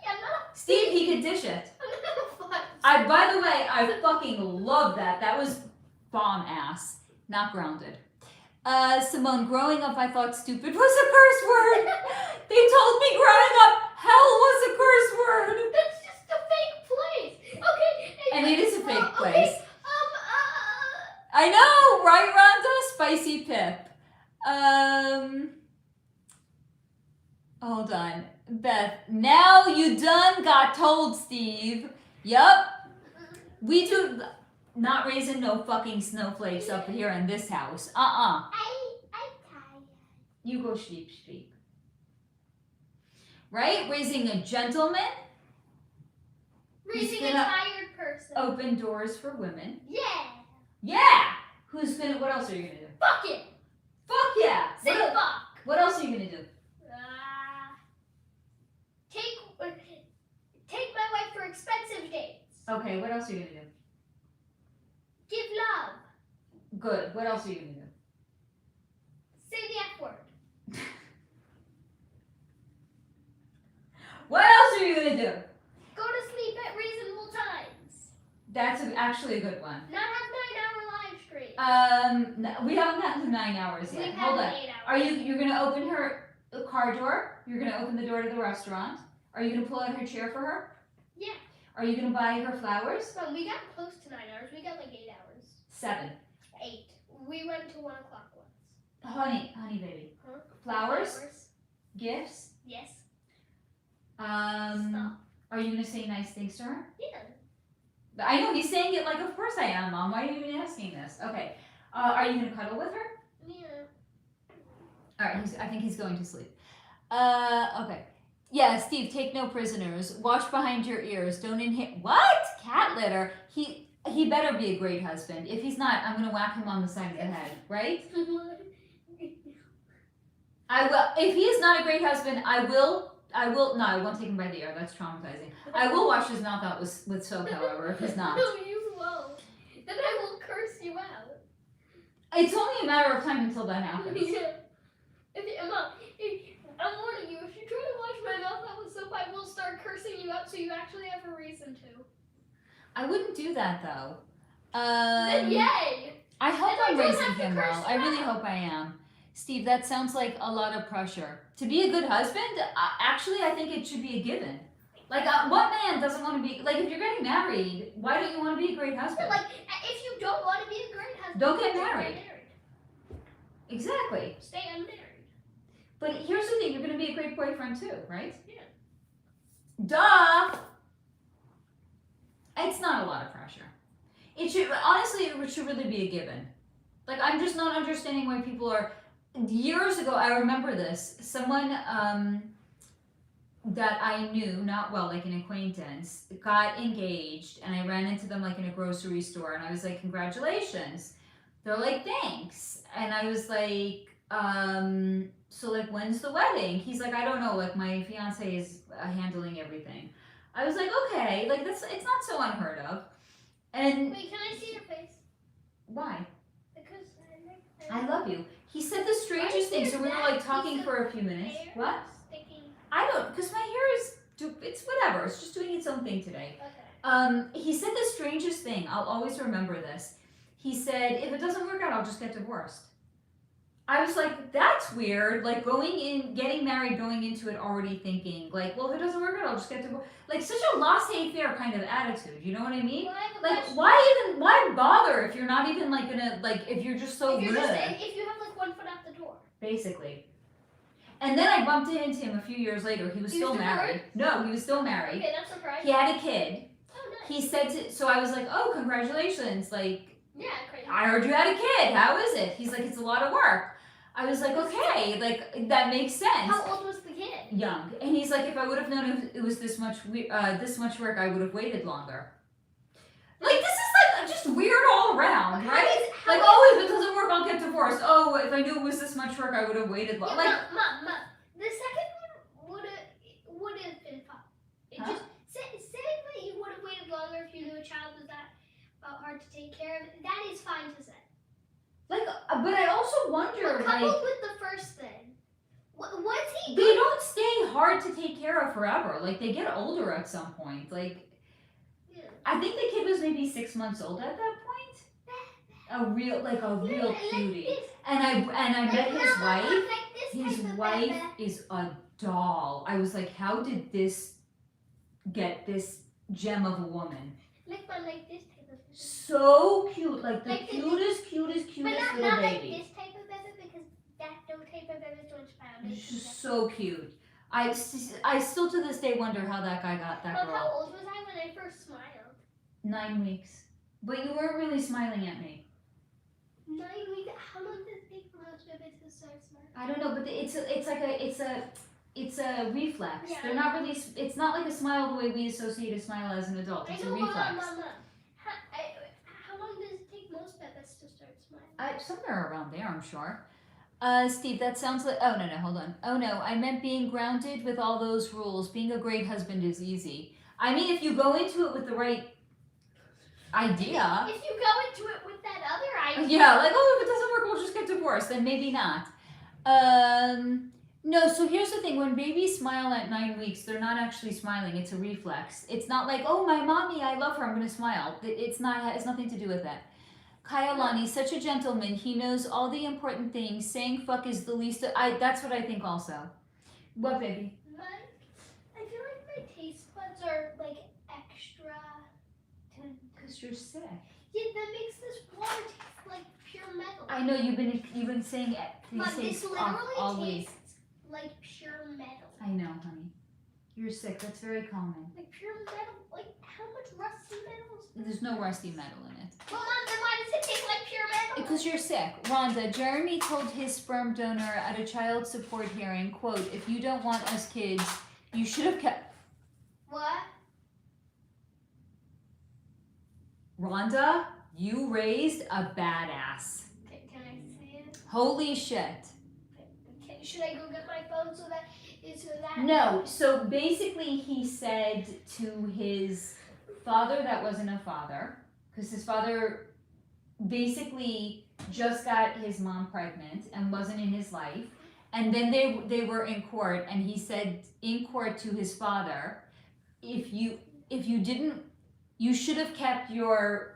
I'm not. Steve, he could dish it. I'm not fun. By the way, I fucking love that. That was bomb ass. Not grounded. Simone, growing up, I thought stupid was a curse word. They told me growing up, hell was a curse word. That's just a fake place. Okay. And it is a fake okay, place. I know, right, Rhonda? Spicy Pip. Hold on. Beth, now you done got told, Steve. Yup. We do not raising no fucking snowflakes up here in this house. I'm tired. You go sleep. Right? Raising a gentleman. Raising a gonna tired person. Open doors for women. Yeah. Yeah! What else are you gonna do? Fuck it. Fuck yeah! Say fuck. What else are you gonna do? Take my wife for expensive dates. Okay, what else are you gonna do? Give love. Good. What else are you gonna do? Say the F word. What else are you gonna do? Go to sleep at reasonable times. That's actually a good one. Not have 9-hour live stream. We haven't gotten to 9 hours yet. We've Hold had on. 8 hours. Are you're gonna open her car door? You're gonna open the door to the restaurant? Are you gonna pull out her chair for her? Yeah. Are you gonna buy her flowers? Well, we got close to 9 hours. We got like 8 hours. 7. 8. We went to 1 o'clock once. Honey baby. Huh? Flowers? Gifts? Yes. Are you gonna say nice things to her? Yeah. I know he's saying it like, of course I am, Mom. Why are you even asking this? Okay. Are you gonna cuddle with her? Yeah. All right. I think he's going to sleep. Okay. Yeah, Steve, take no prisoners. Watch behind your ears. Don't inhale. What? Cat litter. He better be a great husband. If he's not, I'm gonna whack him on the side of the head. Right? I will. If he is not a great husband, I will. No, I won't take him by the ear. That's traumatizing. I will wash his mouth out with soap, however, if he's not. No, you won't. Then I will curse you out. It's only a matter of time until that happens. Yeah. I'm warning you, if you try to wash my mouth out with soap, I will start cursing you out so you actually have a reason to. I wouldn't do that, though. Then yay! I hope Then I I'm don't raising have to him curse well. you I really out. hope I am. Steve, that sounds like a lot of pressure. To be a good husband, actually, I think it should be a given. Like, what man doesn't want to be, like, if you're getting married, why don't you want to be a great husband? Like, if you don't want to be a great husband, Don't get then married. Exactly. Stay unmarried. But here's the thing, you're going to be a great boyfriend too, right? Yeah. Duh! It's not a lot of pressure. It should, honestly, it should really be a given. Like, I'm just not understanding why people are, years ago, I remember this, someone that I knew, not well, like an acquaintance, got engaged, and I ran into them like in a grocery store, and I was like, congratulations. They're like, thanks. And I was like, so like, when's the wedding? He's like, I don't know, like my fiance is handling everything. I was like, okay, like it's not so unheard of. And Wait, can I see your face? why? Because I love you. He said the strangest thing, so we were like talking for a few minutes. Hair What? Sticking. I don't, because my hair is, it's whatever, it's just doing its own thing today. Okay. He said the strangest thing. I'll always remember this. He said, if it doesn't work out, I'll just get divorced. I was like, that's weird. Like getting married, going into it already thinking, like, well, if it doesn't work out, I'll just get divorced. Like such a laissez-faire kind of attitude. You know what I mean? Well, I have a Like, question. why bother if you're not even like gonna, like, if you're just so if good. if you have like 1 foot out the door. Basically. And then I bumped into him a few years later. He was still married. No, he was still married. Okay, that's surprising. He had a kid. Oh, nice. He said so I was like, oh, congratulations. Like, Yeah, crazy. I heard you had a kid. How is it? He's like, it's a lot of work. I was like, okay, like that makes sense. How old was the kid? Young. And he's like, if I would have known it was this much work, I would have waited longer. Like, this is like just weird all around, right? Like, oh, if it doesn't work, I'll get divorced. Oh, if I knew it was this much work, I would have waited longer. Yeah, Like, Mom, the second one would have been fine. It Huh? just saying that you would have waited longer if you knew a child was that hard to take care of. That is fine to say. like, but I also wonder, But like, coupled with the first thing, was he? they don't stay hard to take care of forever. Like, they get older at some point. Like, Yeah. I think the kid was maybe 6 months old at that point. A real cutie. This. And I met his wife. Like this His type of wife baby. is a doll. I was like, how did this get this gem of a woman? Like this type of baby. So cute, like the Like this- cutest But not little like baby. this type of baby because that no type of baby is much found. It's just so cute. I still to this day wonder how that guy got that Mom, how girl. old was I when I first smiled? 9 weeks. But you weren't really smiling at me. 9 weeks. How long does it take for most babies to start smiling? I don't know, but it's a reflex. Yeah, They're I not really. It's not like a smile the way we associate a smile as an adult. I It's a know, reflex. Mom. How long does it take most babies to start smiling? Somewhere around there, I'm sure. Steve, that sounds like. Oh no, hold on. Oh no, I meant being grounded with all those rules. Being a great husband is easy. I mean, if you go into it with the right idea. If you go into it with that other idea. Yeah, like, oh, if it doesn't work, we'll just get divorced. Then maybe not. No, so here's the thing. When babies smile at 9 weeks, they're not actually smiling. It's a reflex. It's not like, oh, my mommy, I love her, I'm going to smile. It's nothing to do with that. Kyalani's such a gentleman. He knows all the important things. Saying fuck is the least. That's what I think also. What, baby? I feel like my taste buds are like extra. Because you're sick. Yeah, that makes this water taste like pure metal. I know you've been saying it. But this literally all week. tastes like pure metal. I know, honey. You're sick. That's very common. Like pure metal. Like how much rusty metal is there? There's no rusty metal in it. Well, Mom, then why does it taste like pure metal? Because you're sick. Rhonda, Jeremy told his sperm donor at a child support hearing, quote, if you don't want us kids, you should have kept... What? Rhonda, you raised a badass. Can I see it? Holy shit. Should I go get my phone so that? No, so basically he said to his father that wasn't a father, because his father basically just got his mom pregnant and wasn't in his life. And then they were in court, and he said in court to his father, if you didn't, you should have kept in your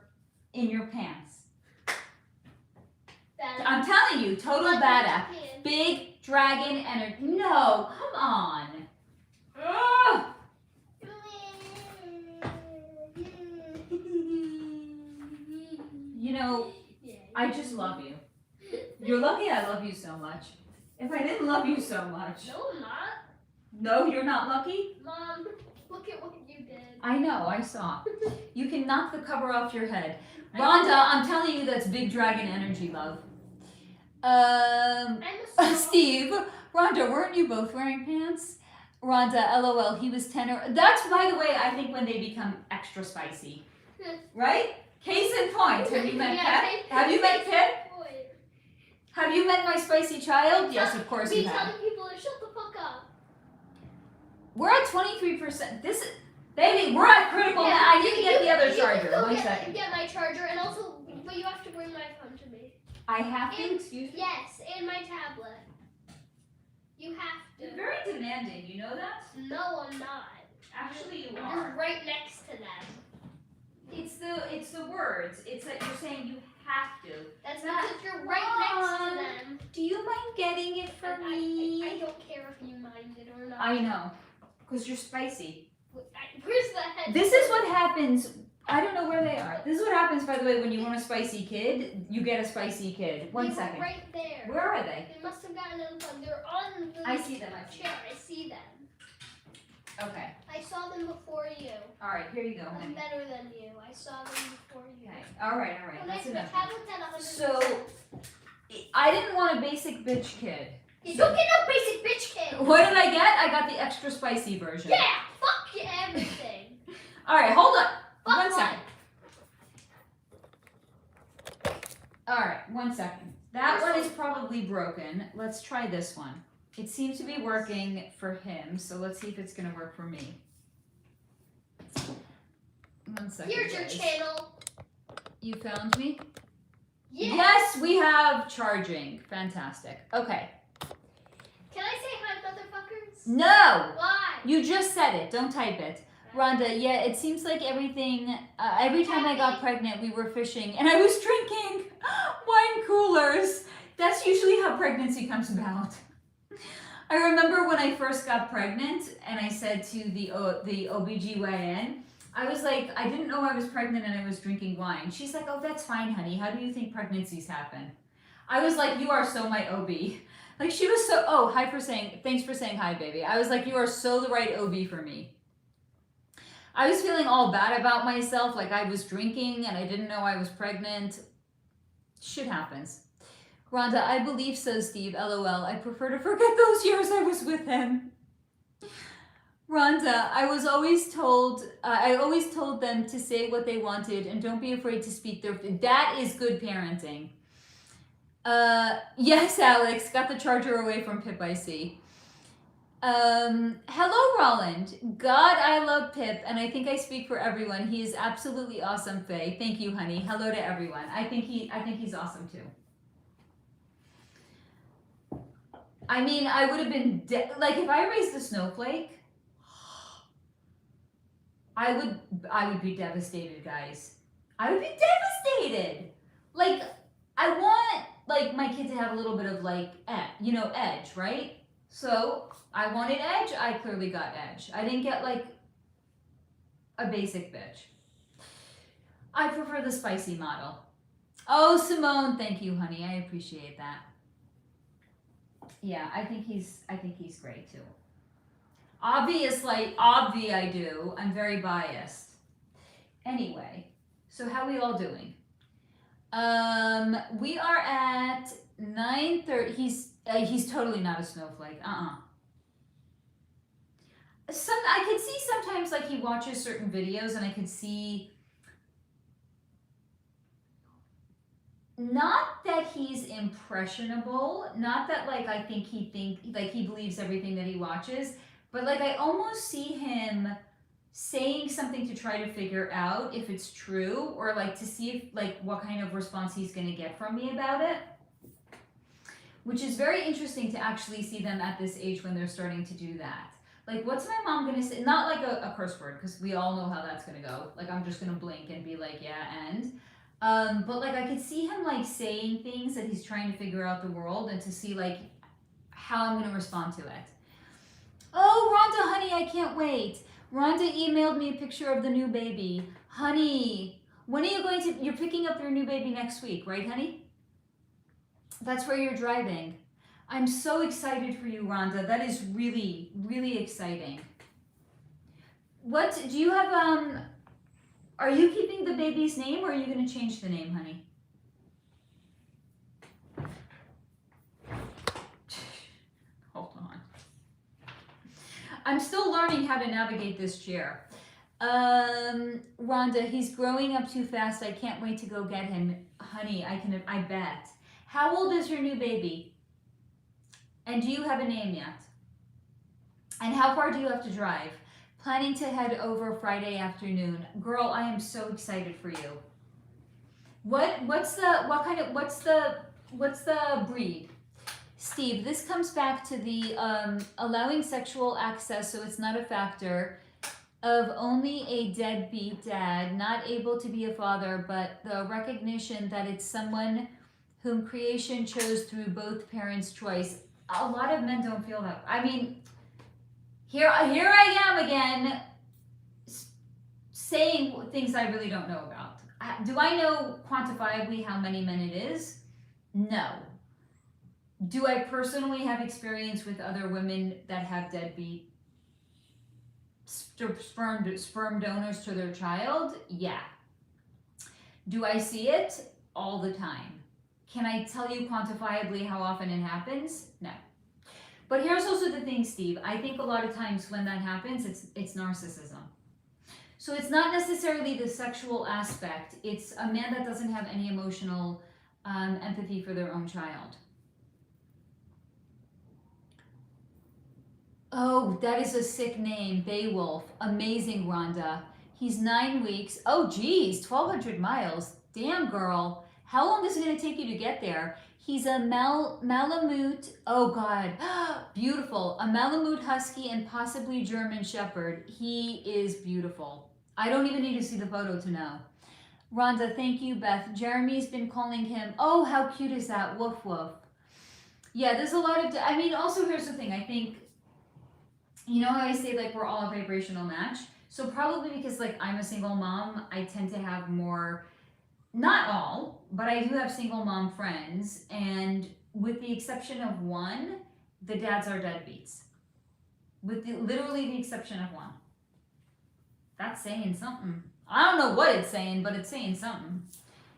pants. I'm telling you, total badass. Big dragon energy. No, come on. Ugh. You know, I just love you. You're lucky I love you so much. If I didn't love you so much. No, I'm not. No, you're not lucky? Mom, look at what you did. I know, I saw. You can knock the cover off your head. Rhonda, I'm telling you that's big dragon energy, love. Steve, Rhonda, weren't you both wearing pants? Rhonda, LOL, he was 10 or... That's, by the way, I think when they become extra spicy. Right? Case in point. Have you met Pet? Have you met Pet? Have you met my spicy child? Yes, of course you have. telling people to shut the fuck up. We're at 23%. Baby, we're at critical. I need to get the other charger. One second. Get my charger, and also, but you have to bring my phone to me. I have to, excuse me? Yes, and my tablet. You have to. You're very demanding, you know that? No, I'm not. Actually, you I'm are. just right next to them. the words. It's that you're saying you have to. That's Not- because you're right next to them. Do you mind getting it for me? I don't care if you mind it or not. I know, because you're spicy. Where's the head? This is what happens. I don't know where they are. This is what happens, by the way, when you want a spicy kid. You get a spicy kid. One They were second. right there. Where are they? They must have gotten on the phone. They're on the I see them. I see chair. them. I see them. Okay. I saw them before you. All right. Here you go, I'm honey. better than you. I saw them before you. Okay. All right. All right. When I That's spent enough. tablets at 100%. So, I didn't want a basic bitch kid. You don't get no basic bitch kid. What did I get? I got the extra spicy version. Yeah, fuck you, everything. All right. Hold on. Fuck One life. second. All right. 1 second. That one is probably broken. Let's try this one. It seems to be working for him, so let's see if it's gonna work for me. 1 second. Here's your guys. channel. You found me? Yeah. Yes, we have charging. Fantastic. Okay. Can I say hi, motherfuckers? No! Why? You just said it. Don't type it. Rhonda, yeah, it seems like everything, every time I got pregnant, we were fishing and I was drinking wine coolers. That's usually how pregnancy comes about. I remember when I first got pregnant and I said to the OBGYN, I was like, I didn't know I was pregnant and I was drinking wine. She's like, oh, that's fine, honey. How do you think pregnancies happen? I was like, you are so my OB. Like she was so, oh, thanks for saying hi, baby. I was like, you are so the right OB for me. I was feeling all bad about myself, like I was drinking and I didn't know I was pregnant. Shit happens. Rhonda, I believe so, Steve. LOL. I prefer to forget those years I was with him. Rhonda, I always told them to say what they wanted and don't be afraid to speak their. That is good parenting. Yes, Alex. Got the charger away from Pip, I see. Hello, Roland. God, I love Pip, and I think I speak for everyone. He is absolutely awesome, Faye. Thank you, honey. Hello to everyone. I think he's awesome too. I mean, I would have been like if I raised a snowflake, I would be devastated, guys. I would be devastated. Like I want like my kid to have a little bit of like edge, right? So I wanted edge, I clearly got edge. I didn't get like a basic bitch. I prefer the spicy model. Oh, Simone, thank you, honey. I appreciate that. Yeah, I think he's great too. Obviously, I do. I'm very biased. Anyway, so how are we all doing? We are at 9:30. He's totally not a snowflake. I could see sometimes like he watches certain videos and I could see not that he's impressionable, not that like I think he believes everything that he watches, but like I almost see him saying something to try to figure out if it's true or like to see if like what kind of response he's going to get from me about it. Which is very interesting to actually see them at this age when they're starting to do that. Like, what's my mom gonna say? Not like a curse word, because we all know how that's gonna go. Like, I'm just gonna blink and be like, yeah, and. But like, I could see him like saying things that he's trying to figure out the world and to see like how I'm gonna respond to it. Oh, Rhonda, honey, I can't wait. Rhonda emailed me a picture of the new baby. Honey, when are you going to, you're picking up your new baby next week, right, honey? That's where you're driving. I'm so excited for you, Rhonda. That is really, really exciting. What, do you have, are you keeping the baby's name or are you going to change the name, honey? Hold on. I'm still learning how to navigate this chair. Rhonda, he's growing up too fast. I can't wait to go get him. Honey, I bet. How old is your new baby? And do you have a name yet? And how far do you have to drive? Planning to head over Friday afternoon. Girl, I am so excited for you. What's the breed? Steve, this comes back to the allowing sexual access, so it's not a factor. of only a deadbeat dad, not able to be a father, but the recognition that it's someone whom creation chose through both parents' choice. A lot of men don't feel that. I mean, here I am again saying things I really don't know about. Do I know quantifiably how many men it is? No. Do I personally have experience with other women that have deadbeat sperm donors to their child? Yeah. Do I see it? All the time. Can I tell you quantifiably how often it happens? No. But here's also the thing, Steve. I think a lot of times when that happens, it's narcissism. So it's not necessarily the sexual aspect. It's a man that doesn't have any emotional empathy for their own child. Oh, that is a sick name, Beowulf. Amazing, Rhonda. He's 9 weeks. Oh, geez, 1,200 miles. Damn, girl. How long is it going to take you to get there? He's a Malamute. Oh, God. Beautiful. A Malamute Husky and possibly German Shepherd. He is beautiful. I don't even need to see the photo to know. Rhonda, thank you, Beth. Jeremy's been calling him. Oh, how cute is that? Woof, woof. Yeah, there's a lot of... I mean, also, here's the thing. I think... You know how I say, like, we're all a vibrational match? So probably because, like, I'm a single mom, I tend to have more, not all, but I do have single mom friends. And with the exception of one, the dads are deadbeats. With literally the exception of one. That's saying something. I don't know what it's saying, but it's saying something.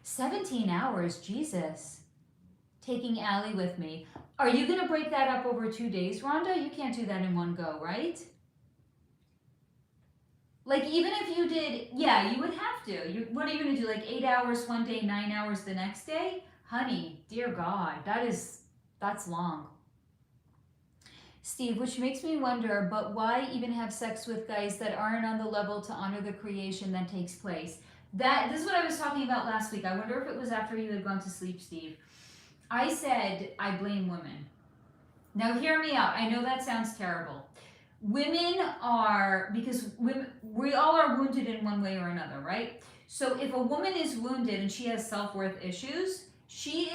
17 hours, Jesus. Taking Allie with me. Are you going to break that up over 2 days, Rhonda? You can't do that in one go, right? Like, even if you did, yeah, you would have to. What are you going to do, like 8 hours one day, 9 hours the next day? Honey, dear God, that's long. Steve, which makes me wonder, but why even have sex with guys that aren't on the level to honor the creation that takes place? This is what I was talking about last week. I wonder if it was after you had gone to sleep, Steve. I said I blame women. Now hear me out. I know that sounds terrible. Women are, because we all are wounded in one way or another, right? So if a woman is wounded and she has self-worth issues, she